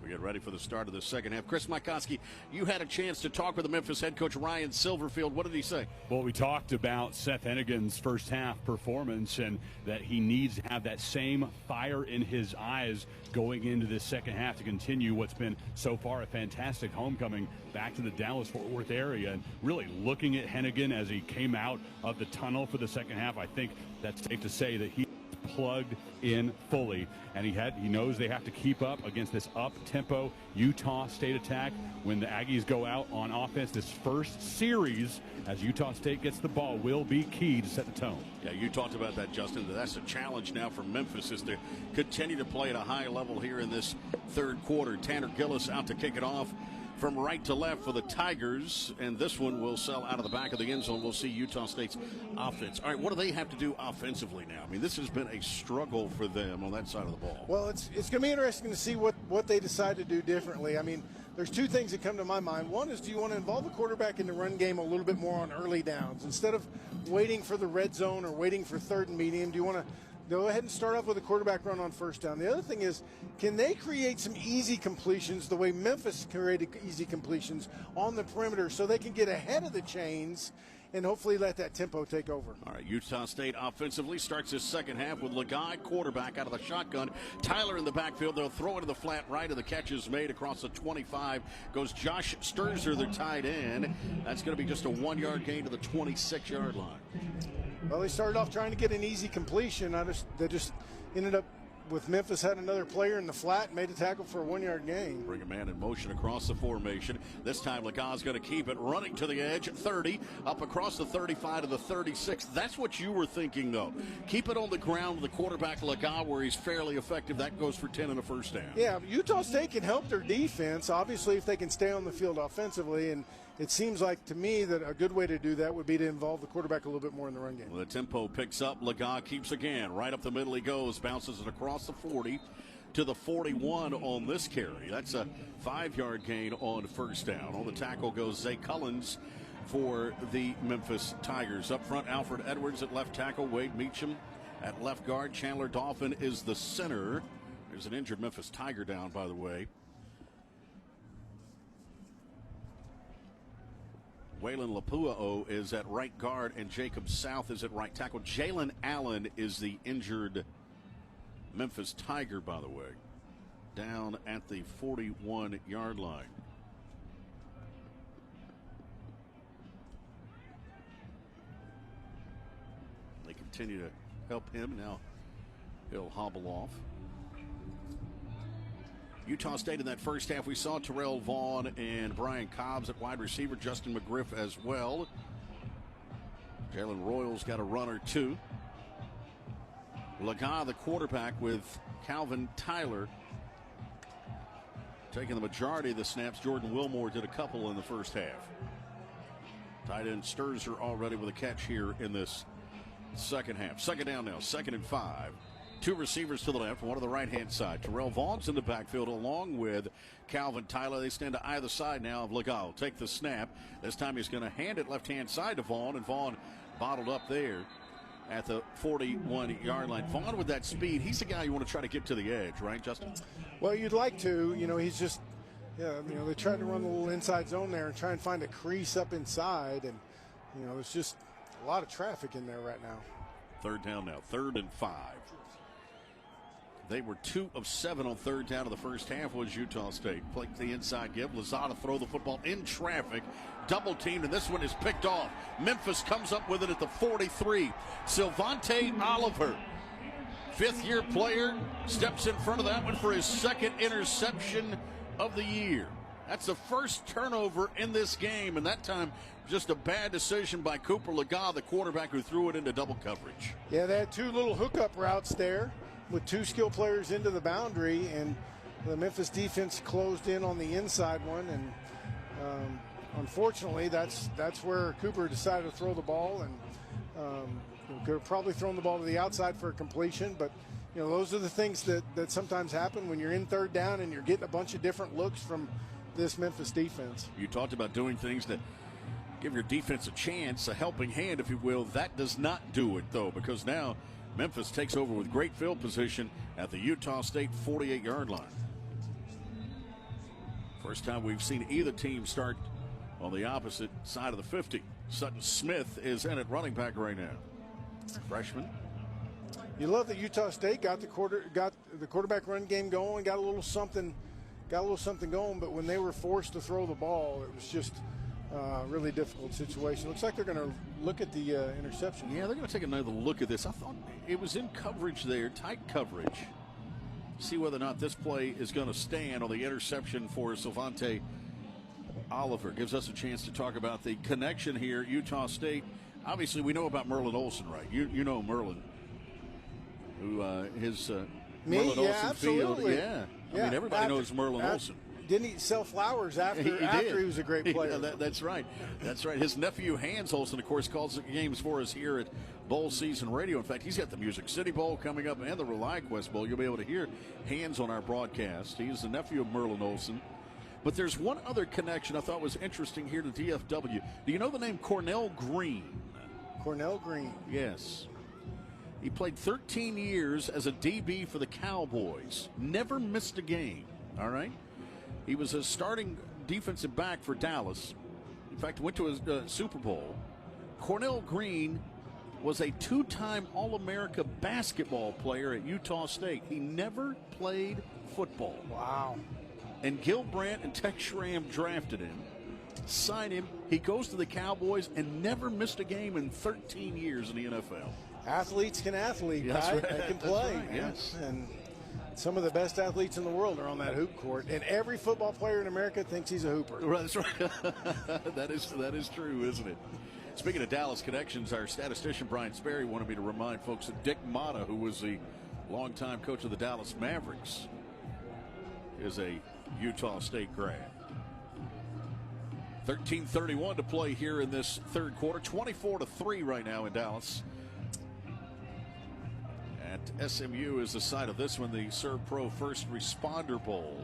We get ready for the start of the second half. Chris Mikoski, you had a chance to talk with the Memphis head coach Ryan Silverfield. What did he say? Well, we talked about Seth Hennigan's first half performance and that he needs to have that same fire in his eyes going into this second half to continue what's been so far a fantastic homecoming back to the Dallas-Fort Worth area. And really looking at Hennigan as he came out of the tunnel for the second half, I think that's safe to say that he plugged in fully. And he knows they have to keep up against this up-tempo Utah State attack. When the Aggies go out on offense, this first series, as Utah State gets the ball, will be key to set the tone. Yeah, you talked about that, Justin. That's a challenge now for Memphis, is to continue to play at a high level here in this third quarter. Tanner Gillis out to kick it off from right to left for the Tigers, and this one will sell out of the back of the end zone. We'll see Utah State's offense. All right, what do they have to do offensively now? I mean, this has been a struggle for them on that side of the ball. Well, it's going to be interesting to see what they decide to do differently. I mean, there's two things that come to my mind. One is, do you want to involve the quarterback in the run game a little bit more on early downs? Instead of waiting for the red zone or waiting for third and medium, do you want to go ahead and start off with a quarterback run on first down? The other thing is, can they create some easy completions the way Memphis created easy completions on the perimeter so they can get ahead of the chains and hopefully let that tempo take over? All right, Utah State offensively starts this second half with Lagai, quarterback, out of the shotgun. Tyler in the backfield. They'll throw it to the flat right, and the catch is made across the 25. Goes Josh Sturzer, their tight end. That's going to be just a 1-yard gain to the 26-yard line. Well, they started off trying to get an easy completion. They just ended up with Memphis had another player in the flat and made a tackle for a 1-yard gain. Bring a man in motion across the formation. This time Lagau's going to keep it running to the edge. 30, up across the 35 to the 36. That's what you were thinking, though. Keep it on the ground with the quarterback Lagau where he's fairly effective. That goes for 10 and a first down. Yeah, Utah State can help their defense, obviously, if they can stay on the field offensively. And it seems like to me that a good way to do that would be to involve the quarterback a little bit more in the run game. Well, the tempo picks up. Lagau keeps again. Right up the middle he goes. Bounces it across the 40 to the 41 on this carry. That's a 5-yard gain on first down. On the tackle goes Zay Cullins for the Memphis Tigers. Up front, Alfred Edwards at left tackle. Wade Meacham at left guard. Chandler Dolphin is the center. There's an injured Memphis Tiger down, by the way. Waylon Lapua'o is at right guard, and Jacob South is at right tackle. Jalen Allen is the injured Memphis Tiger, by the way, down at the 41-yard line. They continue to help him. Now he'll hobble off. Utah State in that first half, we saw Terrell Vaughn and Brian Cobbs at wide receiver, Justin McGriff as well. Jalen Royals got a run or two. Lagau, the quarterback, with Calvin Tyler taking the majority of the snaps. Jordan Wilmore did a couple in the first half. Tight end Sturzer already with a catch here in this second half. Second down now, 2nd and 5. Two receivers to the left, one to the right-hand side. Terrell Vaughn's in the backfield along with Calvin Tyler. They stand to either side now of Lagau. Take the snap. This time he's going to hand it left-hand side to Vaughn, and Vaughn bottled up there at the 41-yard line. Vaughn with that speed, he's the guy you want to try to get to the edge, right, Justin? Well, you'd like to. You know, he's just, they tried to run a little inside zone there and try and find a crease up inside, and, there's just a lot of traffic in there right now. Third down now, 3rd and 5. They were 2 of 7 on third down of the first half was Utah State. Played the inside give. Lozada throw the football in traffic. Double teamed, and this one is picked off. Memphis comes up with it at the 43. Silvante Oliver, 5th-year player, steps in front of that one for his 2nd interception of the year. That's the first turnover in this game, and that time just a bad decision by Cooper Lagau, the quarterback, who threw it into double coverage. Yeah, they had 2 little hookup routes there with 2 skill players into the boundary, and the Memphis defense closed in on the inside one, and unfortunately that's where Cooper decided to throw the ball, and could have probably thrown the ball to the outside for a completion, but those are the things that sometimes happen when you're in third down and you're getting a bunch of different looks from this Memphis defense. You talked about doing things that give your defense a chance, a helping hand, if you will. That does not do it, though, because now Memphis takes over with great field position at the Utah State 48-yard line. First time we've seen either team start on the opposite side of the 50. Sutton Smith is in at running back right now. Freshman. You love that Utah State got the quarterback run game going, got a little something going, but when they were forced to throw the ball, it was just really difficult situation. Looks like they're going to look at the interception. Yeah, they're going to take another look at this. I thought it was in coverage there, tight coverage. See whether or not this play is going to stand on the interception for Sylvante Oliver. Gives us a chance to talk about the connection here. Utah State, obviously we know about Merlin Olsen, right? You know Merlin, who Merlin Olsen absolutely. Field. Yeah. I mean, everybody knows Merlin Olsen. Didn't he sell flowers after he was a great player? That's right. That's right. His nephew, Hans Olsen, of course, calls the games for us here at Bowl Season Radio. In fact, he's got the Music City Bowl coming up and the ReliQuest Bowl. You'll be able to hear Hans on our broadcast. He's the nephew of Merlin Olsen. But there's one other connection I thought was interesting here to DFW. Do you know the name Cornell Green? Cornell Green. Yes. He played 13 years as a DB for the Cowboys. Never missed a game. All right? He was a starting defensive back for Dallas. In fact, went to a Super Bowl. Cornell Green was a two-time All-America basketball player at Utah State. He never played football. Wow. And Gil Brandt and Tex Schramm drafted him, signed him. He goes to the Cowboys and never missed a game in 13 years in the NFL. Athletes can athlete, right? They can play. Right, yes. And some of the best athletes in the world are on that hoop court, and every football player in America thinks he's a hooper. Right, that's right. that is true, isn't it? Speaking of Dallas connections, our statistician Brian Sperry wanted me to remind folks that Dick Motta, who was the longtime coach of the Dallas Mavericks, is a Utah State grad. 13:31 to play here in this third quarter. 24-3 right now in Dallas. At SMU is the site of this one, the ServPro First Responder Bowl.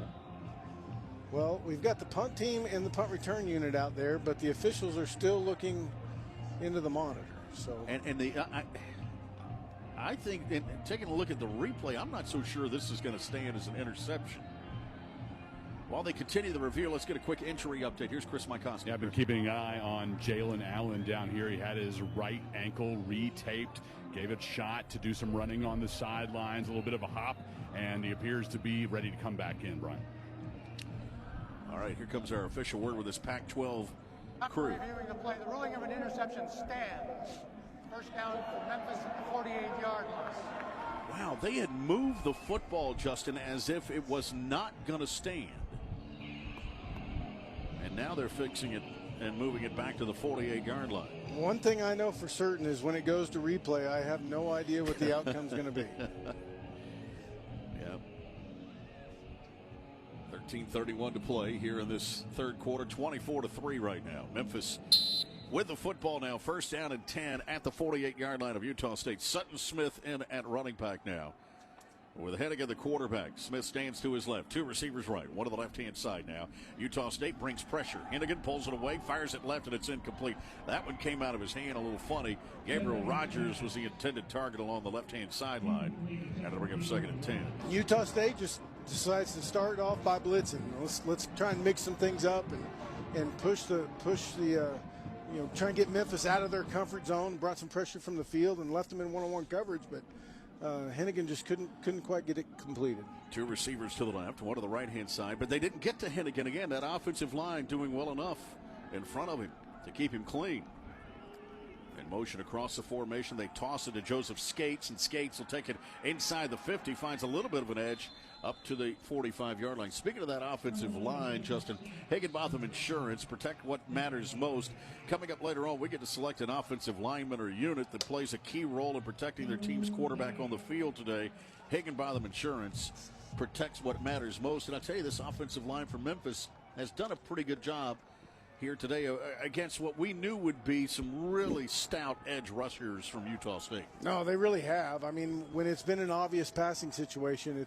Well, we've got the punt team and the punt return unit out there, but the officials are still looking into the monitor. So, I think, taking a look at the replay, I'm not so sure this is going to stand as an interception. While they continue the review, let's get a quick injury update. Here's Chris Mykowski. Yeah, I've been keeping an eye on Jalen Allen down here. He had his right ankle retaped, gave it a shot to do some running on the sidelines, a little bit of a hop, and he appears to be ready to come back in, Brian. All right, here comes our official word with this Pac-12 crew. Reviewing the play, the ruling of an interception stands. First down for Memphis at the 48-yard line. Wow, they had moved the football, Justin, as if it was not going to stand. And now they're fixing it and moving it back to the 48-yard line. One thing I know for certain is when it goes to replay, I have no idea what the outcome's going to be. Yep. 13:31 to play here in this third quarter. 24-3 right now. Memphis with the football now. First down and 10 at the 48-yard line of Utah State. Sutton Smith in at running back now. With Hennigan, the quarterback. Smith stands to his left. Two receivers right. One to the left-hand side now. Utah State brings pressure. Hennigan pulls it away, fires it left, and it's incomplete. That one came out of his hand a little funny. Gabriel Rogers was the intended target along the left-hand sideline. And it'll bring up second and 10. Utah State just decides to start off by blitzing. Let's try and mix some things up and push the try and get Memphis out of their comfort zone. Brought some pressure from the field and left them in one-on-one coverage, but Hennigan just couldn't quite get it completed. Two receivers to the left, one to the right-hand side, but they didn't get to Hennigan again. That offensive line doing well enough in front of him to keep him clean. In motion across the formation, they toss it to Joseph Skates, and Skates will take it inside the 50, finds a little bit of an edge up to the 45-yard line. Speaking of that offensive line, Justin, Higginbotham Insurance, protect what matters most. Coming up later on, we get to select an offensive lineman or unit that plays a key role in protecting their team's quarterback on the field today. Higginbotham Insurance protects what matters most. And I tell you, this offensive line for Memphis has done a pretty good job here today against what we knew would be some really stout edge rushers from Utah State. No, they really have. I mean, when it's been an obvious passing situation,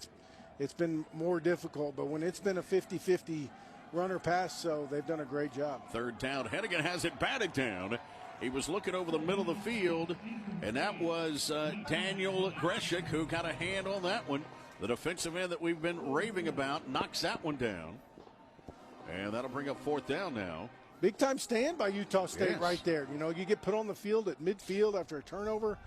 it's been more difficult, but when it's been a 50-50 runner pass, so they've done a great job. Third down. Hennigan has it batted down. He was looking over the middle of the field, and that was Daniel Greshik who got a hand on that one. The defensive end that we've been raving about knocks that one down, and that'll bring up fourth down now. Big time stand by Utah State right there. You know, you get put on the field at midfield after a turnover.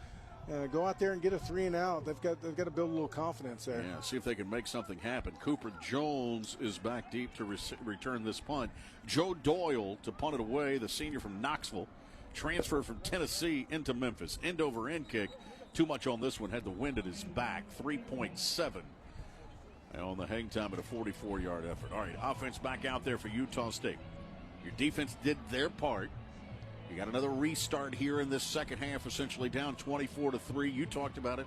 go out there and get a 3 and out. They've got to build a little confidence there. Yeah, see if they can make something happen. Cooper Jones is back deep to return this punt. Joe Doyle to punt it away, the senior from Knoxville. Transfer from Tennessee into Memphis. End over end kick. Too much on this one. Had the wind at his back. 3.7 on the hang time at a 44-yard effort. All right, offense back out there for Utah State. Your defense did their part. You got another restart here in this second half, essentially down 24-3. You talked about it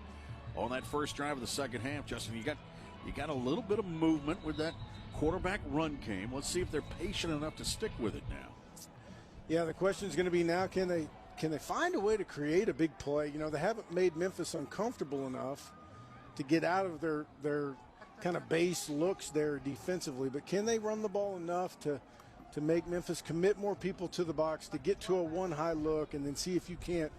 on that first drive of the second half, Justin. You got a little bit of movement with that quarterback run game. Let's see if they're patient enough to stick with it now. Yeah, the question is going to be now, can they find a way to create a big play? You know, they haven't made Memphis uncomfortable enough to get out of their kind of base looks there defensively, but can they run the ball enough to make Memphis commit more people to the box, to get to a one high look, and then see if you can't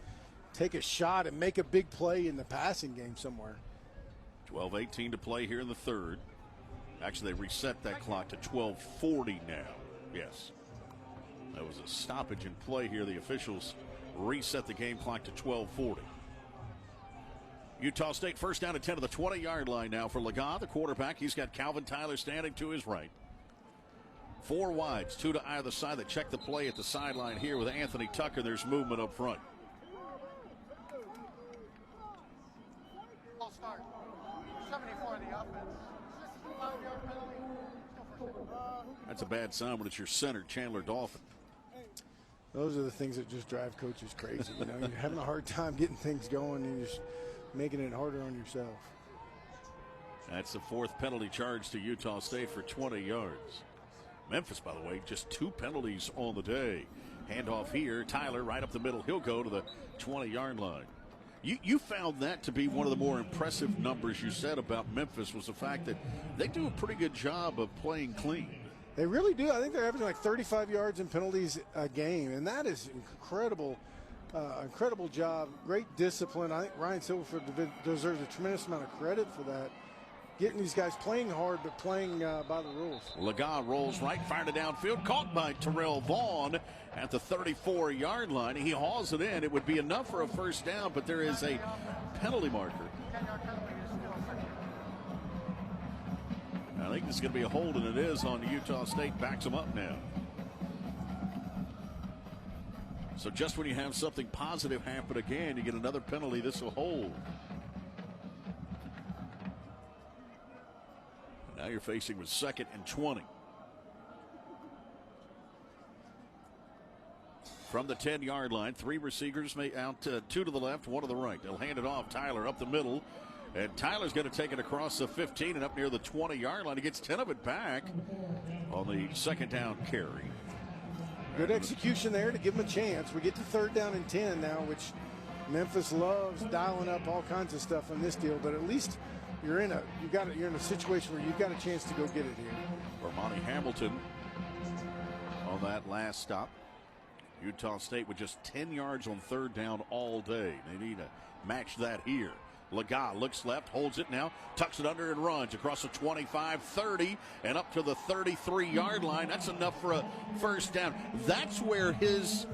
take a shot and make a big play in the passing game somewhere? 12:18 to play here in the third. Actually, they reset that clock to 12:40 now. Yes. That was a stoppage in play here. The officials reset the game clock to 12:40. Utah State first down at 10 to the 20-yard line now for Lagat, the quarterback. He's got Calvin Tyler standing to his right. 4 wides, 2 to either side. They check the play at the sideline here with Anthony Tucker. There's movement up front. Ball start. 74 in the offense. That's a bad sign when it's your center, Chandler Dolphin. Those are the things that just drive coaches crazy. You know, you're having a hard time getting things going, and you're just making it harder on yourself. That's the 4th penalty charge to Utah State for 20 yards. Memphis, by the way, just 2 penalties on the day. Handoff here. Tyler right up the middle. He'll go to the 20-yard line. You found that to be one of the more impressive numbers you said about Memphis, was the fact that they do a pretty good job of playing clean. They really do. I think they're averaging like 35 yards in penalties a game, and that is incredible. Incredible job. Great discipline. I think Ryan Silverford deserves a tremendous amount of credit for that. Getting these guys playing hard, but playing by the rules. Lagat rolls right, fired it downfield, caught by Terrell Vaughn at the 34-yard line. He hauls it in. It would be enough for a first down, but there is a penalty marker. I think this is going to be a hold, and it is on Utah State. Backs them up now. So just when you have something positive happen again, you get another penalty. This will hold. Now you're facing with 2nd and 20. From the 10-yard line, 3 receivers out, 2 to the left, 1 to the right. They'll hand it off. Tyler up the middle. And Tyler's going to take it across the 15 and up near the 20-yard line. He gets 10 of it back on the 2nd down carry. Good execution there to give him a chance. We get to 3rd down and 10 now, which Memphis loves dialing up all kinds of stuff on this deal. But at least you're in a situation where you've got a chance to go get it here. Armani Hamilton on that last stop. Utah State with just 10 yards on 3rd down all day. They need to match that here. Lagat looks left, holds it now, tucks it under and runs across the 25, 30, and up to the 33-yard line. That's enough for a first down. That's where his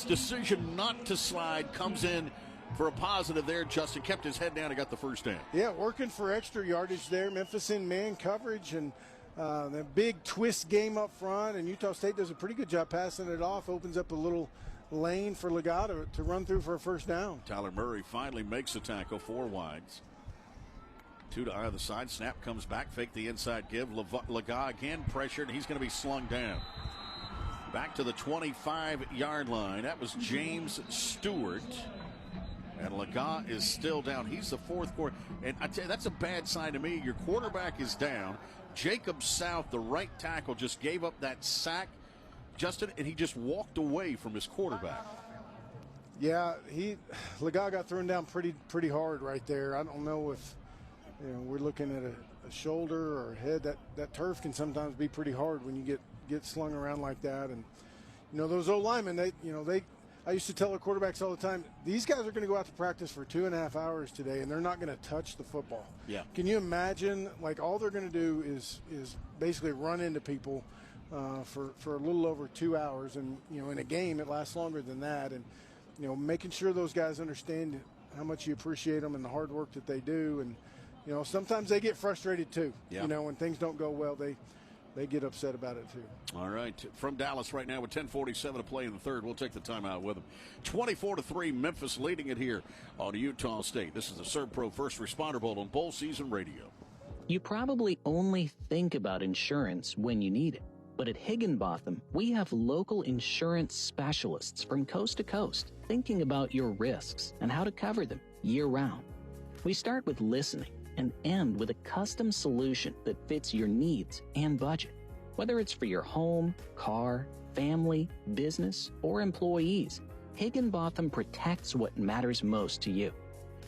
decision not to slide comes in for a positive there. Justin kept his head down and got the first down. Yeah, working for extra yardage there. Memphis in man coverage, and the big twist game up front, and Utah State does a pretty good job passing it off, opens up a little lane for Lagat to run through for a first down. Tyler Murray finally makes a tackle, 4 wides. 2 to either side. Snap comes back, fake the inside give. Lagat again pressured. He's going to be slung down. Back to the 25-yard line. That was James Stewart. And Lagat is still down. He's the 4th quarter. And I tell you, that's a bad sign to me. Your quarterback is down. Jacob South, the right tackle, just gave up that sack, Justin, and he just walked away from his quarterback. Yeah, Lagat got thrown down pretty hard right there. I don't know if we're looking at a shoulder or a head. That turf can sometimes be pretty hard when you get slung around like that. And those old linemen, I used to tell our quarterbacks all the time, these guys are going to go out to practice for 2.5 hours today, and they're not going to touch the football. Yeah. Can you imagine? Like, all they're going to do is basically run into people for a little over 2 hours, and in a game it lasts longer than that. And making sure those guys understand much you appreciate them and the hard work that they do. And sometimes they get frustrated too. Yeah. When things don't go well, they get upset about it too. All right, from Dallas right now with 10:47 to play in the third. We'll take the timeout with them. 24-3, Memphis leading it here on Utah State. This is the ServPro First Responder Bowl on Bowl Season Radio. You probably only think about insurance when you need it. But at Higginbotham, we have local insurance specialists from coast to coast thinking about your risks and how to cover them year-round. We start with listening and end with a custom solution that fits your needs and budget. Whether it's for your home, car, family, business, or employees, Higginbotham protects what matters most to you.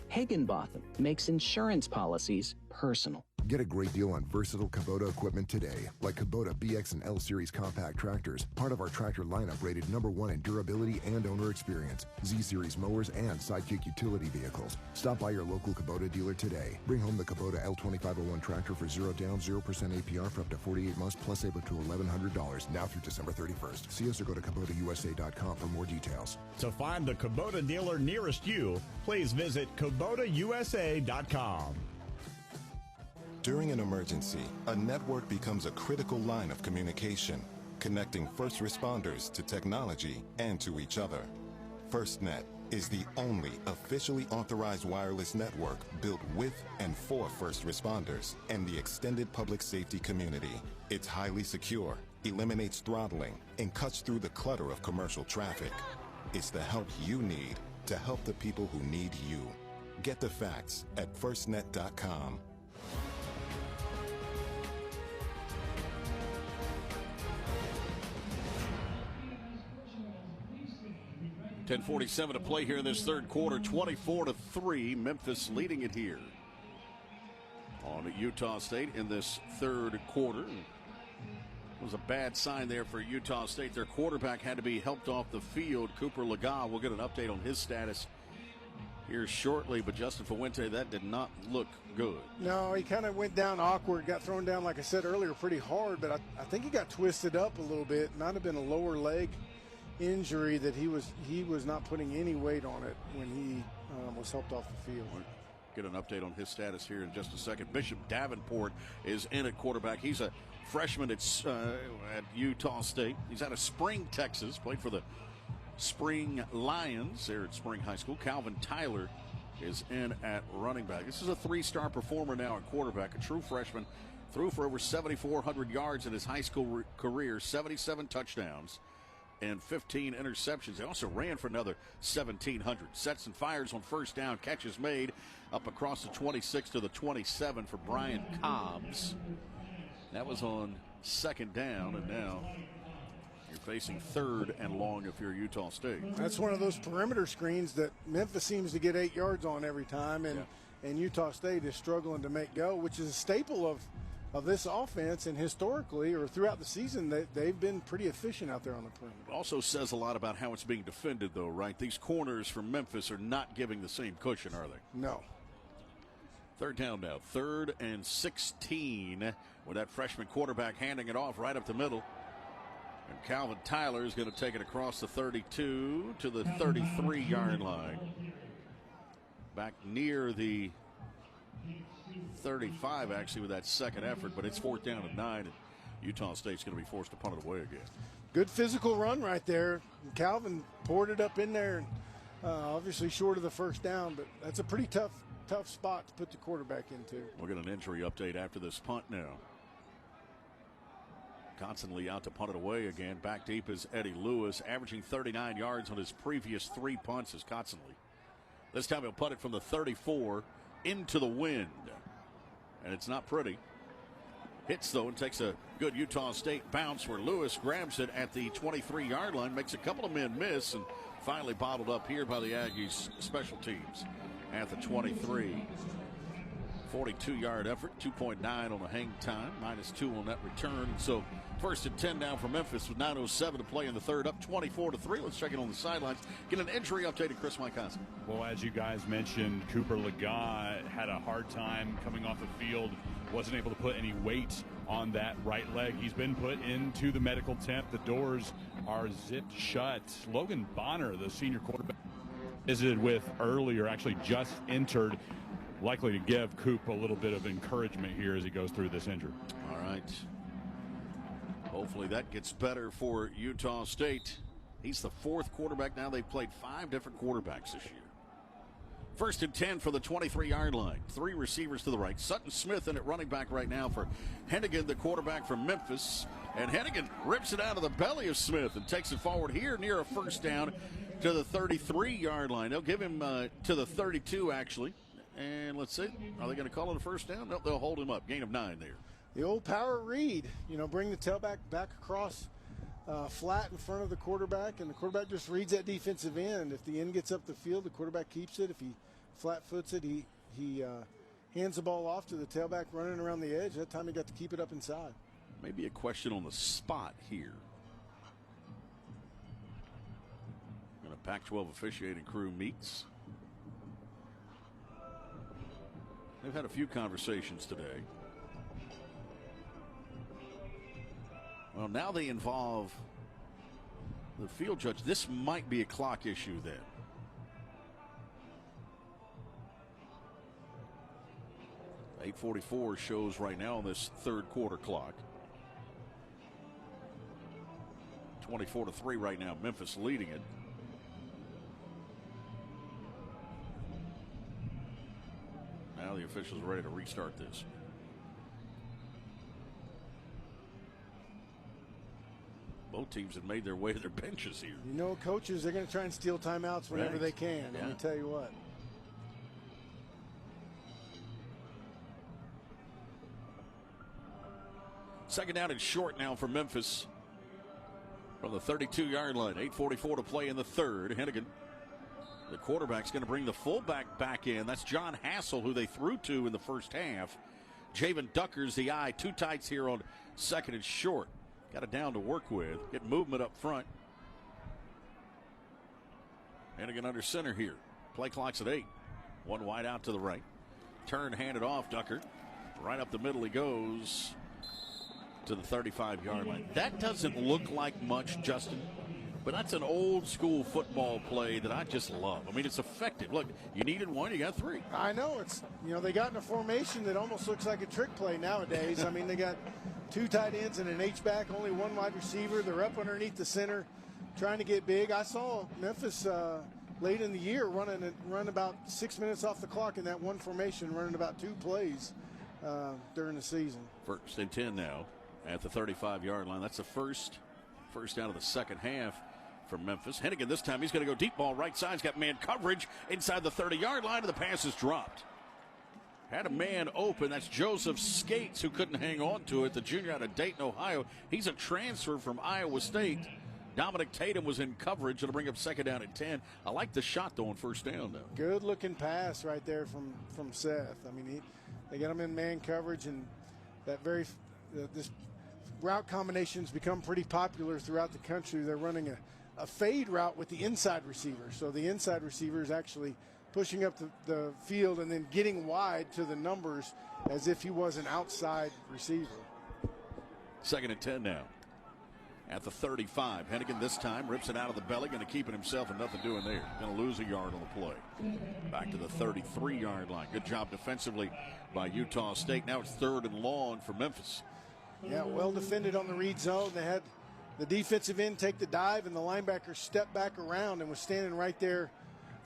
Higginbotham makes insurance policies personal. Get a great deal on versatile Kubota equipment today, like Kubota BX and L Series compact tractors, part of our tractor lineup rated #1 in durability and owner experience, Z Series mowers, and Sidekick utility vehicles. Stop by your local Kubota dealer today. Bring home the Kubota L2501 tractor for 0 down, 0% APR for up to 48 months, plus save up to $1,100 now through December 31st. See us or go to KubotaUSA.com for more details. To find the Kubota dealer nearest you, please visit KubotaUSA.com. During an emergency, a network becomes a critical line of communication, connecting first responders to technology and to each other. FirstNet is the only officially authorized wireless network built with and for first responders and the extended public safety community. It's highly secure, eliminates throttling, and cuts through the clutter of commercial traffic. It's the help you need to help the people who need you. Get the facts at firstnet.com. 10:47 to play here in this third quarter. 24-3, Memphis leading it here on Utah State in this third quarter. It was a bad sign there for Utah State. Their quarterback had to be helped off the field. Cooper Laga, we'll get an update on his status here shortly, but Justin Fuente, that did not look good. No, he kind of went down awkward, got thrown down, like I said earlier, pretty hard, but I think he got twisted up a little bit. Might have been a lower leg injury that he was not putting any weight on it when he was helped off the field. Get an update on his status here in just a second. Bishop Davenport is in at quarterback. He's a freshman at Utah State. He's out of Spring, Texas, played for the Spring Lions there at Spring High School. Calvin Tyler is in at running back. This is a three-star performer now at quarterback, a true freshman. Threw for over 7,400 yards in his high school career, 77 touchdowns and 15 interceptions. They also ran for another 1,700. Sets and fires on first down. Catches made up across the 26 to the 27 for Brian Cobbs. That was on second down, and now you're facing third and long if you're Utah State. That's one of those perimeter screens that Memphis seems to get 8 yards on every time, and Utah State is struggling to make go, which is a staple of this offense, and historically or throughout the season they've been pretty efficient out there on the perimeter. It also says a lot about how it's being defended, though, right? These corners from Memphis are not giving the same cushion, are they? No. Third down now, 3rd and 16, with that freshman quarterback handing it off right up the middle. And Calvin Tyler is going to take it across the 32 to the 33-yard line. Back near the 35, actually, with that second effort, but it's 4th down and 9, and Utah State's going to be forced to punt it away again. Good physical run right there. Calvin poured it up in there, obviously short of the first down, but that's a pretty tough spot to put the quarterback into. We'll get an injury update after this punt now. Constantly out to punt it away again. Back deep is Eddie Lewis, averaging 39 yards on his previous 3 punts as Constantly. This time he'll punt it from the 34 into the wind. And it's not pretty. Hits, though, and takes a good Utah State bounce where Lewis grabs it at the 23-yard line, makes a couple of men miss, and finally bottled up here by the Aggies special teams at the 23. 42-yard effort, 2.9 on the hang time, -2 on that return. So 1st and 10 now for Memphis with 9:07 to play in the third, up 24-3. Let's check it on the sidelines. Get an injury update at Chris Mykoski. Well, as you guys mentioned, Cooper Laga had a hard time coming off the field, wasn't able to put any weight on that right leg. He's been put into the medical tent. The doors are zipped shut. Logan Bonner, the senior quarterback. visited with earlier, actually just entered, likely to give Coop a little bit of encouragement here as he goes through this injury. All right. Hopefully that gets better for Utah State. He's the fourth quarterback now. They've played 5 different quarterbacks this year. 1st and 10 for the 23-yard line. 3 receivers to the right. Sutton Smith in at running back right now for Hennigan, the quarterback from Memphis. And Hennigan rips it out of the belly of Smith and takes it forward here near a first down to the 33-yard line. They'll give him to the 32, actually. And let's see. Are they going to call it a first down? No, they'll hold him up. Gain of 9 there. The old power read. Bring the tailback back across flat in front of the quarterback, and the quarterback just reads that defensive end. If the end gets up the field, the quarterback keeps it. If he flat foots it, he hands the ball off to the tailback running around the edge. That time he got to keep it up inside. Maybe a question on the spot here. When a Pac-12 officiating crew meets. They've had a few conversations today. Well, now they involve the field judge. This might be a clock issue then. .844 shows right now on this third quarter clock. 24-3 right now. Memphis leading it. Now the officials are ready to restart this. Both teams have made their way to their benches here. Coaches, they're going to try and steal timeouts whenever they can. Yeah. Let me tell you what. Second down and short now for Memphis from the 32-yard line. 8:44 to play in the third. Hennigan, the quarterback's going to bring the fullback back in. That's John Hassel, who they threw to in the first half. Javen Ducker's the eye. 2 tights here on second and short. Got it down to work with. Get movement up front. Hennigan under center here. Play clock's at 8. 1 wide out to the right. Turn, hand it off. Ducker. Right up the middle he goes to the 35-yard line. That doesn't look like much, Justin, but that's an old school football play that I just love. I mean, it's effective. Look, you needed 1, you got 3. I know. It's, they got in a formation that almost looks like a trick play nowadays. I mean, they got 2 tight ends and an H-back, only 1 wide receiver. They're up underneath the center trying to get big. I saw Memphis late in the year run about 6 minutes off the clock in that one formation, running about 2 plays during the season. 1st and 10 now at the 35-yard line. That's the first down of the second half for Memphis. Hennigan this time, he's going to go deep ball right side. He's got man coverage inside the 30-yard line, and the pass is dropped. Had a man open. That's Joseph Skates, who couldn't hang on to it, the junior out of Dayton, Ohio. He's a transfer from Iowa State. Dominic Tatum was in coverage. It'll bring up second down and 10. I like the shot, though, on first down, though. Good looking pass right there from Seth. I mean, they got him in man coverage, and that this route combinations become pretty popular throughout the country. They're running a fade route with the inside receiver. So the inside receiver is actually pushing up the field and then getting wide to the numbers as if he was an outside receiver. Second and 10 now at the 35. Hennigan this time rips it out of the belly, going to keep it himself and nothing doing there. Going to lose a yard on the play. Back to the 33-yard line. Good job defensively by Utah State. Now it's 3rd and long for Memphis. Yeah, well defended on the read zone. They had the defensive end take the dive, and the linebacker stepped back around and was standing right there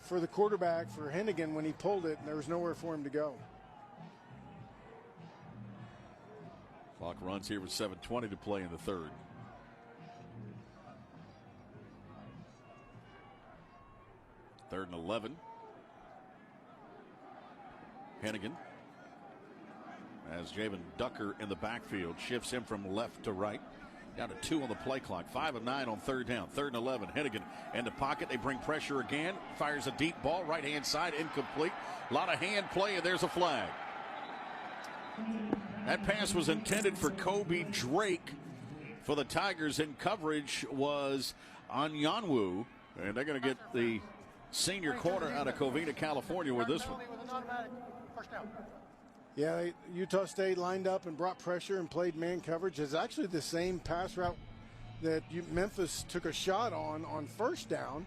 for the quarterback, for Hennigan, when he pulled it, and there was nowhere for him to go. Clock runs here with 7:20 to play in the third. Third and 11. Hennigan, as Javen Ducker in the backfield, shifts him from left to right. Down to 2 on the play clock. 5 of 9 on third down. 3rd and 11. Hennigan in the pocket. They bring pressure again. Fires a deep ball. Right-hand side. Incomplete. A lot of hand play, and there's a flag. That pass was intended for Kobe Drake. For the Tigers, in coverage was Anyanwu. And they're going to get the senior corner out of Covina, California with this one. Yeah, Utah State lined up and brought pressure and played man coverage. It's actually the same pass route that Memphis took a shot on first down.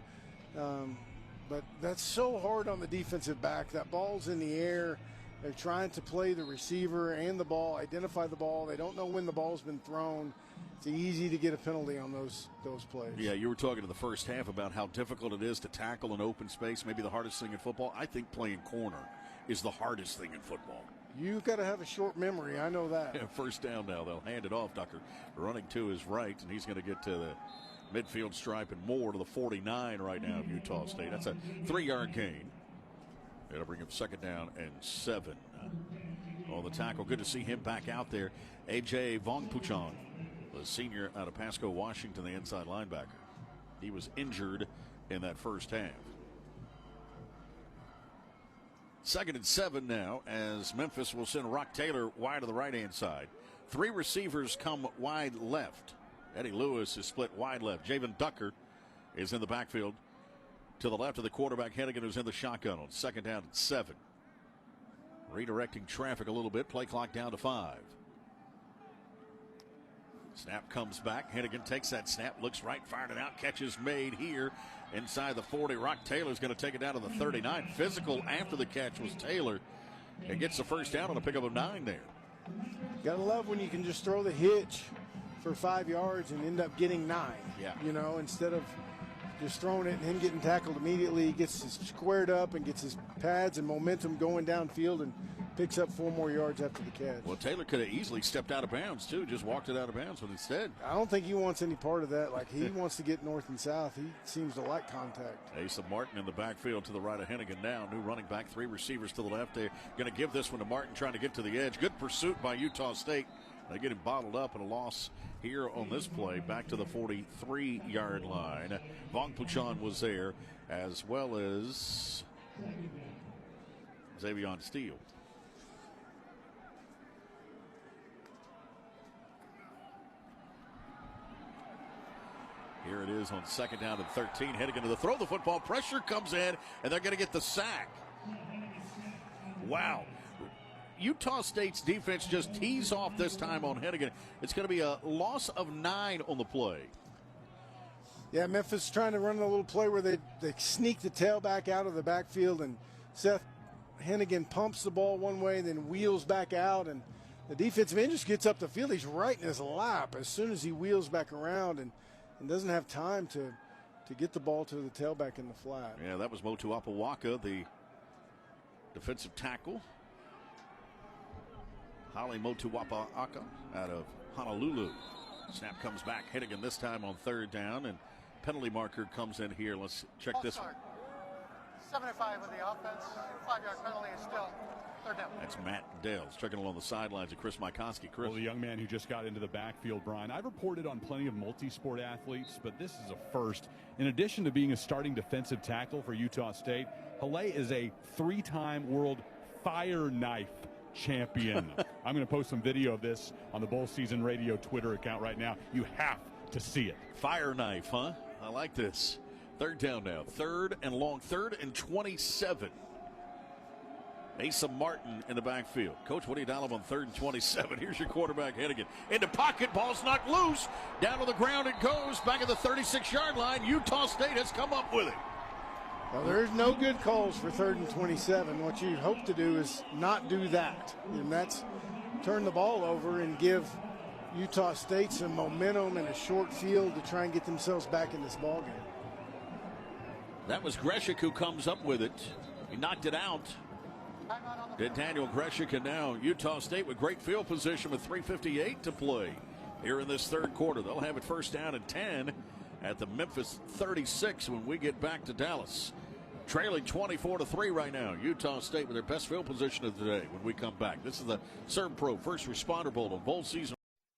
but that's so hard on the defensive back. That ball's in the air. They're trying to play the receiver and the ball, identify the ball. They don't know when the ball's been thrown. It's easy to get a penalty on those plays. Yeah, you were talking in the first half about how difficult it is to tackle in open space, maybe the hardest thing in football. I think playing corner is the hardest thing in football. You've got to have a short memory. I know that. Yeah, first down now. They'll hand it off. Ducker running to his right, and he's going to get to the midfield stripe and more to the 49 right now of Utah State. That's a 3-yard gain. It'll bring him second down and 7 on the tackle. Good to see him back out there. A.J. Vongpuchon, the senior out of Pasco, Washington, the inside linebacker. He was injured in that first half. Second and 7 now as Memphis will send Rock Taylor wide to the right-hand side. 3 receivers come wide left. Eddie Lewis is split wide left. Javen Ducker is in the backfield to the left of the quarterback, Hennigan, who's in the shotgun on second down and 7. Redirecting traffic a little bit. Play clock down to 5. Snap comes back. Hennigan takes that snap, looks right, fired it out. Catch is made here inside the 40. Rock Taylor's going to take it down to the 39. Physical after the catch was Taylor. And gets the first down on a pickup of 9 there. Gotta love when you can just throw the hitch for 5 yards and end up getting 9. Yeah. You know, instead of just throwing it and him getting tackled immediately, he gets squared up and gets his pads and momentum going downfield and picks up 4 more yards after the catch. Well, Taylor could have easily stepped out of bounds, too, just walked it out of bounds, but instead. I don't think he wants any part of that. Like, he wants to get north and south. He seems to like contact. Asa Martin in the backfield to the right of Hennigan now. New running back, 3 receivers to the left. They're going to give this one to Martin, trying to get to the edge. Good pursuit by Utah State. They get him bottled up, and a loss here on this play back to the 43-yard line. Vongpuchon was there, as well as Xavion Steele. Here it is on second down and 13. Hennigan to the throw. The football pressure comes in, and they're going to get the sack. Wow. Utah State's defense just tees off this time on Hennigan. It's going to be a loss of 9 on the play. Yeah, Memphis trying to run a little play where they sneak the tailback out of the backfield, and Seth Hennigan pumps the ball one way, then wheels back out, and the defensive end just gets up the field. He's right in his lap as soon as he wheels back around and doesn't have time to get the ball to the tailback in the flat. Yeah, that was Motuapawaka, the defensive tackle. Holly Motuapawaka out of Honolulu. Snap comes back. Hennigan this time on third down, and penalty marker comes in here. Let's check this one. 75 with the offense. 5-yard penalty is still third down. That's Matt Dales checking along the sidelines of Chris Mikoski. Chris. Well, the young man who just got into the backfield, Brian. I've reported on plenty of multi-sport athletes, but this is a first. In addition to being a starting defensive tackle for Utah State, Halle is a 3-time world fire knife champion. I'm going to post some video of this on the Bowl Season Radio Twitter account right now. You have to see it. Fire knife, huh? I like this. Third down now. Third and long. 3rd and 27. Asa Martin in the backfield. Coach, what do you dial him on 3rd and 27? Here's your quarterback, Hennigan. Into pocket, ball's knocked loose. Down to the ground it goes. Back at the 36-yard line. Utah State has come up with it. Well, there's no good calls for 3rd and 27. What you hope to do is not do that. And that's turn the ball over and give Utah State some momentum in a short field to try and get themselves back in this ballgame. That was Greshik who comes up with it. He knocked it out. Did Daniel Greshik, and now Utah State with great field position with 3:58 to play here in this third quarter. They'll have it first down and 10 at the Memphis 36 when we get back to Dallas. Trailing 24-3 right now. Utah State with their best field position of the day when we come back. This is the CERN-Pro First Responder Bowl on Bowl Season.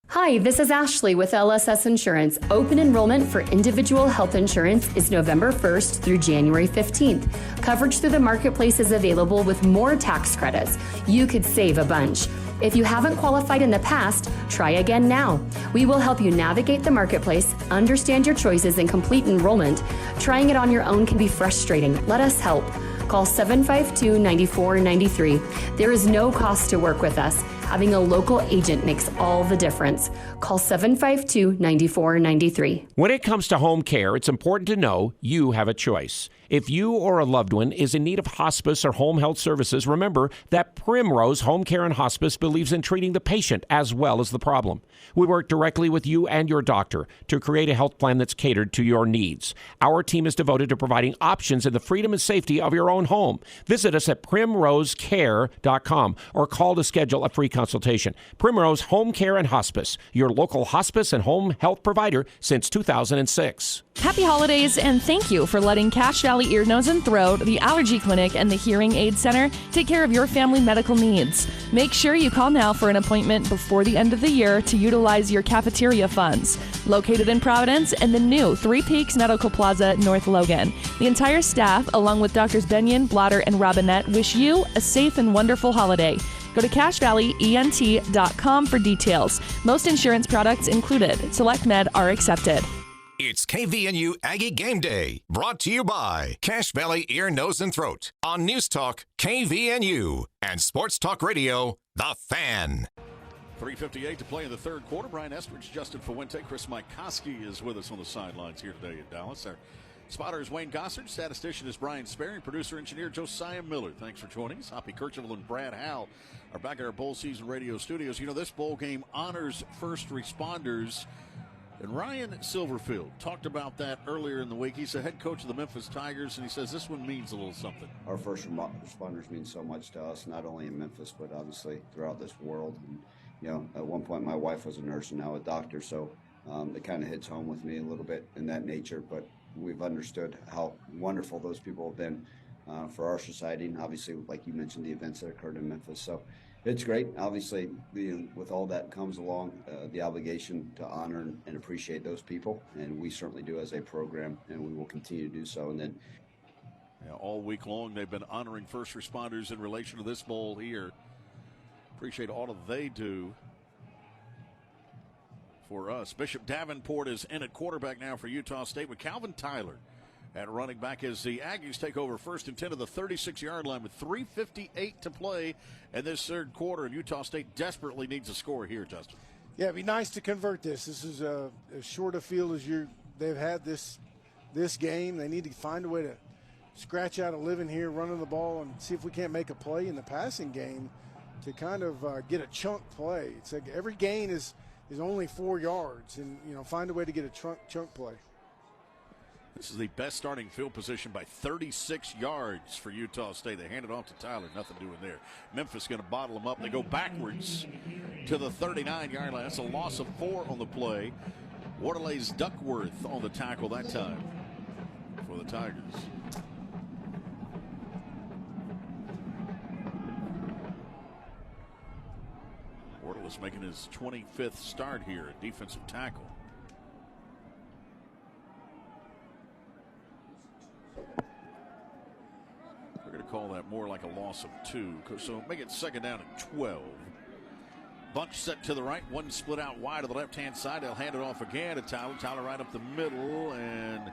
Hi, this is Ashley with LSS Insurance. Open enrollment for individual health insurance is November 1st through January 15th. Coverage through the marketplace is available with more tax credits. You could save a bunch. If you haven't qualified in the past, try again now. We will help you navigate the marketplace, understand your choices, and complete enrollment. Trying it on your own can be frustrating. Let us help. Call 752-9493. There is no cost to work with us. Having a local agent makes all the difference. Call 752-9493. When it comes to home care, it's important to know you have a choice. If you or a loved one is in need of hospice or home health services, remember that Primrose Home Care and Hospice believes in treating the patient as well as the problem. We work directly with you and your doctor to create a health plan that's catered to your needs. Our team is devoted to providing options in the freedom and safety of your own home. Visit us at primrosecare.com or call to schedule a free consultation. Primrose Home Care and Hospice, your local hospice and home health provider since 2006. Happy holidays, and thank you for letting Cache Valley Ear, Nose, and Throat, the Allergy Clinic, and the Hearing Aid Center take care of your family medical needs. Make sure you call now for an appointment before the end of the year to utilize your cafeteria funds. Located in Providence and the new Three Peaks Medical Plaza, North Logan. The entire staff, along with Drs. Benyon, Blotter, and Robinette, wish you a safe and wonderful holiday. Go to CacheValleyENT.com for details. Most insurance products included. Select Med are accepted. It's KVNU Aggie Game Day, brought to you by Cache Valley Ear, Nose, and Throat on News Talk, KVNU, and Sports Talk Radio, The Fan. 3:58 to play in the third quarter. Brian Estridge, Justin Fuente, Chris Mikoski is with us on the sidelines here today in Dallas. Our spotter is Wayne Gossard, statistician is Brian Sperry, producer engineer Josiah Miller. Thanks for joining us. Hoppy Kercheval and Brad Howell are back at our bowl season radio studios. You know, this bowl game honors first responders. And Ryan Silverfield talked about that earlier in the week. He's the head coach of the Memphis Tigers, and he says this one means a little something. Our first responders mean so much to us, not only in Memphis, but obviously throughout this world. And, you know, at one point my wife was a nurse and now a doctor, so it kind of hits home with me a little bit in that nature. But we've understood how wonderful those people have been for our society, and obviously, like you mentioned, the events that occurred in Memphis. So it's great. Obviously, with all that comes along the obligation to honor and appreciate those people, and we certainly do as a program, and we will continue to do so. And then, all week long, they've been honoring first responders in relation to this bowl here. Appreciate all of they do for us. Bishop Davenport is in at quarterback now for Utah State with Calvin Tyler at running back as the Aggies take over first and 10 to the 36-yard line with 3:58 to play in this third quarter. And Utah State desperately needs a score here, Justin. Yeah, it'd be nice to convert this. This is as short a field as they've had this game. They need to find a way to scratch out a living here, running the ball, and see if we can't make a play in the passing game to kind of get a chunk play. It's like every gain is only 4 yards, and find a way to get a chunk play. This is the best starting field position by 36 yards for Utah State. They hand it off to Tyler. Nothing doing there. Memphis going to bottle them up. They go backwards to the 39-yard line. That's a loss of 4 on the play. Waterley's Duckworth on the tackle that time for the Tigers. Waterley's making his 25th start here at defensive tackle. We're going to call that more like a loss of 2. So make it second down and 12. Bunch set to the right. One split out wide to the left-hand side. They'll hand it off again to Tyler. Tyler right up the middle, and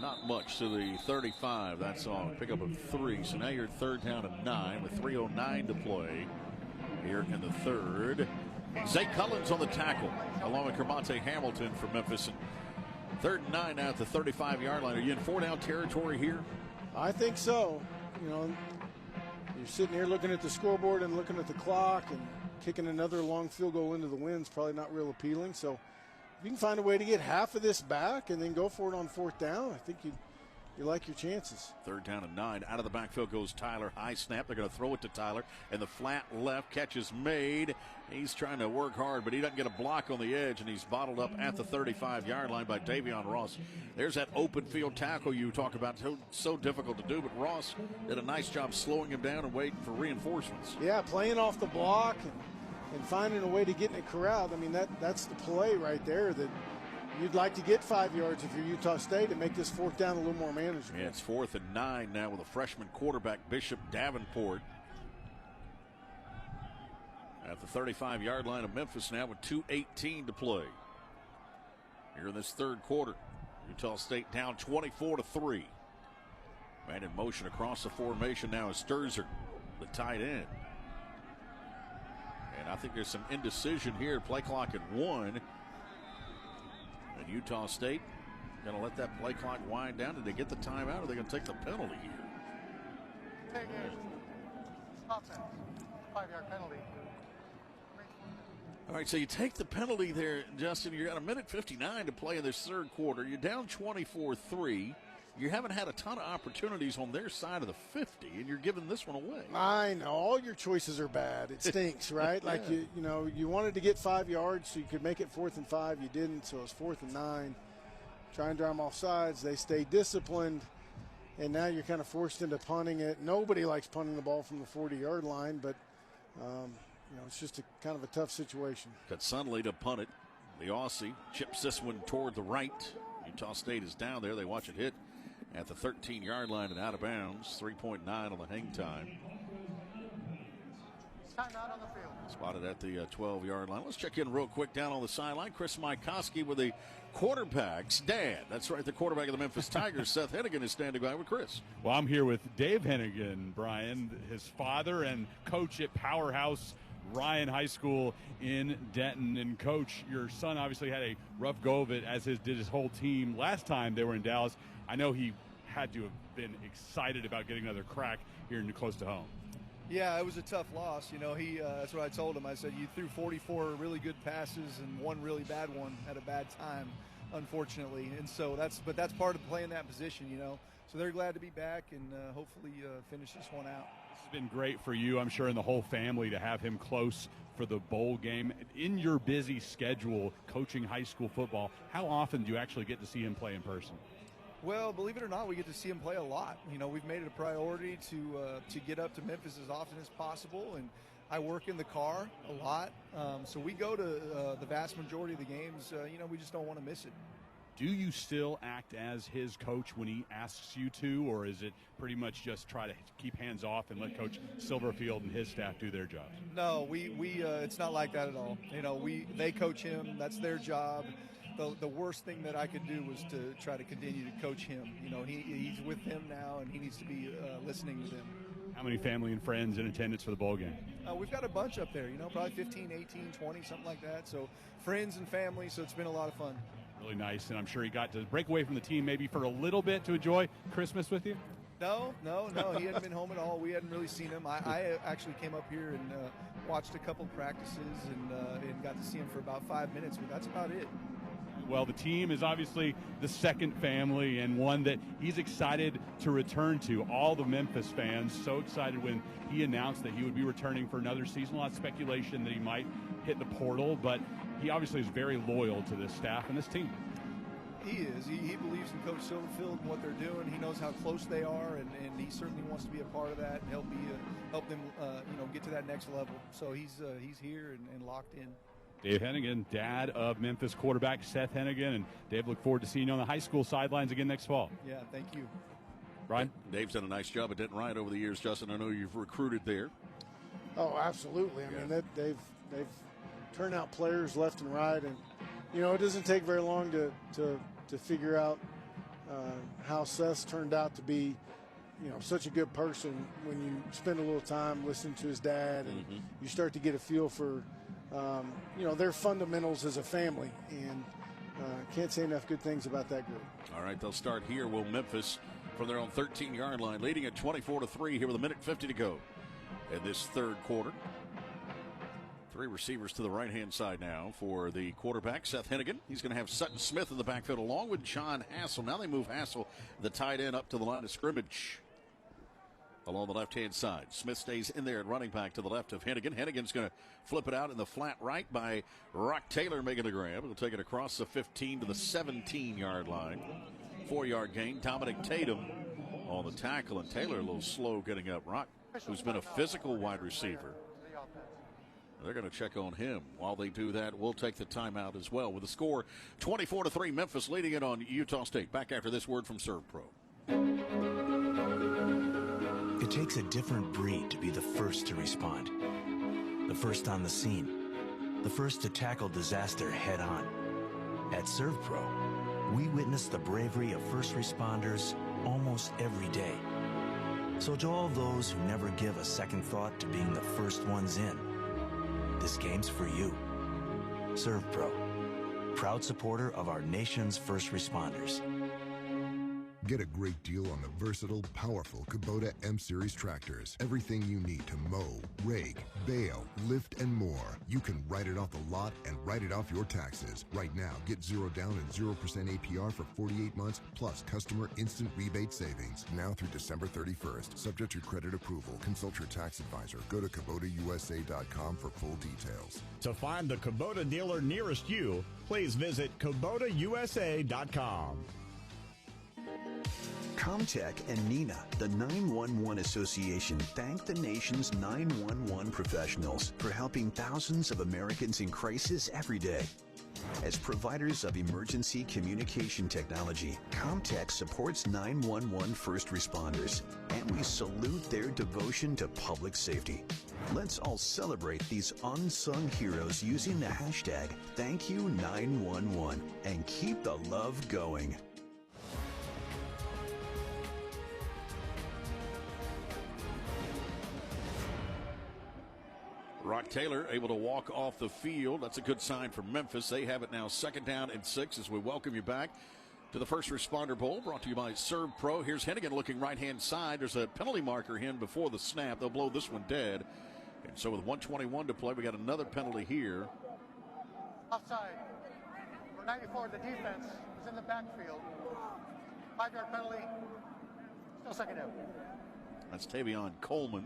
not much to the 35. That's all. Pick up a 3. So now you're third down and 9 with 3:09 to play here in the third. Zay Cullins on the tackle, along with Kermonte Hamilton from Memphis. And third and 9 now at the 35-yard line. Are you in 4-down territory here? I think so. You're sitting here looking at the scoreboard and looking at the clock, and kicking another long field goal into the wind is probably not real appealing. So if you can find a way to get half of this back and then go for it on 4th down, I think you like your chances. Third down and 9. Out of the backfield goes Tyler. High snap. They're going to throw it to Tyler. And the flat left catch is made. He's trying to work hard, but he doesn't get a block on the edge, and he's bottled up at the 35-yard line by Davion Ross. There's that open field tackle you talk about. So difficult to do, but Ross did a nice job slowing him down and waiting for reinforcements. Yeah, playing off the block and finding a way to get in it corralled. I mean, that's the play right there that you'd like to get 5 yards if you're Utah State and make this 4th down a little more manageable. Yeah, it's 4th and 9 now with a freshman quarterback, Bishop Davenport. At the 35-yard line of Memphis now with 2:18 to play. Here in this third quarter, Utah State down 24-3. Man in motion across the formation now is Sturzer, the tight end. And I think there's some indecision here. Play clock at 1. And Utah State going to let that play clock wind down. Did they get the timeout, or are they going to take the penalty here? Take it. Offense. 5-yard penalty. All right, so you take the penalty there, Justin. You've got a minute 59 to play in this third quarter. You're down 24-3. You haven't had a ton of opportunities on their side of the 50, and you're giving this one away. I know. All your choices are bad. It stinks, right? Yeah. Like, you wanted to get 5 yards so you could make it 4th and 5. You didn't, so it's 4th and 9. Try and drive them off sides. They stay disciplined, and now you're kind of forced into punting it. Nobody likes punting the ball from the 40-yard line, but it's just kind of a tough situation. Got Sunley to punt it. The Aussie chips this one toward the right. Utah State is down there. They watch it hit at the 13-yard line and out of bounds. 3.9 on the hang time. Timeout on the field. Spotted at the 12-yard line. Let's check in real quick down on the sideline. Chris Mikoski with the quarterback's dad. That's right, the quarterback of the Memphis Tigers, Seth Hennigan, is standing by with Chris. Well, I'm here with Dave Hennigan, Brian, his father and coach at Powerhouse Ryan High School in Denton. And Coach, your son obviously had a rough go of it, as did his whole team last time they were in Dallas. I know he had to have been excited about getting another crack here close to home. Yeah, it was a tough loss. That's what I told him. I said, you threw 44 really good passes and one really bad one at a bad time, unfortunately. And so that's part of playing that position, So they're glad to be back and hopefully finish this one out. This has been great for you, I'm sure, and the whole family to have him close for the bowl game. In your busy schedule coaching high school football, how often do you actually get to see him play in person? Well, believe it or not, we get to see him play a lot. We've made it a priority to get up to Memphis as often as possible, and I work in the car a lot. So we go to the vast majority of the games. We just don't want to miss it. Do you still act as his coach when he asks you to, or is it pretty much just try to keep hands off and let Coach Silverfield and his staff do their jobs? No, we it's not like that at all. They coach him. That's their job. The worst thing that I could do was to try to continue to coach him. He's with them now, and he needs to be listening to them. How many family and friends in attendance for the bowl game? We've got a bunch up there, probably 15, 18, 20, something like that. So friends and family, so it's been a lot of fun. Really nice, and I'm sure he got to break away from the team maybe for a little bit to enjoy Christmas with you? No. He hadn't been home at all. We hadn't really seen him. I actually came up here and watched a couple practices and got to see him for about 5 minutes, but that's about it. Well, the team is obviously the second family and one that he's excited to return to. All the Memphis fans so excited when he announced that he would be returning for another season. A lot of speculation that he might hit the portal, but he obviously is very loyal to this staff and this team. He is. He believes in Coach Silverfield and what they're doing. He knows how close they are, and he certainly wants to be a part of that and help them get to that next level. So he's here and locked in. Dave Hennigan, dad of Memphis quarterback Seth Hennigan. And Dave, look forward to seeing you on the high school sidelines again next fall. Yeah, thank you. Brian? Dave's done a nice job at Denton Wright over the years, Justin. I know you've recruited there. Oh, absolutely. I mean, they've turned out players left and right. And, it doesn't take very long to figure out how Seth's turned out to be, such a good person when you spend a little time listening to his dad and you start to get a feel for their fundamentals as a family, and can't say enough good things about that group. All right, they'll start here. Will Memphis from their own 13-yard line, leading at 24-3 here with a minute 50 to go in this third quarter. 3 receivers to the right-hand side now for the quarterback, Seth Hennigan. He's going to have Sutton Smith in the backfield along with John Hassel. Now they move Hassel, the tight end, up to the line of scrimmage along the left-hand side. Smith stays in there at running back to the left of Hennigan. Hennigan's going to flip it out in the flat right by Rock Taylor making the grab. He'll take it across the 15 to the 17-yard line. 4-yard gain. Dominic Tatum on the tackle, and Taylor a little slow getting up. Rock, who's been a physical wide receiver. They're going to check on him. While they do that, we'll take the timeout as well. With the score 24-3, Memphis leading it on Utah State. Back after this word from ServPro. It takes a different breed to be the first to respond. The first on the scene. The first to tackle disaster head on. At ServPro, we witness the bravery of first responders almost every day. So to all those who never give a second thought to being the first ones in, this game's for you. ServPro, proud supporter of our nation's first responders. Get a great deal on the versatile, powerful Kubota M-Series tractors. Everything you need to mow, rake, bale, lift, and more. You can write it off the lot and write it off your taxes. Right now, get 0 down and 0% APR for 48 months, plus customer instant rebate savings. Now through December 31st. Subject to credit approval. Consult your tax advisor. Go to KubotaUSA.com for full details. To find the Kubota dealer nearest you, please visit KubotaUSA.com. Comtech and NINA, the 911 Association, thank the nation's 911 professionals for helping thousands of Americans in crisis every day. As providers of emergency communication technology, Comtech supports 911 first responders, and we salute their devotion to public safety. Let's all celebrate these unsung heroes using the hashtag #ThankYou911 and keep the love going. Rock Taylor able to walk off the field. That's a good sign for Memphis. They have it now 2nd down and 6 as we welcome you back to the First Responder Bowl, brought to you by ServPro. Here's Hennigan looking right-hand side. There's a penalty marker in before the snap. They'll blow this one dead. And so with 1:21 to play, we got another penalty here. Offside. For 94, the defense is in the backfield. 5-yard penalty. Still second down. That's Tavion Coleman.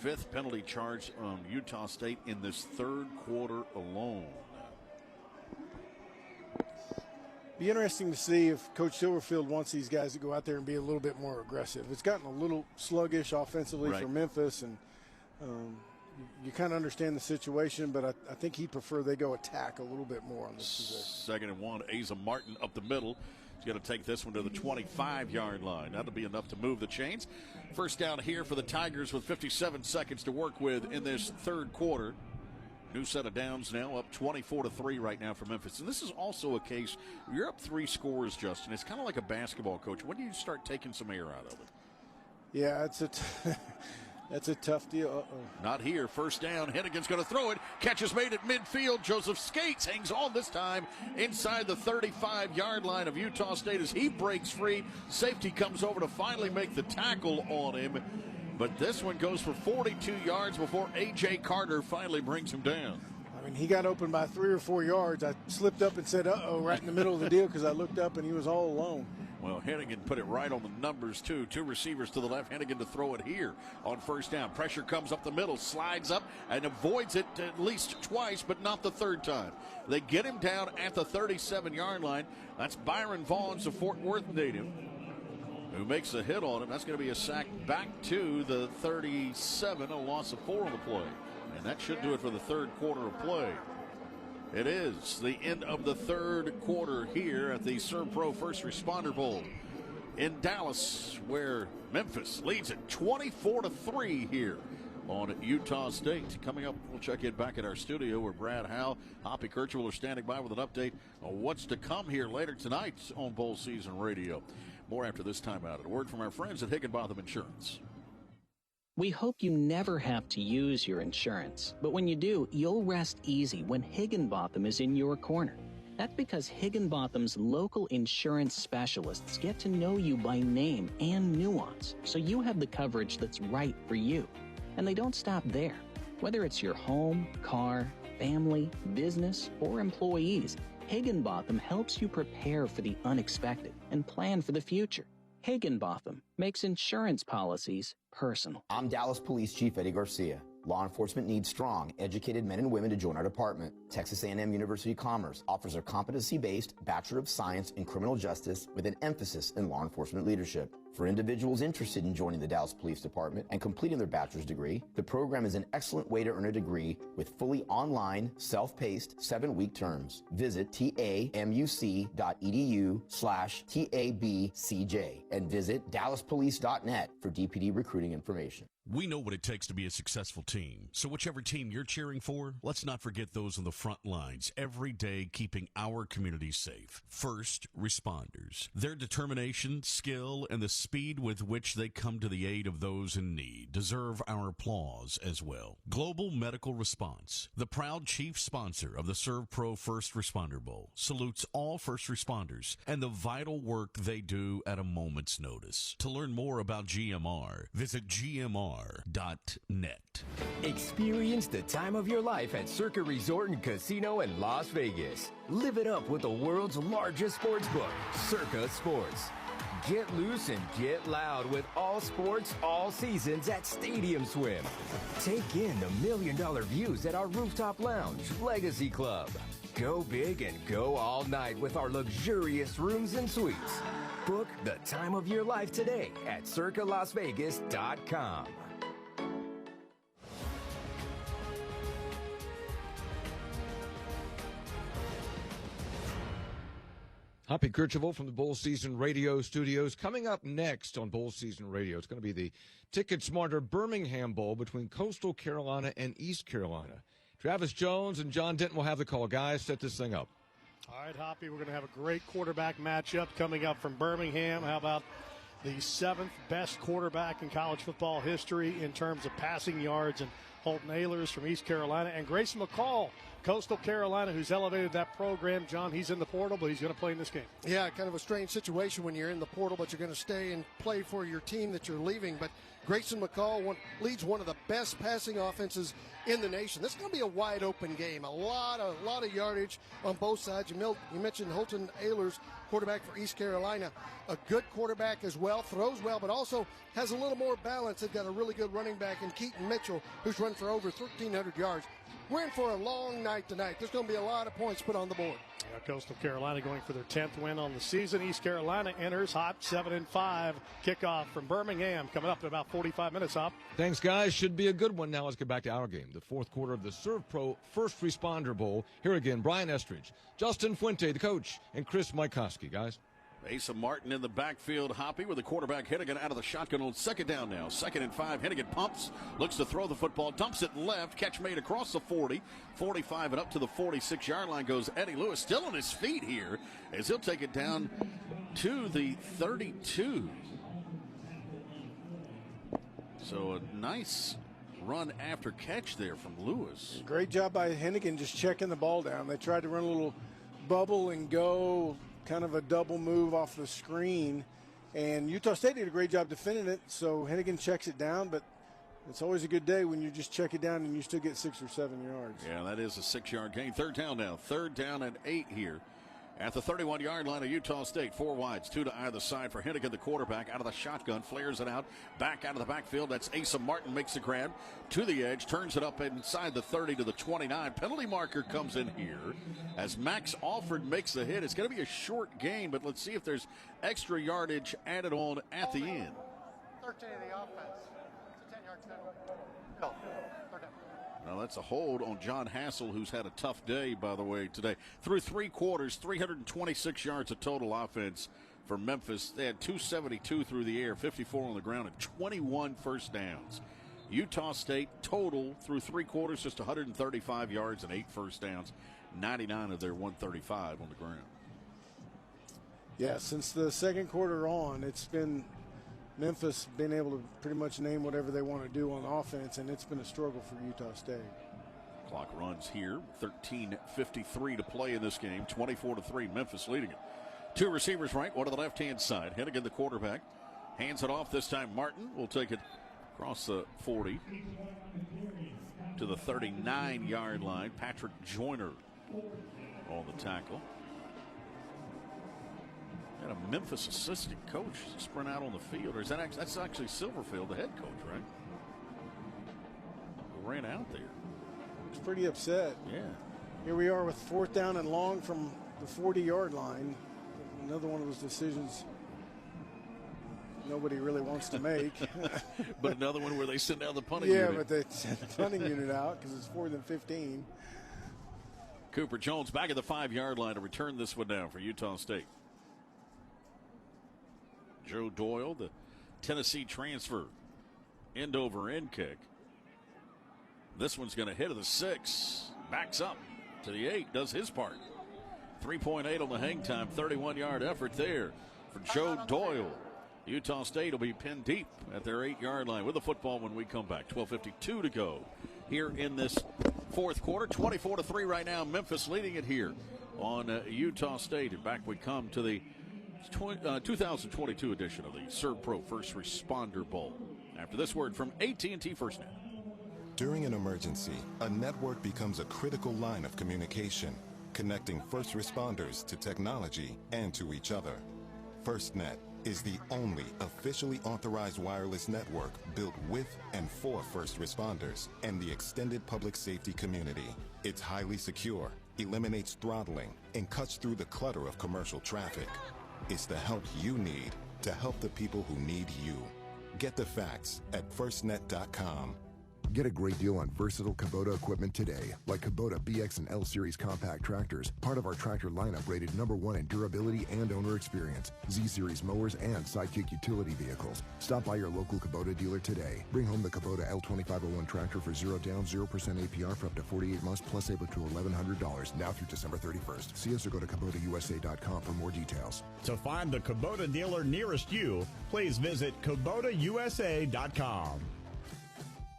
5th penalty charge on Utah State in this 3rd quarter alone. Be interesting to see if Coach Silverfield wants these guys to go out there and be a little bit more aggressive. It's gotten a little sluggish offensively for Memphis, and you kind of understand the situation, but I think he'd prefer they go attack a little bit more on this possession. 2nd and 1, Asa Martin up the middle. He's going to take this one to the 25-yard line. That'll be enough to move the chains. First down here for the Tigers with 57 seconds to work with in this 3rd quarter. New set of downs now, up 24-3 right now for Memphis. And this is also a case, you're up 3 scores, Justin. It's kind of like a basketball coach. When do you start taking some air out of it? Yeah, that's a tough deal. Not here. First down. Hennigan's going to throw it. Catch is made at midfield. Joseph Skates hangs on this time inside the 35-yard line of Utah State as he breaks free. Safety comes over to finally make the tackle on him. But this one goes for 42 yards before A.J. Carter finally brings him down. I mean, he got open by 3 or 4 yards. I slipped up and said, uh-oh, right in the middle of the deal because I looked up and he was all alone. Well, Hennigan put it right on the numbers, too. 2 receivers to the left. Hennigan to throw it here on first down. Pressure comes up the middle, slides up, and avoids it at least twice, but not the 3rd time. They get him down at the 37-yard line. That's Byron Vaughns, a Fort Worth native, who makes a hit on him. That's going to be a sack back to the 37, a loss of 4 on the play. And that should do it for the 3rd quarter of play. It is the end of the 3rd quarter here at the ServPro First Responder Bowl in Dallas, where Memphis leads it 24-3 here on Utah State. Coming up, we'll check in back at our studio where Brad Howe, Hoppy Kirchwell are standing by with an update on what's to come here later tonight on Bowl Season Radio. More after this timeout. A word from our friends at Higginbotham Insurance. We hope you never have to use your insurance, but when you do, you'll rest easy when Higginbotham is in your corner. That's because Higginbotham's local insurance specialists get to know you by name and nuance, so you have the coverage that's right for you. And they don't stop there. Whether it's your home, car, family, business, or employees, Higginbotham helps you prepare for the unexpected and plan for the future. Higginbotham makes insurance policies personal. I'm Dallas Police Chief Eddie Garcia. Law enforcement needs strong, educated men and women to join our department. Texas A&M University Commerce offers a competency-based Bachelor of Science in Criminal Justice with an emphasis in law enforcement leadership. For individuals interested in joining the Dallas Police Department and completing their bachelor's degree, the program is an excellent way to earn a degree with fully online, self-paced, 7-week terms. Visit tamuc.edu/TABCJ and visit dallaspolice.net for DPD recruiting information. We know what it takes to be a successful team. So whichever team you're cheering for, let's not forget those on the front lines every day keeping our community safe. First responders. Their determination, skill, and the speed with which they come to the aid of those in need deserve our applause as well. Global Medical Response, the proud chief sponsor of the ServPro First Responder Bowl, salutes all first responders and the vital work they do at a moment's notice. To learn more about GMR, visit GMR.net. Experience the time of your life at Circa Resort and Casino in Las Vegas. Live it up with the world's largest sports book, Circa Sports. Get loose and get loud with all sports, all seasons at Stadium Swim. Take in the $1 million views at our rooftop lounge, Legacy Club. Go big and go all night with our luxurious rooms and suites. Book the time of your life today at circalasvegas.com. Hoppy Kercheval from the Bowl Season Radio Studios. Coming up next on Bowl Season Radio, it's going to be the Ticket Smarter Birmingham Bowl between Coastal Carolina and East Carolina. Travis Jones and John Denton will have the call. Guys, set this thing up. All right, Hoppy, we're going to have a great quarterback matchup coming up from Birmingham. How about the seventh best quarterback in college football history in terms of passing yards, and Holton Ahlers from East Carolina, and Grayson McCall, Coastal Carolina, who's elevated that program. John, he's in the portal, but he's going to play in this game. Yeah, kind of a strange situation when you're in the portal, but you're going to stay and play for your team that you're leaving. But Grayson McCall leads one of the best passing offenses in the nation. This is going to be a wide open game. A lot of yardage on both sides. You mentioned Holton Ahlers, quarterback for East Carolina, a good quarterback as well, throws well, but also has a little more balance. They've got a really good running back in Keaton Mitchell, who's run for over 1,300 yards. We're in for a long night tonight. There's going to be a lot of points put on the board. Yeah, Coastal Carolina going for their 10th win on the season. East Carolina enters hot 7-5. Kickoff from Birmingham coming up in about 45 minutes. Hop. Thanks, guys. Should be a good one. Now let's get back to our game. The fourth quarter of the ServPro First Responder Bowl. Here again, Brian Estridge, Justin Fuente, the coach, and Chris Mykowski, guys. Asa Martin in the backfield, Hoppy with the quarterback Hennigan out of the shotgun on second down now. 2nd and 5. Hennigan pumps, looks to throw the football, dumps it left. Catch made across the 40, 45, and up to the 46-yard line goes Eddie Lewis. Still on his feet here as he'll take it down to the 32. So a nice run after catch there from Lewis. Great job by Hennigan just checking the ball down. They tried to run a little bubble and go, kind of a double move off the screen, and Utah State did a great job defending it, so Hennigan checks it down, but it's always a good day when you just check it down and you still get 6 or 7 yards. Yeah, that is a 6-yard gain. 3rd down now. 3rd down and 8 here at the 31-yard line of Utah State. 4 wides, 2 to either side for Hennigan, the quarterback, out of the shotgun, flares it out, back out of the backfield. That's Asa Martin, makes the grab to the edge, turns it up inside the 30 to the 29. Penalty marker comes in here as Max Alford makes the hit. It's going to be a short gain, but let's see if there's extra yardage added on at the end. 13 of the offense. It's a 10-yard penalty. No, 3rd down. Now that's a hold on John Hassel, who's had a tough day, by the way, today. Through 3 quarters, 326 yards of total offense for Memphis. They had 272 through the air, 54 on the ground, and 21 first downs. Utah State total through 3 quarters, just 135 yards and 8 first downs, 99 of their 135 on the ground. Yeah, since the second quarter on, it's been Memphis being able to pretty much name whatever they want to do on offense, and it's been a struggle for Utah State. Clock runs here, 13:53 to play in this game, 24-3, Memphis leading it. 2 receivers right, 1 to the left-hand side. Hennigan, the quarterback, hands it off this time. Martin will take it across the 40 to the 39-yard line. Patrick Joyner on the tackle. And a Memphis assistant coach sprint out on the field. Or is that that's actually Silverfield, the head coach, right? Who ran out there. He's pretty upset. Yeah. Here we are with 4th down and long from the 40-yard line. Another one of those decisions nobody really wants to make. But another one where they send out the punting unit. unit. Yeah, but they send the punting unit out because it's 4th and 15. Cooper Jones back at the 5-yard line to return this one down for Utah State. Joe Doyle, the Tennessee transfer, end-over-end kick. This one's going to hit to the 6. Backs up to the 8. Does his part. 3.8 on the hang time. 31-yard effort there for Joe Doyle. Utah State will be pinned deep at their 8-yard line with the football when we come back. 12:52 to go here in this fourth quarter. 24-3 right now. Memphis leading it here on Utah State. And back we come to the 2022 edition of the ServPro First Responder Bowl. After this word from AT&T FirstNet. During an emergency, a network becomes a critical line of communication, connecting first responders to technology and to each other. FirstNet is the only officially authorized wireless network built with and for first responders and the extended public safety community. It's highly secure, eliminates throttling, and cuts through the clutter of commercial traffic. It's the help you need to help the people who need you. Get the facts at firstnet.com. Get a great deal on versatile Kubota equipment today, like Kubota BX and L Series compact tractors, part of our tractor lineup rated #1 in durability and owner experience, Z Series mowers, and Sidekick utility vehicles. Stop by your local Kubota dealer today. Bring home the Kubota L2501 tractor for 0 down, 0% APR for up to 48 months, plus able to $1,100 now through December 31st. See us or go to KubotaUSA.com for more details. To find the Kubota dealer nearest you, please visit KubotaUSA.com.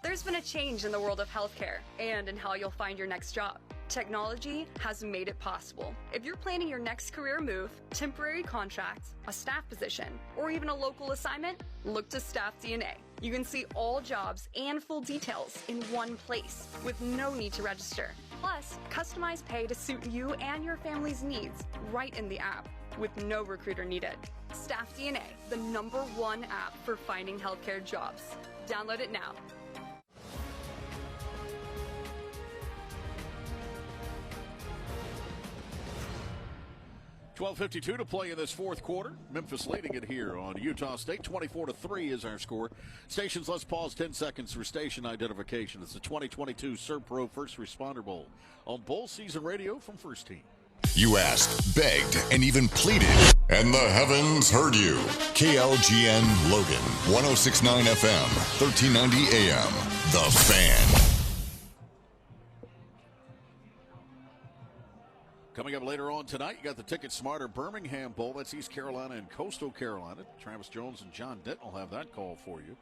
There's been a change in the world of healthcare and in how you'll find your next job. Technology has made it possible. If you're planning your next career move, temporary contract, a staff position, or even a local assignment, look to Staff DNA. You can see all jobs and full details in one place with no need to register. Plus, customized pay to suit you and your family's needs right in the app with no recruiter needed. Staff DNA, the #1 app for finding healthcare jobs. Download it now. 12:52 to play in this fourth quarter. Memphis leading it here on Utah State. 24-3 is our score. Stations, let's pause 10 seconds for station identification. It's the 2022 ServPro First Responder Bowl on Bowl Season Radio from First Team. You asked, begged, and even pleaded, and the heavens heard you. KLGN Logan, 106.9 FM, 1390 AM, The Fan. Coming up later on tonight, you got the Ticket Smarter Birmingham Bowl. That's East Carolina and Coastal Carolina. Travis Jones and John Denton will have that call for you.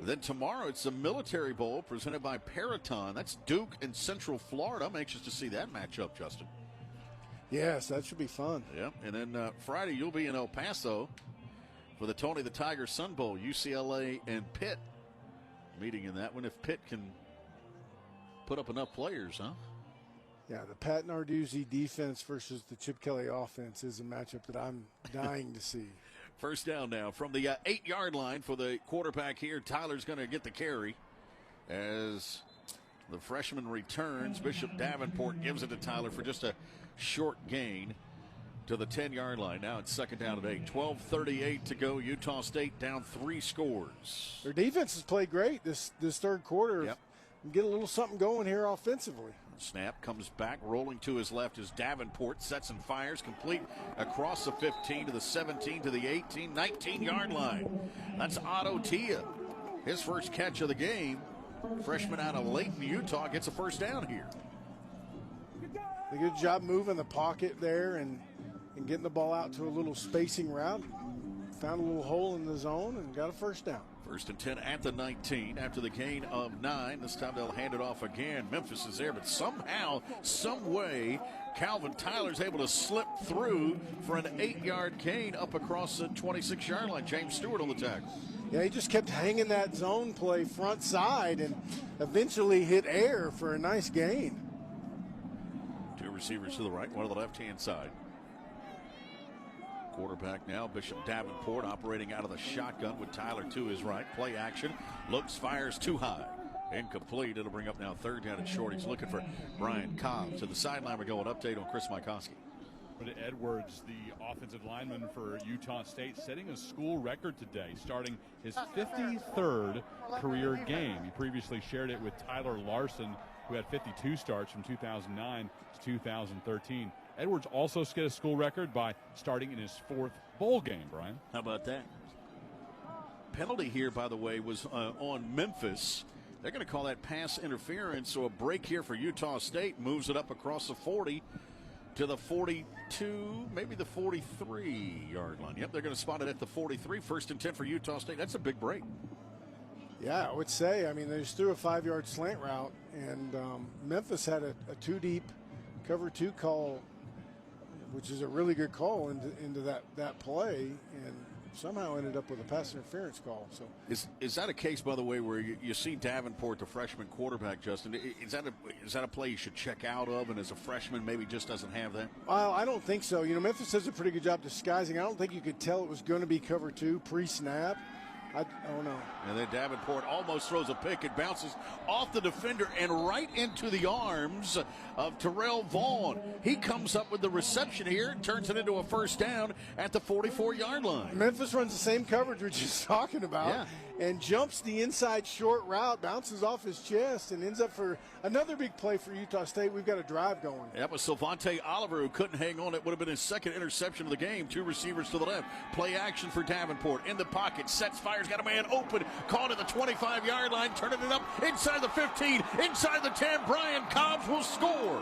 Then tomorrow, it's the Military Bowl presented by Peraton. That's Duke and Central Florida. I'm anxious to see that matchup, Justin. Yes, that should be fun. Yeah, and then Friday, you'll be in El Paso for the Tony the Tiger Sun Bowl. UCLA and Pitt meeting in that one. If Pitt can put up enough players, huh? Yeah, the Pat Narduzzi defense versus the Chip Kelly offense is a matchup that I'm dying to see. First down now from the 8-yard line for the quarterback here. Tyler's going to get the carry as the freshman returns. Bishop Davenport gives it to Tyler for just a short gain to the 10-yard line. Now it's second down at 8. 12:38 to go. Utah State down 3 scores. Their defense has played great this third quarter. Yep. Get a little something going here offensively. Snap comes back, rolling to his left is Davenport, sets and fires, complete across the 15 to the 17 to the 18, 19-yard line. That's Otto Tia. His first catch of the game. Freshman out of Layton, Utah, gets a first down here. A good job moving the pocket there and getting the ball out to a little spacing route. Found a little hole in the zone and got a first down. First and 10 at the 19 after the gain of 9. This time they'll hand it off again. Memphis is there, but somehow, some way, Calvin Tyler's able to slip through for an 8-yard gain up across the 26-yard line. James Stewart on the tackle. Yeah, he just kept hanging that zone play front side and eventually hit air for a nice gain. 2 receivers to the right, one to the left-hand side. Quarterback now, Bishop Davenport operating out of the shotgun with Tyler to his right. Play action, looks, fires too high. Incomplete. It'll bring up now third down and short. He's looking for Brian Cobb. To the sideline we go, an update on Chris Mikoski. But Edwards, the offensive lineman for Utah State, setting a school record today, starting his 53rd career game. He previously shared it with Tyler Larson, who had 52 starts from 2009 to 2013. Edwards also set a school record by starting in his 4th bowl game, Brian. How about that? penalty here, by the way, was on Memphis. They're going to call that pass interference, so a break here for Utah State moves it up across the 40 to the 42, maybe the 43-yard line. Yep, they're going to spot it at the 43. 1st and 10 for Utah State. That's a big break. Yeah, I would say. I mean, they just threw a 5-yard slant route, and Memphis had a 2-deep cover 2 call, which is a really good call into that play, and somehow ended up with a pass interference call. So is that a case, by the way, where you see Davenport, the freshman quarterback, Justin? Is that a play you should check out of, and as a freshman maybe just doesn't have that? Well, I don't think so. You know, Memphis does a pretty good job disguising. I don't think you could tell it was going to be cover 2 pre-snap. I don't know. And then Davenport almost throws a pick. It bounces off the defender and right into the arms of Terrell Vaughn. He comes up with the reception here and turns it into a 1st down at the 44-yard line. Memphis runs the same coverage we're just talking about and jumps the inside short route, bounces off his chest, and ends up for another big play for Utah State. We've got a drive going. That was Sylvante Oliver, who couldn't hang on. It would have been his 2nd interception of the game. 2 receivers to the left. Play action for Davenport. In the pocket, sets, fires, got a man open. Caught at the 25-yard line, turning it up inside the 15, inside the 10. Brian Cobbs will score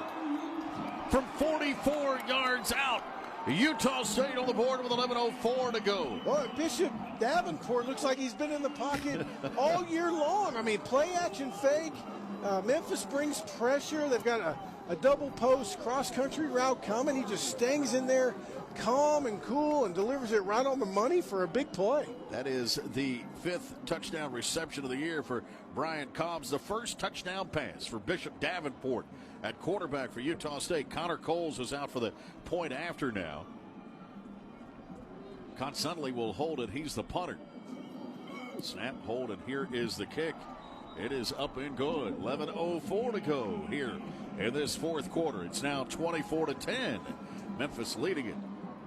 from 44 yards out. Utah State on the board with 11:04 to go. Boy, Bishop Davenport looks like he's been in the pocket all year long. I mean, play action fake. Memphis brings pressure. They've got a double post cross-country route coming. He just stings in there calm and cool and delivers it right on the money for a big play. That is the 5th touchdown reception of the year for Brian Cobbs. The 1st touchdown pass for Bishop Davenport at quarterback for Utah State. Connor Coles is out for the point after now. Consunley will hold it. He's the punter. Snap, hold, and here is the kick. It is up and good. 11:04 to go here in this 4th quarter. It's now 24-10. Memphis leading it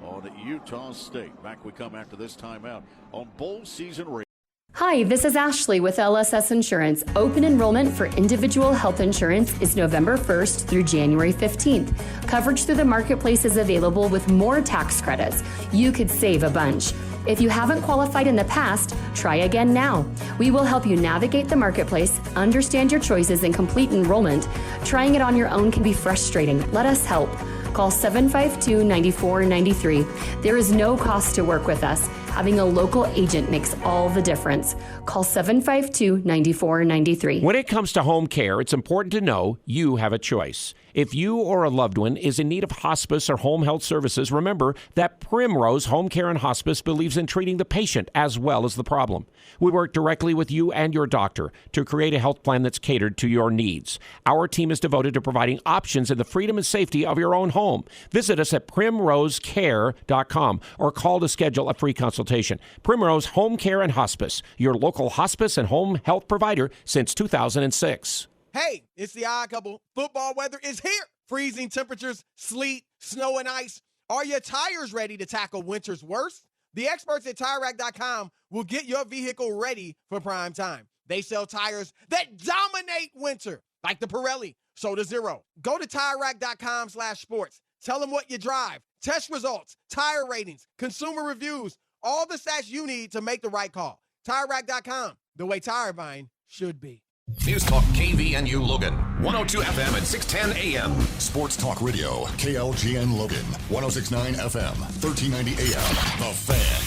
on Utah State. Back we come after this timeout on Bowl Season Radio. Hi, this is Ashley with LSS Insurance. Open enrollment for individual health insurance is November 1st through January 15th. Coverage through the marketplace is available with more tax credits. You could save a bunch. If you haven't qualified in the past, try again now. We will help you navigate the marketplace, understand your choices, and complete enrollment. Trying it on your own can be frustrating. Let us help. Call 752-9493. There is no cost to work with us. Having a local agent makes all the difference. Call 752-9493. When it comes to home care, it's important to know you have a choice. If you or a loved one is in need of hospice or home health services, remember that Primrose Home Care and Hospice believes in treating the patient as well as the problem. We work directly with you and your doctor to create a health plan that's catered to your needs. Our team is devoted to providing options in the freedom and safety of your own home. Visit us at primrosecare.com or call to schedule a free consultation. Primrose Home Care and Hospice, your local hospice and home health provider since 2006. Hey, it's the Odd Couple. Football weather is here. Freezing temperatures, sleet, snow, and ice. Are your tires ready to tackle winter's worst? The experts at TireRack.com will get your vehicle ready for prime time. They sell tires that dominate winter, like the Pirelli Soda Zero. Go to TireRack.com/sports. Tell them what you drive, test results, tire ratings, consumer reviews, all the stats you need to make the right call. TireRack.com, the way tire buying should be. News Talk KVNU Logan, 102 FM at 610 AM. Sports Talk Radio, KLGN Logan, 106.9 FM, 1390 AM. The Fan.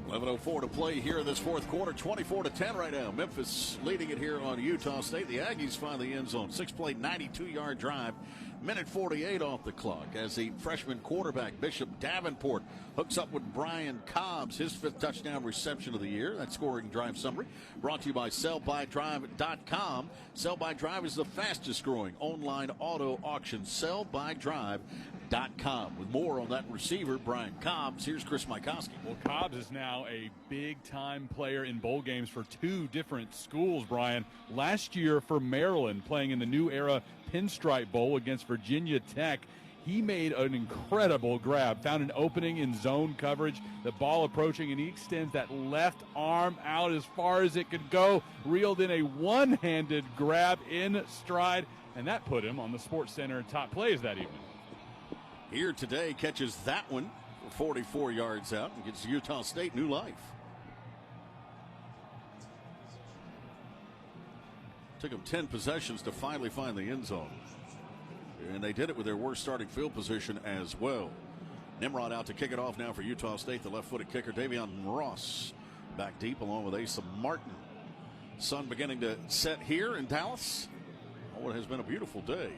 11:04 to play here in this 4th quarter. 24-10 right now. Memphis leading it here on Utah State. The Aggies find the end zone. 6-play, 92-yard drive. Minute 48 off the clock as the freshman quarterback, Bishop Davenport, hooks up with Brian Cobbs, his 5th touchdown reception of the year. That scoring drive summary brought to you by sellbydrive.com. Sell by Drive is the fastest growing online auto auction. Sellbydrive.com. With more on that receiver, Brian Cobbs, here's Chris Mykowski. Well, Cobbs is now a big-time player in bowl games for 2 different schools, Brian. Last year for Maryland, playing in the New Era Pinstripe Bowl against Virginia Tech. He made an incredible grab, found an opening in zone coverage, the ball approaching, and he extends that left arm out as far as it could go, reeled in a one-handed grab in stride, and that put him on the SportsCenter top plays that evening. Here today, catches that one for 44 yards out and gives Utah State new life. Took them 10 possessions to finally find the end zone. And they did it with their worst starting field position as well. Nimrod out to kick it off now for Utah State. The left-footed kicker, Davion Ross, back deep along with Asa Martin. Sun beginning to set here in Dallas. Oh, it has been a beautiful day.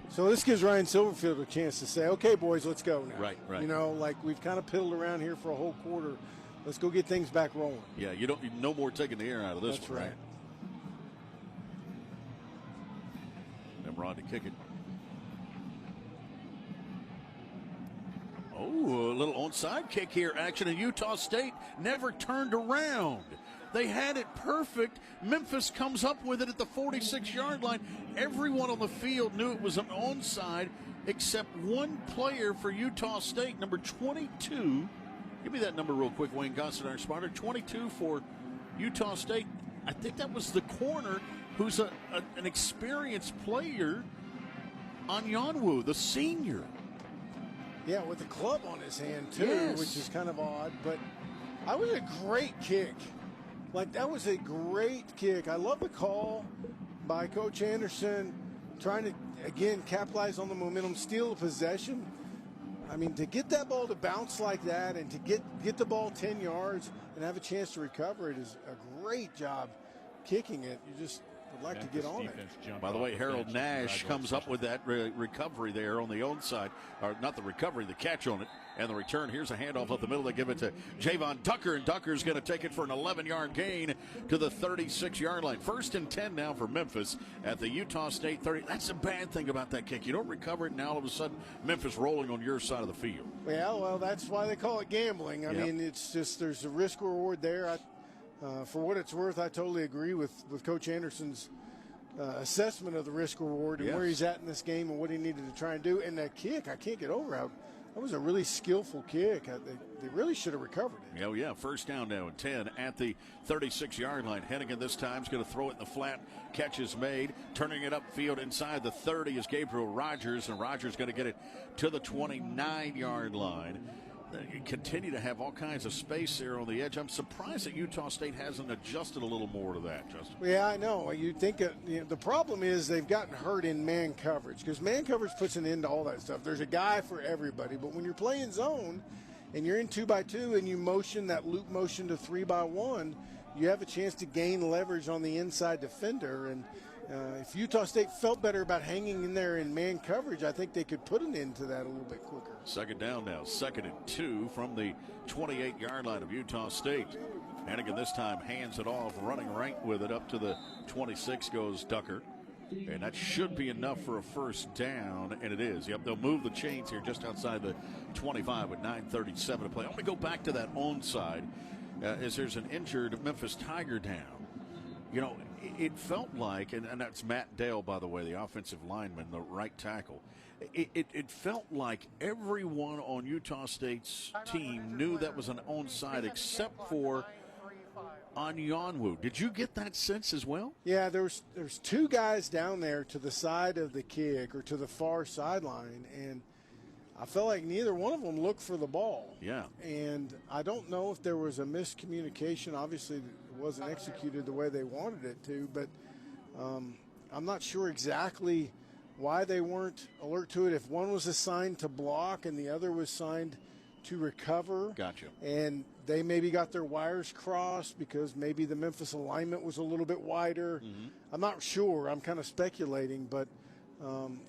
So this gives Ryan Silverfield a chance to say, okay, boys, let's go now. Right. You know, like we've kind of piddled around here for a whole quarter. Let's go get things back rolling. Yeah, you don't no more taking the air out of this. That's one, right. Nimrod to kick it. Oh, a little onside kick here. Action in Utah State never turned around. They had it perfect. Memphis comes up with it at the 46-yard line. Everyone on the field knew it was an onside except one player for Utah State, number 22. Give me that number real quick, Wayne Gossett, our spotter. 22 for Utah State. I think that was the corner who's an experienced player, Anyanwu, the senior. Yeah, with the club on his hand, too, Yes. which is kind of odd. But that was a great kick. Like, that was a great kick. I love the call by Coach Anderson, trying to, again, capitalize on the momentum, steal the possession. I mean, to get that ball to bounce like that and to get the ball 10 yards and have a chance to recover it is a great job kicking it. You just would like to get on it. By the way, Harold Nash comes up with that recovery there on the onside, or not the recovery, the catch on it, and the return. Here's a handoff up the middle. They give it to Javon Ducker, and Ducker's going to take it for an 11-yard gain to the 36-yard line. 1st and 10 now for Memphis at the Utah State 30. That's the bad thing about that kick. You don't recover it, and now all of a sudden Memphis rolling on your side of the field. Yeah, well, that's why they call it gambling. I mean, it's just there's a risk reward there. For what it's worth, I totally agree with Coach Anderson's assessment of the risk reward and where he's at in this game and what he needed to try and do. And that kick, I can't get over how that was a really skillful kick. They really should have recovered it. Oh, yeah. 1st down now and 10 at the 36-yard line. Hennigan this time is going to throw it in the flat. Catch is made. Turning it upfield inside the 30 is Gabriel Rogers, and Rogers going to get it to the 29-yard line. They continue to have all kinds of space there on the edge. I'm surprised that Utah State hasn't adjusted a little more to that, Justin. Yeah, I know. You think the problem is they've gotten hurt in man coverage because man coverage puts an end to all that stuff. There's a guy for everybody, but when you're playing zone and you're in 2x2 and you motion that loop motion to 3x1, you have a chance to gain leverage on the inside defender. And if Utah State felt better about hanging in there in man coverage, I think they could put an end to that a little bit quicker. 2nd down now, 2nd and 2 from the 28-yard line of Utah State. Hennigan this time hands it off, running right with it up to the 26 goes Ducker. And that should be enough for a 1st down, and it is. Yep, they'll move the chains here just outside the 25 with 9:37 to play. I want to go back to that onside as there's an injured Memphis Tiger down. You know, it felt like, and that's Matt Dale, by the way, the offensive lineman, the right tackle. It felt like everyone on Utah State's team knew that was an onside except for Anyanwu. Did you get that sense as well? Yeah, there's 2 guys down there to the side of the kick or to the far sideline, and I felt like neither one of them looked for the ball. Yeah. And I don't know if there was a miscommunication. Obviously, it wasn't executed the way they wanted it to, but I'm not sure exactly why they weren't alert to it. If one was assigned to block and the other was assigned to recover. Gotcha. And they maybe got their wires crossed because maybe the Memphis alignment was a little bit wider. Mm-hmm. I'm not sure. I'm kind of speculating, but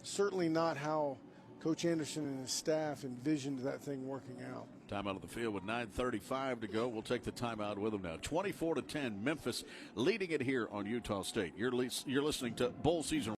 certainly not how Coach Anderson and his staff envisioned that thing working out. Timeout of the field with 9:35 to go. We'll take the timeout with them now. 24-10, Memphis leading it here on Utah State. You're listening to Bowl Season.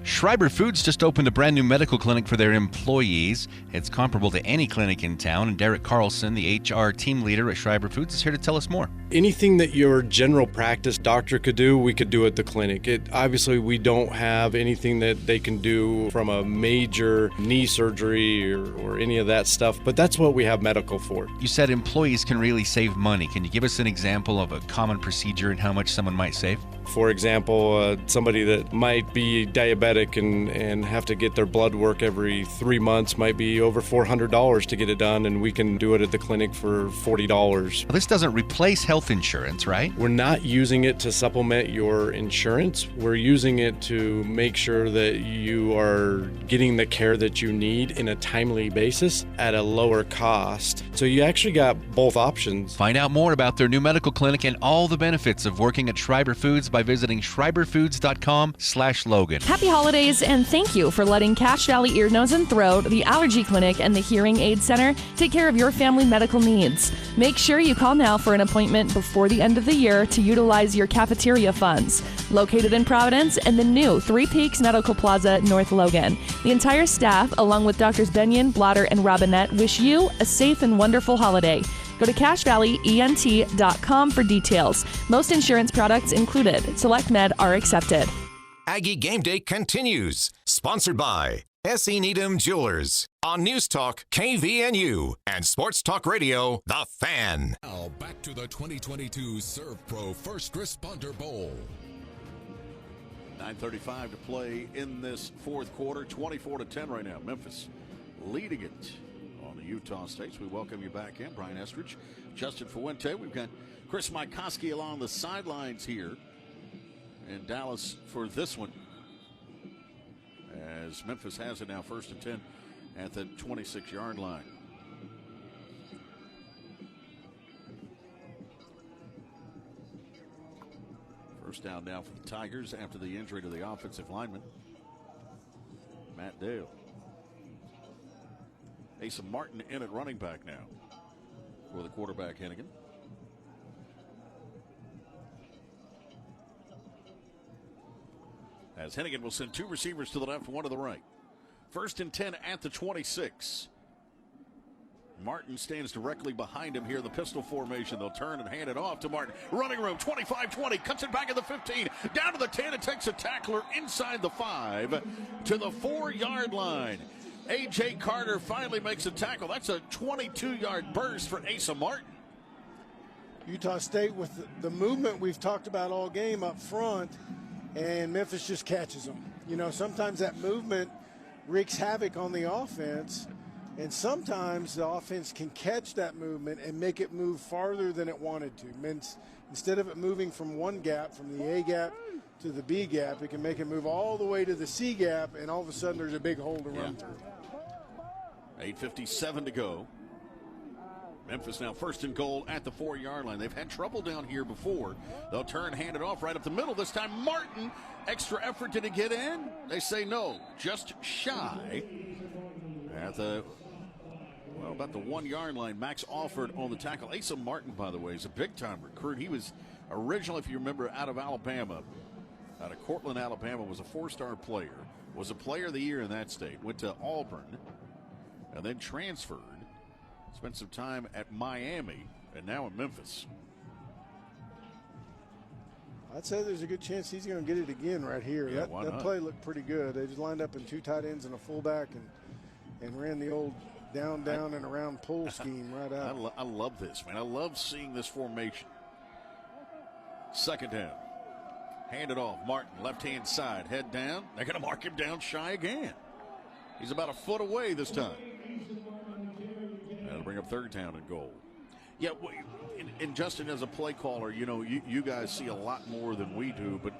Schreiber Foods just opened a brand new medical clinic for their employees. It's comparable to any clinic in town, and Derek Carlson, the HR team leader at Schreiber Foods, is here to tell us more. Anything that your general practice doctor could do, we could do at the clinic. Obviously, we don't have anything that they can do from a major knee surgery or any of that stuff, but that's what we have medical for. You said employees can really save money. Can you give us an example of a common procedure and how much someone might save? For example, somebody that might be diabetic and have to get their blood work every 3 months might be over $400 to get it done, and we can do it at the clinic for $40. This doesn't replace health health insurance, right? We're not using it to supplement your insurance. We're using it to make sure that you are getting the care that you need in a timely basis at a lower cost. So you actually got both options. Find out more about their new medical clinic and all the benefits of working at Schreiber Foods by visiting schreiberfoods.com/Logan. Happy holidays, and thank you for letting Cache Valley Ear, Nose, and Throat, the Allergy Clinic, and the Hearing Aid Center take care of your family medical needs. Make sure you call now for an appointment before the end of the year to utilize your cafeteria funds. Located in Providence and the new Three Peaks Medical Plaza, North Logan. The entire staff, along with Drs. Benyon, Blotter, and Robinette, wish you a safe and wonderful holiday. Go to CacheValleyENT.com for details. Most insurance products included. Select Med are accepted. Aggie Game Day continues. Sponsored by S.E. Needham Jewelers on News Talk KVNU and Sports Talk Radio, The Fan. Now back to the 2022 ServPro First Responder Bowl. 9:35 to play in this fourth quarter. 24-10 right now. Memphis leading it on the Utah States. We welcome you back in. Brian Estridge, Justin Fuente. We've got Chris Mikoski along the sidelines here in Dallas for this one, as Memphis has it now 1st and 10 at the 26-yard line. First down now for the Tigers after the injury to the offensive lineman, Matt Dale. Asa Martin in at running back now for the quarterback, Hennigan. As Hennigan will send two receivers to the left, one to the right. 1st and 10 at the 26. Martin stands directly behind him here in the pistol formation. They'll turn and hand it off to Martin. Running room, 25-20, cuts it back at the 15, down to the 10, and takes a tackler inside the 5 to the 4-yard line. A.J. Carter finally makes a tackle. That's a 22-yard burst for Asa Martin. Utah State with the movement we've talked about all game up front, and Memphis just catches them. You know, sometimes that movement wreaks havoc on the offense, and sometimes the offense can catch that movement and make it move farther than it wanted to. Instead of it moving from one gap, from the A gap to the B gap, it can make it move all the way to the C gap, and all of a sudden there's a big hole to run through. 8:57 to go. Memphis now 1st and goal at the 4-yard line. They've had trouble down here before. They'll turn, hand it off right up the middle. This time Martin, extra effort, did he get in? They say no, just shy at the, well, about the 1-yard line. Max Alford on the tackle. Asa Martin, by the way, is a big-time recruit. He was originally, if you remember, out of Alabama, out of Cortland, Alabama, was a 4-star player, was a player of the year in that state, went to Auburn, and then transferred. Spent some time at Miami, and now in Memphis. I'd say there's a good chance he's going to get it again right here. Yeah, that play looked pretty good. They just lined up in 2 tight ends and a fullback and ran the old down, and around pull scheme right out. I love this, man. I love seeing this formation. 2nd down. Hand it off. Martin, left-hand side. Head down. They're going to mark him down shy again. He's about a foot away this time. That'll bring up 3rd down and goal. Yeah, and Justin, as a play caller, you know, you guys see a lot more than we do, but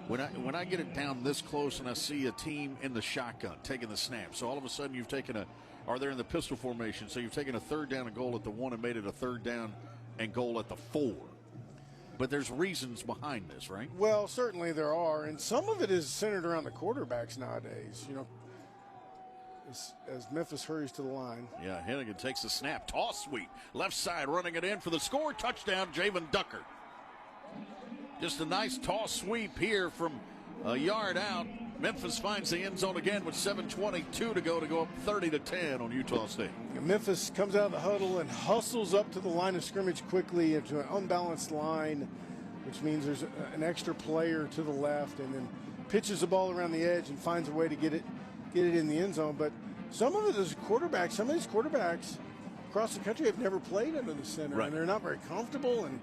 when I get it down this close and I see a team in the shotgun taking the snap, so all of a sudden you've taken or they're in the pistol formation, so you've taken a 3rd down and goal at the 1 and made it a 3rd down and goal at the 4. But there's reasons behind this, right? Well, certainly there are, and some of it is centered around the quarterbacks nowadays, you know, as Memphis hurries to the line. Yeah, Hennigan takes the snap. Toss sweep. Left side running it in for the score. Touchdown, Javen Ducker. Just a nice toss sweep here from a yard out. Memphis finds the end zone again with 7:22 to go up 30-10 on Utah State. Memphis comes out of the huddle and hustles up to the line of scrimmage quickly into an unbalanced line, which means there's an extra player to the left, and then pitches the ball around the edge and finds a way to get it in the end zone. But some of it is quarterbacks. Some of these quarterbacks across the country have never played under the center, and they're not very comfortable. And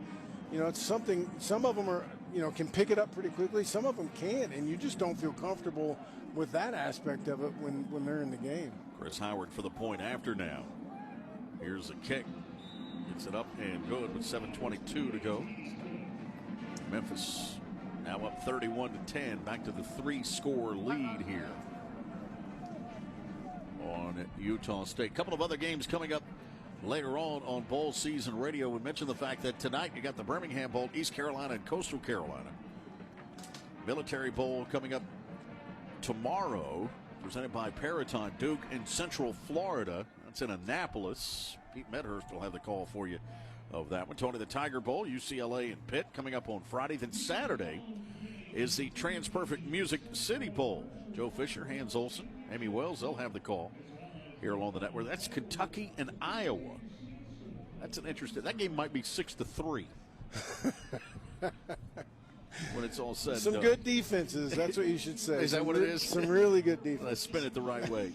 you know, it's something. Some of them are, you know, can pick it up pretty quickly. Some of them can't, and you just don't feel comfortable with that aspect of it when they're in the game. Chris Howard for the point after now. Here's a kick. Hits it up and good with 7:22 to go. Memphis now up 31-10, back to the 3-score lead here on Utah State. A couple of other games coming up later on Bowl Season Radio. We mentioned the fact that tonight you got the Birmingham Bowl, East Carolina and Coastal Carolina. Military Bowl coming up tomorrow, presented by Paratime, Duke in Central Florida. That's in Annapolis. Pete Medhurst will have the call for you of that one. Tony, the Tiger Bowl, UCLA and Pitt coming up on Friday. Then Saturday is the TransPerfect Music City Bowl. Joe Fisher, Hans Olsen, Amy Wells, they'll have the call here along the network. That's Kentucky and Iowa. That's an interesting. That game might be 6-3 when it's all said. Some good defenses. That's what you should say. Is that what it is? Some really good defense. Let's spin it the right way.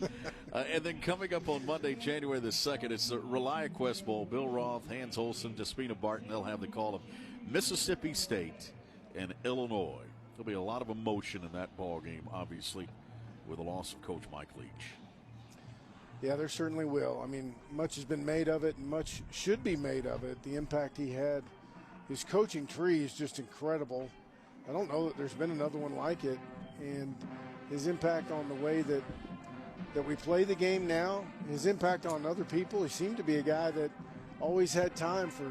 And then coming up on Monday, January the 2nd, it's the ReliaQuest Bowl. Bill Roth, Hans Olsen, Despina Barton, they'll have the call of Mississippi State and Illinois. There'll be a lot of emotion in that ball game, obviously, with the loss of Coach Mike Leach. Yeah, there certainly will. I mean, much has been made of it, and much should be made of it. The impact he had, his coaching tree is just incredible. I don't know that there's been another one like it, and his impact on the way that we play the game now, his impact on other people. He seemed to be a guy that always had time for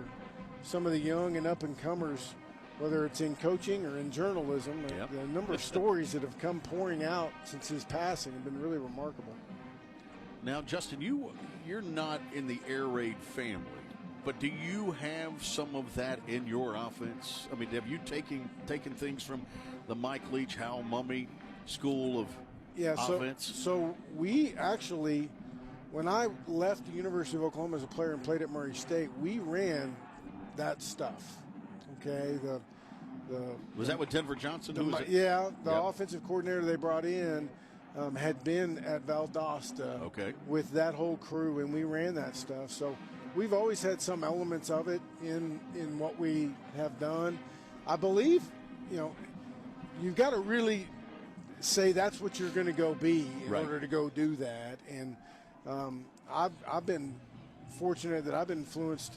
some of the young and up-and-comers, whether it's in coaching or in journalism. Yep. The number of stories that have come pouring out since his passing have been really remarkable. Now, Justin, you're not in the air raid family, but do you have some of that in your offense? I mean, have you taken things from the Mike Leach, Hal Mummy school of offense? So we actually, when I left the University of Oklahoma as a player and played at Murray State, we ran that stuff. Okay, was that with Denver Johnson? The offensive coordinator they brought in had been at Valdosta with that whole crew, and we ran that stuff. So we've always had some elements of it in what we have done. I believe, you've got to really say that's what you're going to go be in order to go do that. And I've been fortunate that I've been influenced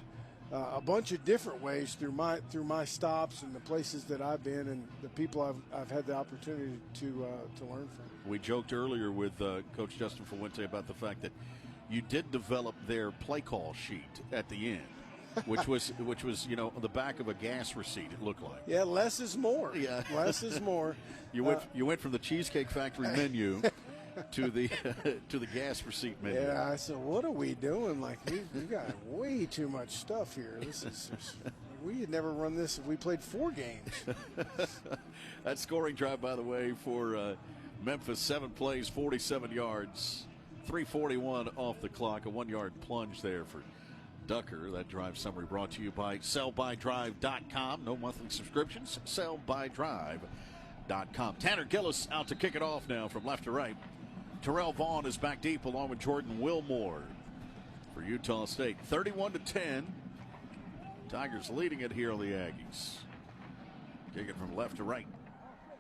a bunch of different ways through my stops and the places that I've been and the people I've had the opportunity to learn from. We joked earlier with Coach Justin Fuente about the fact that you did develop their play call sheet at the end, which was on the back of a gas receipt. It looked like. Yeah, less is more. Yeah, less is more. You went from the Cheesecake Factory menu to the gas receipt menu. Yeah, I said, what are we doing? Like we got way too much stuff here. We had never run this if we played 4 games. That scoring drive, by the way, for Memphis, 7 plays, 47 yards, 3:41 off the clock, a 1-yard plunge there for Ducker. That drive summary brought to you by sellbydrive.com. No monthly subscriptions, sellbydrive.com. Tanner Gillis out to kick it off now from left to right. Terrell Vaughn is back deep along with Jordan Wilmore for Utah State. 31-10. Tigers leading it here on the Aggies. Kick it from left to right.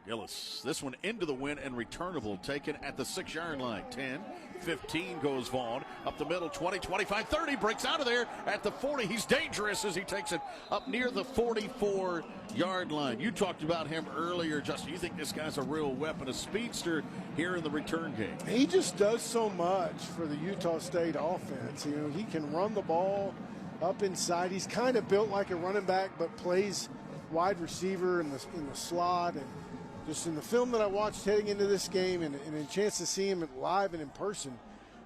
Gillis, this one into the wind and returnable, taken at the 6-yard line. 10, 15 goes Vaughn. Up the middle, 20, 25, 30, breaks out of there at the 40. He's dangerous as he takes it up near the 44-yard line. You talked about him earlier, Justin. You think this guy's a real weapon, a speedster here in the return game. He just does so much for the Utah State offense. He can run the ball up inside. He's kind of built like a running back, but plays wide receiver in the slot. And just in the film that I watched heading into this game and a chance to see him live and in person,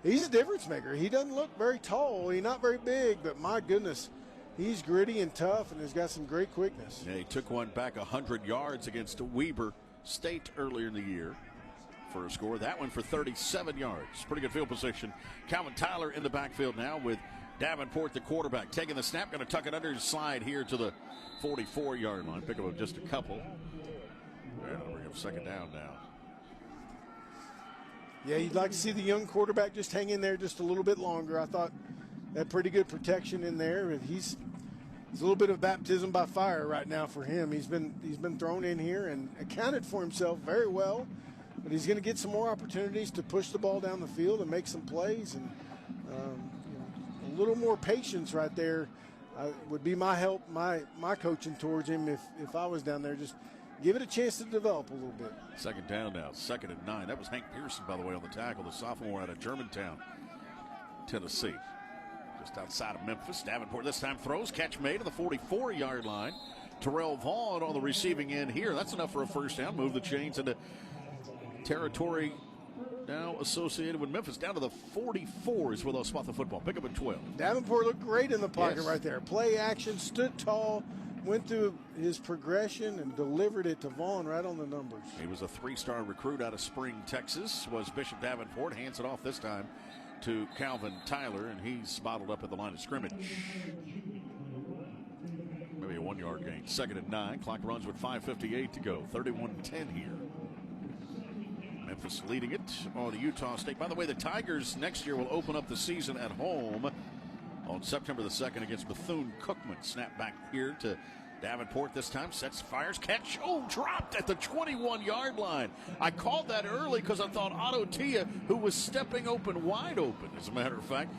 he's a difference maker. He doesn't look very tall. He's not very big, but my goodness, he's gritty and tough and has got some great quickness. Yeah, he took one back 100 yards against Weber State earlier in the year for a score. That one for 37 yards. Pretty good field position. Calvin Tyler in the backfield now with Davenport, the quarterback, taking the snap, going to tuck it under his slide here to the 44-yard line. Pick up just a couple. We're going to second down now. Yeah, you'd like to see the young quarterback just hang in there just a little bit longer. I thought had pretty good protection in there. It's a little bit of baptism by fire right now for him. He's been thrown in here and accounted for himself very well, but he's going to get some more opportunities to push the ball down the field and make some plays, and a little more patience right there would be my help, my coaching towards him if I was down there. Just give it a chance to develop a little bit. Second down now, 2nd and 9. That was Hank Pearson, by the way, on the tackle, the sophomore out of Germantown, Tennessee. Just outside of Memphis. Davenport this time throws. Catch made to the 44-yard line. Terrell Vaughn on the receiving end here. That's enough for a first down. Move the chains into territory now associated with Memphis. Down to the 44 is where they'll spot the football. Pick up at 12. Davenport looked great in the pocket right there. Play action, stood tall, went through his progression and delivered it to Vaughn right on the numbers. He was a 3-star recruit out of Spring, Texas, was Bishop Davenport. Hands it off this time to Calvin Tyler, and he's bottled up at the line of scrimmage. Maybe a 1-yard gain. 2nd and 9. Clock runs with 5:58 to go. 31-10 here. Memphis leading it on Utah State. By the way, the Tigers next year will open up the season at home on September the 2nd against Bethune-Cookman. Snap back here to Davenport this time. Sets, fires, catch. Oh, dropped at the 21-yard line. I called that early because I thought Otto Tia, who was stepping wide open, as a matter of fact.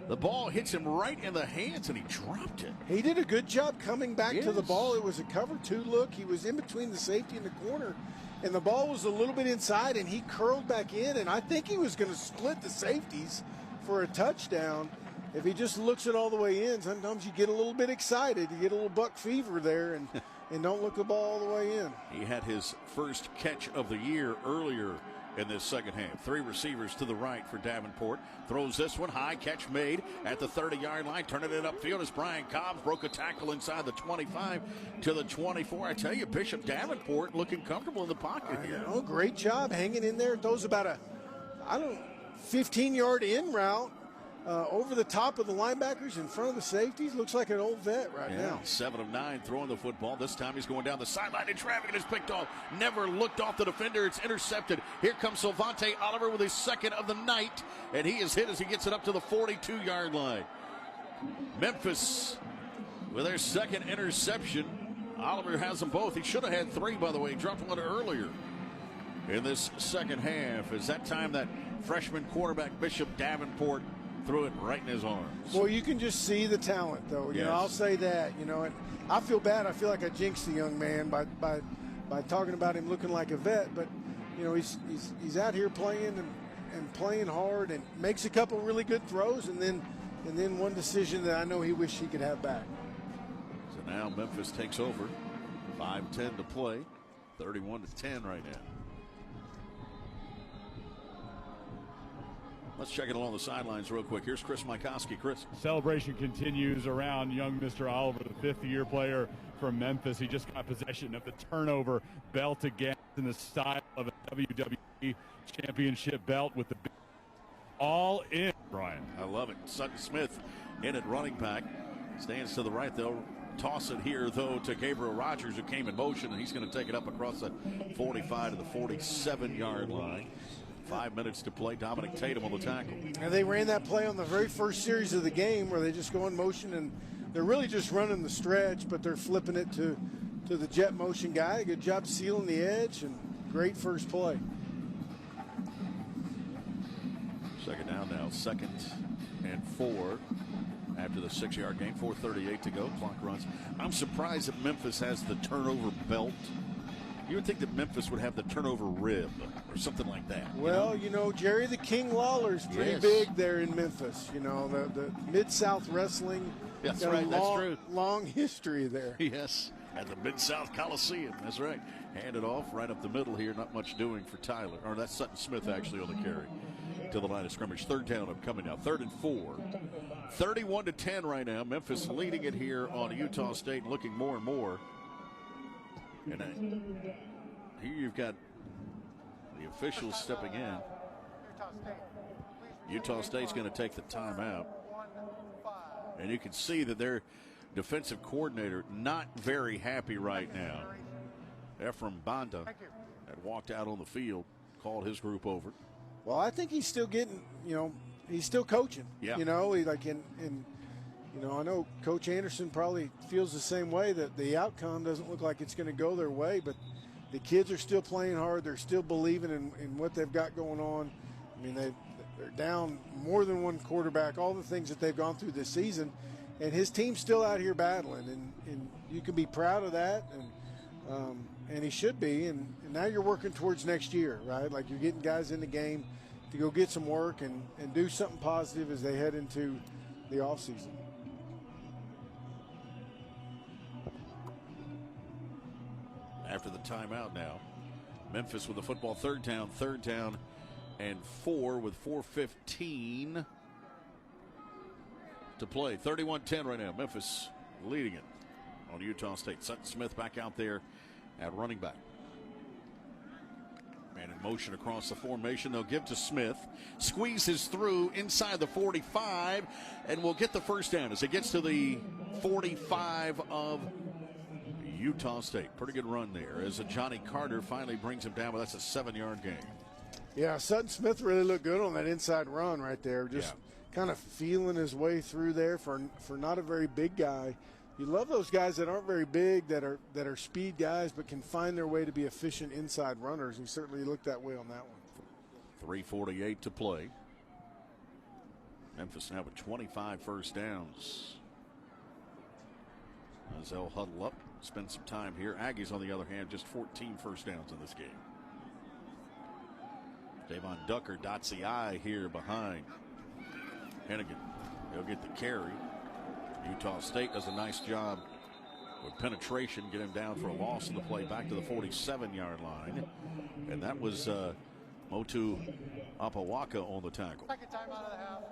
The ball hits him right in the hands, and he dropped it. He did a good job coming back to the ball. It was a cover 2 look. He was in between the safety and the corner, and the ball was a little bit inside, and he curled back in, and I think he was going to split the safeties for a touchdown. If he just looks it all the way in, sometimes you get a little bit excited. You get a little buck fever there and don't look the ball all the way in. He had his first catch of the year earlier in this second half. 3 receivers to the right for Davenport. Throws this one high, catch made at the 30-yard line. Turning it upfield as Brian Cobbs broke a tackle inside the 25 to the 24. I tell you, Bishop Davenport looking comfortable in the pocket here. Oh, great job hanging in there. Throws about a, 15-yard in route. Over the top of the linebackers in front of the safeties. Looks like an old vet now. 7 of 9 throwing the football. This time he's going down the sideline in traffic and it's picked off. Never looked off the defender. It's intercepted. Here comes Sylvante Oliver with his 2nd of the night. And he is hit as he gets it up to the 42-yard line. Memphis with their 2nd interception. Oliver has them both. He should have had 3, by the way. He dropped one earlier in this second half. Is that time that freshman quarterback Bishop Davenport threw it right in his arms. Well, you can just see the talent, though. You know, I'll say that. And I feel bad. I feel like I jinxed the young man by talking about him looking like a vet. But he's out here playing and playing hard and makes a couple really good throws, and then one decision that I know he wished he could have back. So now Memphis takes over. 5:10 to play. 31-10 right now. Let's check it along the sidelines real quick. Here's Chris Mykowski. Chris. Celebration continues around young Mr. Oliver, the 5th-year player from Memphis. He just got possession of the turnover belt again in the style of a WWE championship belt with the all in, Brian. I love it. Sutton Smith in at running back. Stands to the right. They'll toss it here, though, to Gabriel Rogers, who came in motion, and he's going to take it up across the 45 to the 47-yard line. 5 minutes to play. Dominic Tatum on the tackle. And they ran that play on the very first series of the game where they just go in motion and they're really just running the stretch, but they're flipping it to the jet motion guy. Good job sealing the edge and great first play. Second down now. 2nd and 4 after the 6-yard gain. 4:38 to go. Clock runs. I'm surprised that Memphis has the turnover belt. You would think that Memphis would have the turnover rib or something like that. Well, Jerry the King Lawler's pretty big there in Memphis. The Mid-South Wrestling. That's got right. a That's true. Long history there. Yes, at the Mid-South Coliseum. That's right. Handed off right up the middle here. Not much doing for Tyler. Or that's Sutton Smith actually on the carry to the line of scrimmage. 3rd down upcoming now. 3rd and 4. 31-10 right now. Memphis leading it here on Utah State, looking more and more. And here you've got the officials stepping in. Utah State's going to take the timeout. And you can see that their defensive coordinator not very happy right now. Ephraim Banda had walked out on the field, called his group over. Well, I think he's still getting, he's still coaching. Yeah. I know Coach Anderson probably feels the same way, that the outcome doesn't look like it's going to go their way, but the kids are still playing hard. They're still believing in what they've got going on. I mean, they're down more than one quarterback, all the things that they've gone through this season, and his team's still out here battling, and you can be proud of that, and he should be. And now you're working towards next year, right? Like you're getting guys in the game to go get some work and do something positive as they head into the offseason. After the timeout now, Memphis with the football, third down and 4 with 4:15 to play. 31-10 right now. Memphis leading it on Utah State. Sutton Smith back out there at running back. Man in motion across the formation. They'll give to Smith. Squeezes through inside the 45 and will get the first down as it gets to the 45 of Utah State. Pretty good run there as Johnny Carter finally brings him down, but that's a 7-yard gain. Yeah, Sutton Smith really looked good on that inside run right there. Just kind of feeling his way through there for not a very big guy. You love those guys that aren't very big, that are speed guys, but can find their way to be efficient inside runners. He certainly looked that way on that one. 3:48 to play. Memphis now with 25 first downs. As they'll huddle up, spend some time here. Aggies, on the other hand, just 14 first downs in this game. Davon Ducker dots the I here behind Hennigan. He'll get the carry. Utah State does a nice job with penetration, get him down for a loss in the play back to the 47-yard line. And that was Motu Apawaka on the tackle. Second timeout of the half.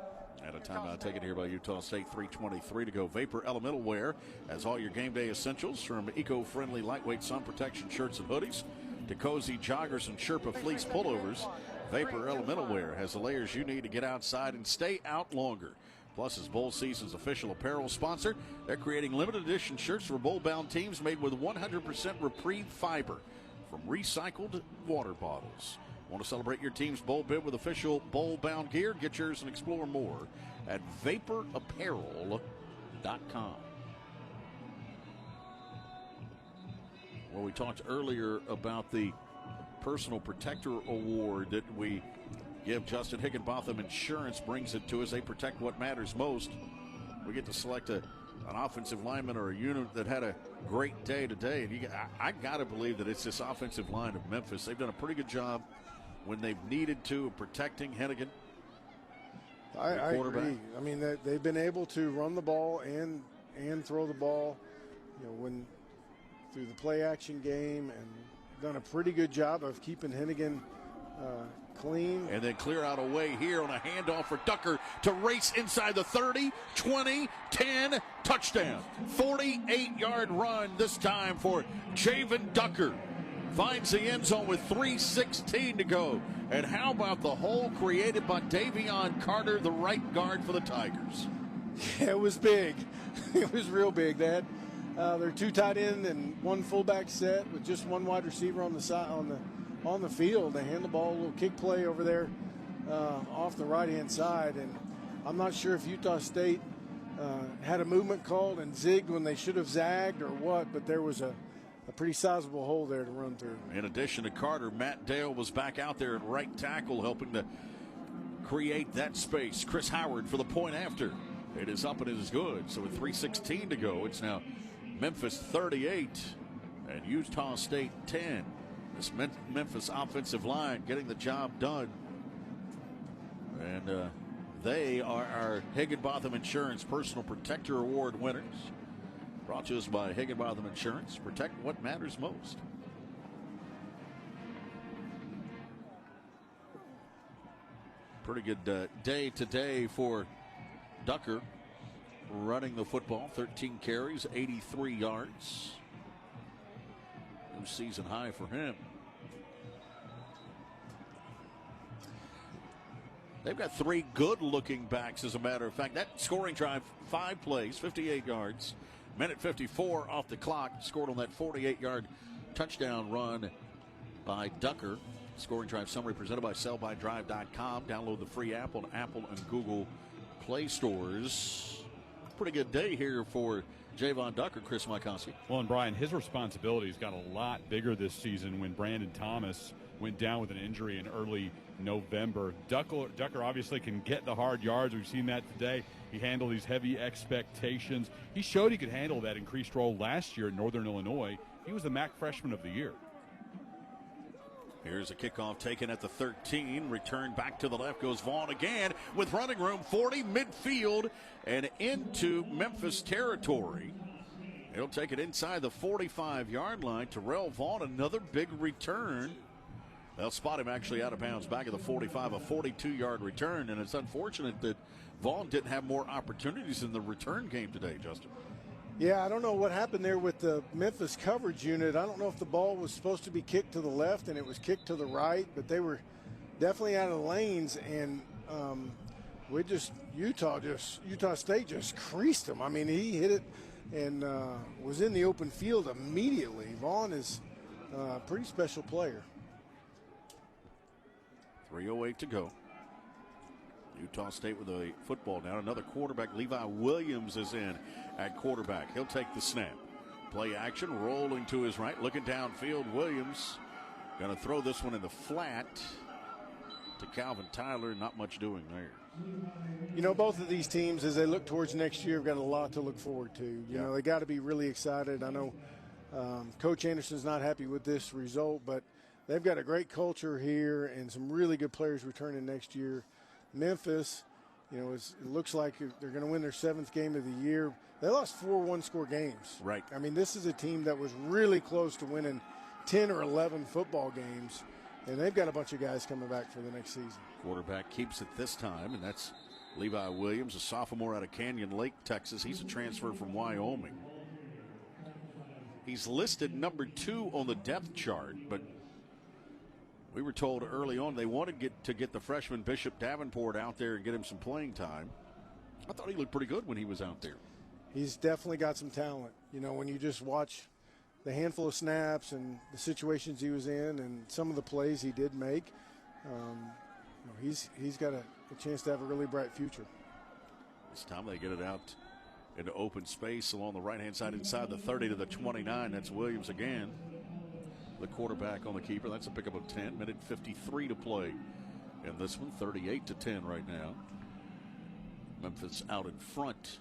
At a timeout taken here by Utah State, 3:23 to go. Vapor Elemental Wear has all your game day essentials, from eco-friendly lightweight sun protection shirts and hoodies to cozy joggers and Sherpa fleece pullovers. Vapor Elemental Wear has the layers you need to get outside and stay out longer. Plus, as bowl season's official apparel sponsor, they're creating limited edition shirts for bowl-bound teams made with 100% Reprieve fiber from recycled water bottles. Want to celebrate your team's bowl bid with official bowl-bound gear? Get yours and explore more at vaporapparel.com. Well, we talked earlier about the Personal Protector Award that we give. Justin Higginbotham Insurance brings it to us. They protect what matters most. We get to select an offensive lineman or a unit that had a great day today. And I got to believe that it's this offensive line of Memphis. They've done a pretty good job when they've needed to of protecting Hennigan. I agree. I mean, they've been able to run the ball and throw the ball, when through the play action game, and done a pretty good job of keeping Hennigan clean. And then clear out a way here on a handoff for Ducker to race inside the 30, 20, 10, touchdown. 48-yard run this time for Javen Ducker. Finds the end zone with 3:16 to go. And how about the hole created by Davion Carter, the right guard for the Tigers? Yeah, it was big. It was real big. They had their two tight end and one fullback set with just one wide receiver on the side on the field. They hand the ball, a little kick play over there off the right-hand side. And I'm not sure if Utah State had a movement called and zigged when they should have zagged or what, but there was a pretty sizable hole there to run through. In addition to Carter, Matt Dale was back out there at right tackle, helping to create that space. Chris Howard for the point after. It is up and it is good. So with 3:16 to go, it's now Memphis 38 and Utah State 10. This Memphis offensive line getting the job done. And they are our Higginbotham Insurance Personal Protector Award winners. Brought to us by Higginbotham Insurance. Protect what matters most. Pretty good day today for Ducker, running the football. 13 carries, 83 yards. New season high for him. They've got three good-looking backs, as a matter of fact. That scoring drive, 5 plays, 58 yards. Minute 54 off the clock. Scored on that 48-yard touchdown run by Ducker. Scoring drive summary presented by sellbydrive.com. Download the free app on Apple and Google Play stores. Pretty good day here for Javon Ducker, Chris Mykowski. Well, and Brian, his responsibilities got a lot bigger this season when Brandon Thomas went down with an injury in early November. Ducker obviously can get the hard yards. We've seen that today. He handled these heavy expectations. He showed he could handle that increased role last year at Northern Illinois. He was the MAC Freshman of the Year. Here's a kickoff taken at the 13. Return back to the left goes Vaughn again with running room. 40 midfield and into Memphis territory. He'll take it inside the 45-yard line. Terrell Vaughn, another big return. They'll spot him actually out of bounds back at the 45, a 42-yard return. And it's unfortunate that Vaughn didn't have more opportunities in the return game today, Justin. Yeah, I don't know what happened there with the Memphis coverage unit. I don't know if the ball was supposed to be kicked to the left and it was kicked to the right, but they were definitely out of the lanes, and Utah State just creased them. I mean, he hit it and was in the open field immediately. Vaughn is a pretty special player. 3:08 to go. Utah State with a football down. Another quarterback, Levi Williams, is in at quarterback. He'll take the snap. Play action, rolling to his right, looking downfield. Williams going to throw this one in the flat to Calvin Tyler. Not much doing there. You know, both of these teams, as they look towards next year, have got a lot to look forward to. You know, they got to be really excited. I know Coach Anderson's not happy with this result, but they've got a great culture here and some really good players returning next year. Memphis, you know, it looks like they're going to win their 7th game of the year. They lost 4 one-score games. Right. I mean, this is a team that was really close to winning 10 or 11 football games, and they've got a bunch of guys coming back for the next season. Quarterback keeps it this time, and that's Levi Williams, a sophomore out of Canyon Lake, Texas. He's a transfer from Wyoming. He's listed number 2 on the depth chart, but we were told early on they wanted to get the freshman Bishop Davenport out there and get him some playing time. I thought he looked pretty good when he was out there. He's definitely got some talent. You know, when you just watch the handful of snaps and the situations he was in and some of the plays he did make, he's got a chance to have a really bright future. This time they get it out into open space along the right-hand side inside the 30 to the 29. That's Williams again. The quarterback on the keeper. That's a pickup of 10. Minute 53 to play in this one. 38-10 right now. Memphis out in front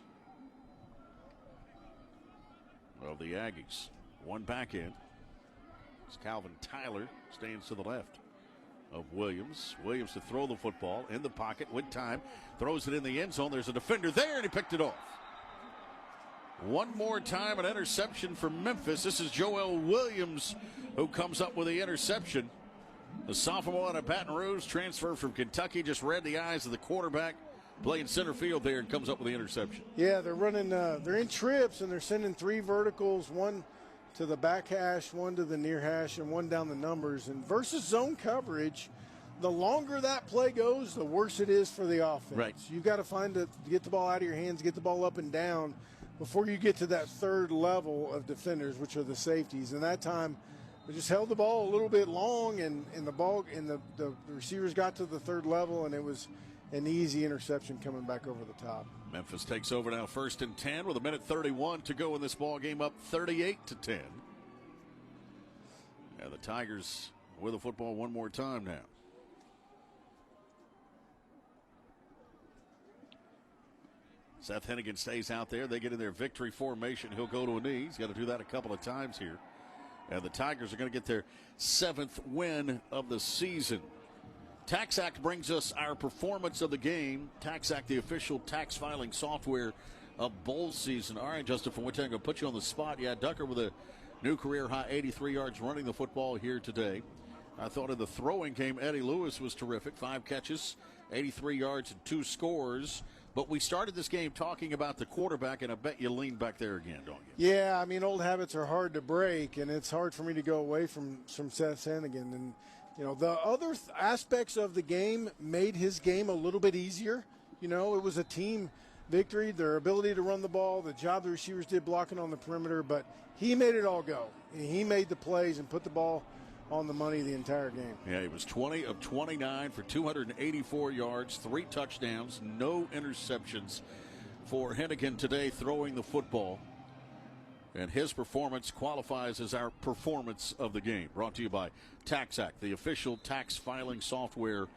of the Aggies. One back in. It's Calvin Tyler stands to the left of Williams. Williams to throw the football in the pocket with time. Throws it in the end zone. There's a defender there, and he picked it off. One more time, an interception for Memphis. This is Joel Williams who comes up with the interception. The sophomore out of Baton Rouge, transfer from Kentucky, just read the eyes of the quarterback, playing center field there, and comes up with the interception. Yeah, they're running, they're in trips, and they're sending 3 verticals, one to the back hash, one to the near hash, and one down the numbers. And versus zone coverage, the longer that play goes, the worse it is for the offense. Right. You've got to find to get the ball out of your hands, get the ball up and down before you get to that 3rd level of defenders, which are the safeties. And that time, they just held the ball a little bit long, and the receivers got to the 3rd level, and it was an easy interception coming back over the top. Memphis takes over now, 1st and 10 with a minute 31 to go in this ball game, up 38-10. And the Tigers with the football one more time now. Seth Hennigan stays out there. They get in their victory formation. He'll go to a knee. He's got to do that a couple of times here. And the Tigers are going to get their 7th win of the season. TaxAct brings us our performance of the game. TaxAct, the official tax filing software of bowl season. All right, Justin, from which I'm going to put you on the spot. Yeah, Ducker with a new career high 83 yards running the football here today. I thought in the throwing game, Eddie Lewis was terrific. 5 catches, 83 yards, and 2 scores. But we started this game talking about the quarterback, and I bet you lean back there again, don't you? Yeah, I mean, old habits are hard to break, and it's hard for me to go away from Seth Hennigan. And, you know, the other aspects of the game made his game a little bit easier. You know, it was a team victory, their ability to run the ball, the job the receivers did blocking on the perimeter, but he made it all go. He made the plays and put the ball on the money the entire game. Yeah, he was 20 of 29 for 284 yards, 3 touchdowns, no interceptions for Hennigan today throwing the football. And his performance qualifies as our performance of the game. Brought to you by TaxAct, the official tax filing software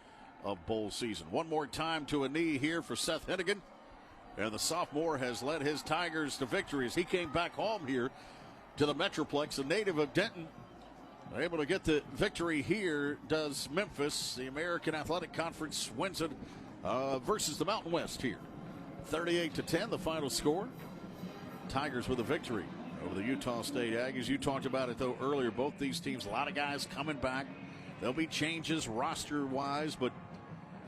of bowl season. One more time to a knee here for Seth Hennigan. And the sophomore has led his Tigers to victory as he came back home here to the Metroplex. A native of Denton, able to get the victory here does Memphis. The American Athletic Conference wins it versus the Mountain West here. 38-10, the final score. Tigers with a victory over the Utah State Aggies. You talked about it, though, earlier. Both these teams, a lot of guys coming back. There'll be changes roster-wise, but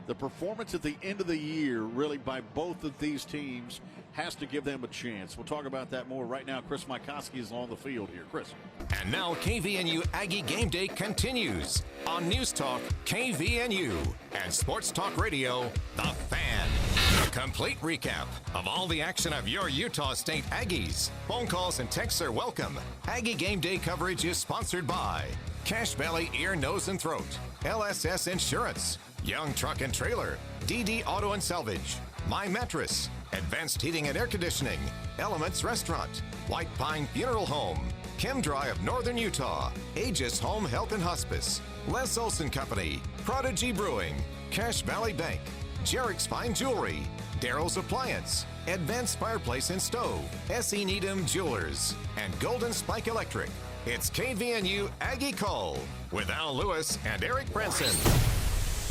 the performance at the end of the year, really, by both of these teams has to give them a chance. We'll talk about that more right now. Chris Mikoski is on the field here. Chris. And now KVNU Aggie Game Day continues on News Talk KVNU and Sports Talk Radio, The Fan. A complete recap of all the action of your Utah State Aggies. Phone calls and texts are welcome. Aggie Game Day coverage is sponsored by Cache Valley Ear, Nose, and Throat, LSS Insurance, Young Truck and Trailer, DD Auto and Salvage, My Mattress, Advanced Heating and Air Conditioning, Elements Restaurant, White Pine Funeral Home, ChemDry of Northern Utah, Aegis Home Health and Hospice, Les Olson Company, Prodigy Brewing, Cache Valley Bank, Jarek's Fine Jewelry, Darrow's Appliance, Advanced Fireplace and Stove, S.E. Needham Jewelers, and Golden Spike Electric. It's KVNU Aggie Call with Al Lewis and Eric Branson.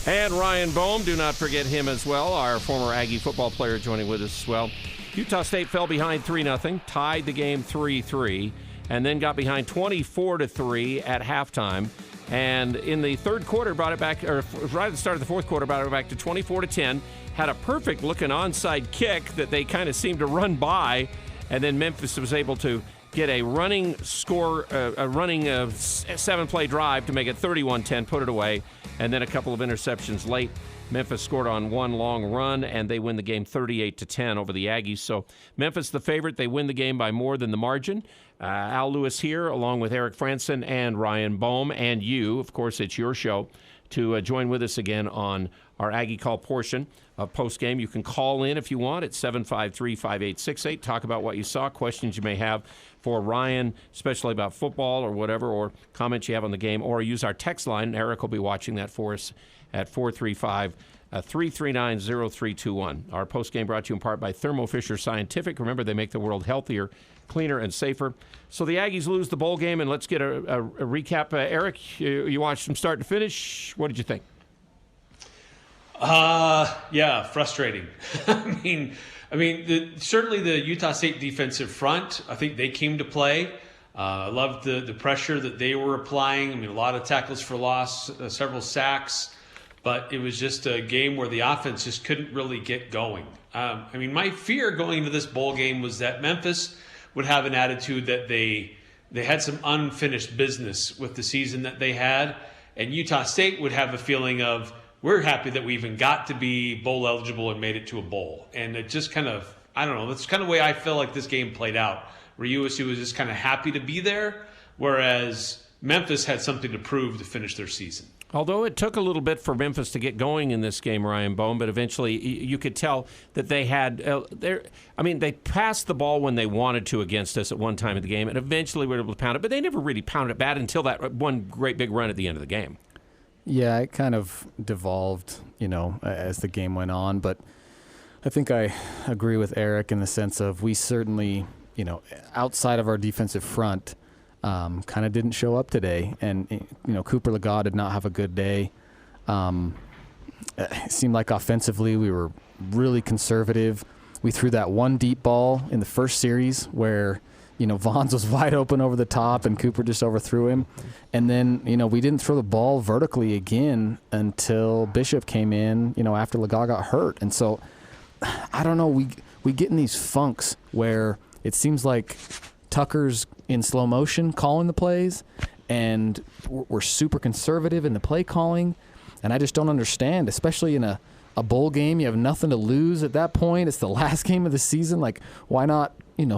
And Ryan Boehm, do not forget him as well, our former Aggie football player joining with us as well. Utah State fell behind 3-0, tied the game 3-3, and then got behind 24-3 at halftime. And in the third quarter, brought it back, or right at the start of the fourth quarter, brought it back to 24-10. Had a perfect-looking onside kick that they kind of seemed to run by, and then Memphis was able to get a running score, a running 7-play drive to make it 31-10, put it away, and then a couple of interceptions late. Memphis scored on one long run, and they win the game 38-10 over the Aggies. So Memphis the favorite. They win the game by more than the margin. Al Lewis here, along with Eric Franson and Ryan Boehm, and you. Of course, it's your show to join with us again on our Aggie Call portion of postgame. You can call in if you want at 753-5868. Talk about what you saw, questions you may have for Ryan, especially about football or whatever, or comments you have on the game, or use our text line. Eric will be watching that for us at 435-339-0321. Our postgame brought to you in part by Thermo Fisher Scientific. Remember, they make the world healthier, cleaner, and safer. So the Aggies lose the bowl game, and let's get a recap. Eric, you watched from start to finish. What did you think? Yeah, frustrating. I mean, certainly the Utah State defensive front, I think they came to play. I loved the pressure that they were applying. I mean, a lot of tackles for loss, several sacks, but it was just a game where the offense just couldn't really get going. I mean, my fear going into this bowl game was that Memphis would have an attitude that they had some unfinished business with the season that they had, and Utah State would have a feeling of, we're happy that we even got to be bowl eligible and made it to a bowl. And it just kind of, I don't know, that's kind of the way I feel like this game played out, where USU was just kind of happy to be there, whereas Memphis had something to prove to finish their season. Although it took a little bit for Memphis to get going in this game, Ryan Boehm, but eventually you could tell that they had, they passed the ball when they wanted to against us at one time in the game, and eventually were able to pound it, but they never really pounded it bad until that one great big run at the end of the game. Yeah, it kind of devolved, as the game went on. But I think I agree with Eric in the sense of we certainly, outside of our defensive front, kind of didn't show up today. And, Cooper Legault did not have a good day. It seemed like offensively we were really conservative. We threw that one deep ball in the first series where Vaughns was wide open over the top and Cooper just overthrew him. And then, we didn't throw the ball vertically again until Bishop came in, after Legault got hurt. And so, I don't know, we get in these funks where it seems like Tucker's in slow motion calling the plays and we're super conservative in the play calling. And I just don't understand, especially in a bowl game. You have nothing to lose at that point. It's the last game of the season. Like, why not,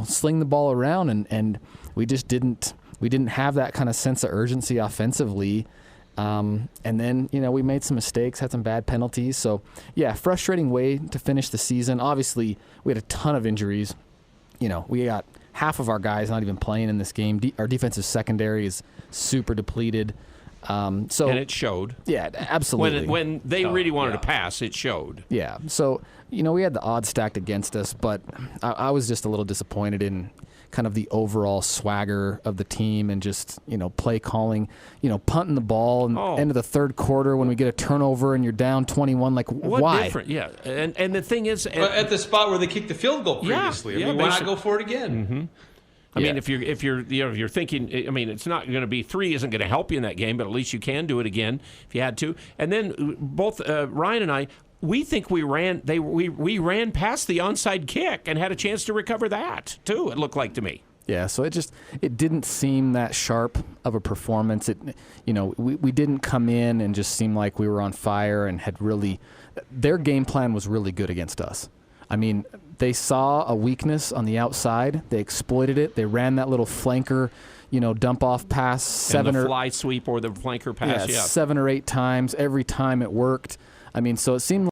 sling the ball around? And we just didn't have that kind of sense of urgency offensively. And then, we made some mistakes, had some bad penalties. So, yeah, frustrating way to finish the season. Obviously, we had a ton of injuries. We got half of our guys not even playing in this game. Our defensive secondary is super depleted. And it showed. Yeah, absolutely. When they really wanted to pass, it showed. Yeah. So, we had the odds stacked against us, but I was just a little disappointed in kind of the overall swagger of the team and just, play calling, punting the ball in the end of the third quarter when we get a turnover and you're down 21. Like, what why? Different? Yeah. And the thing is, at the spot where they kicked the field goal previously, why not go for it again? Mm-hmm. I mean, if you're thinking, I mean, it's not going to be 3 isn't going to help you in that game, but at least you can do it again if you had to. And then both Ryan and I, we think we ran past the onside kick and had a chance to recover that too. It looked like to me. Yeah, so it didn't seem that sharp of a performance. We didn't come in and just seem like we were on fire and had really. Their game plan was really good against us. I mean, they saw a weakness on the outside. They exploited it. They ran that little flanker, dump off pass fly sweep or the flanker pass. Yeah, 7 or 8 times. Every time it worked. I mean, so it seemed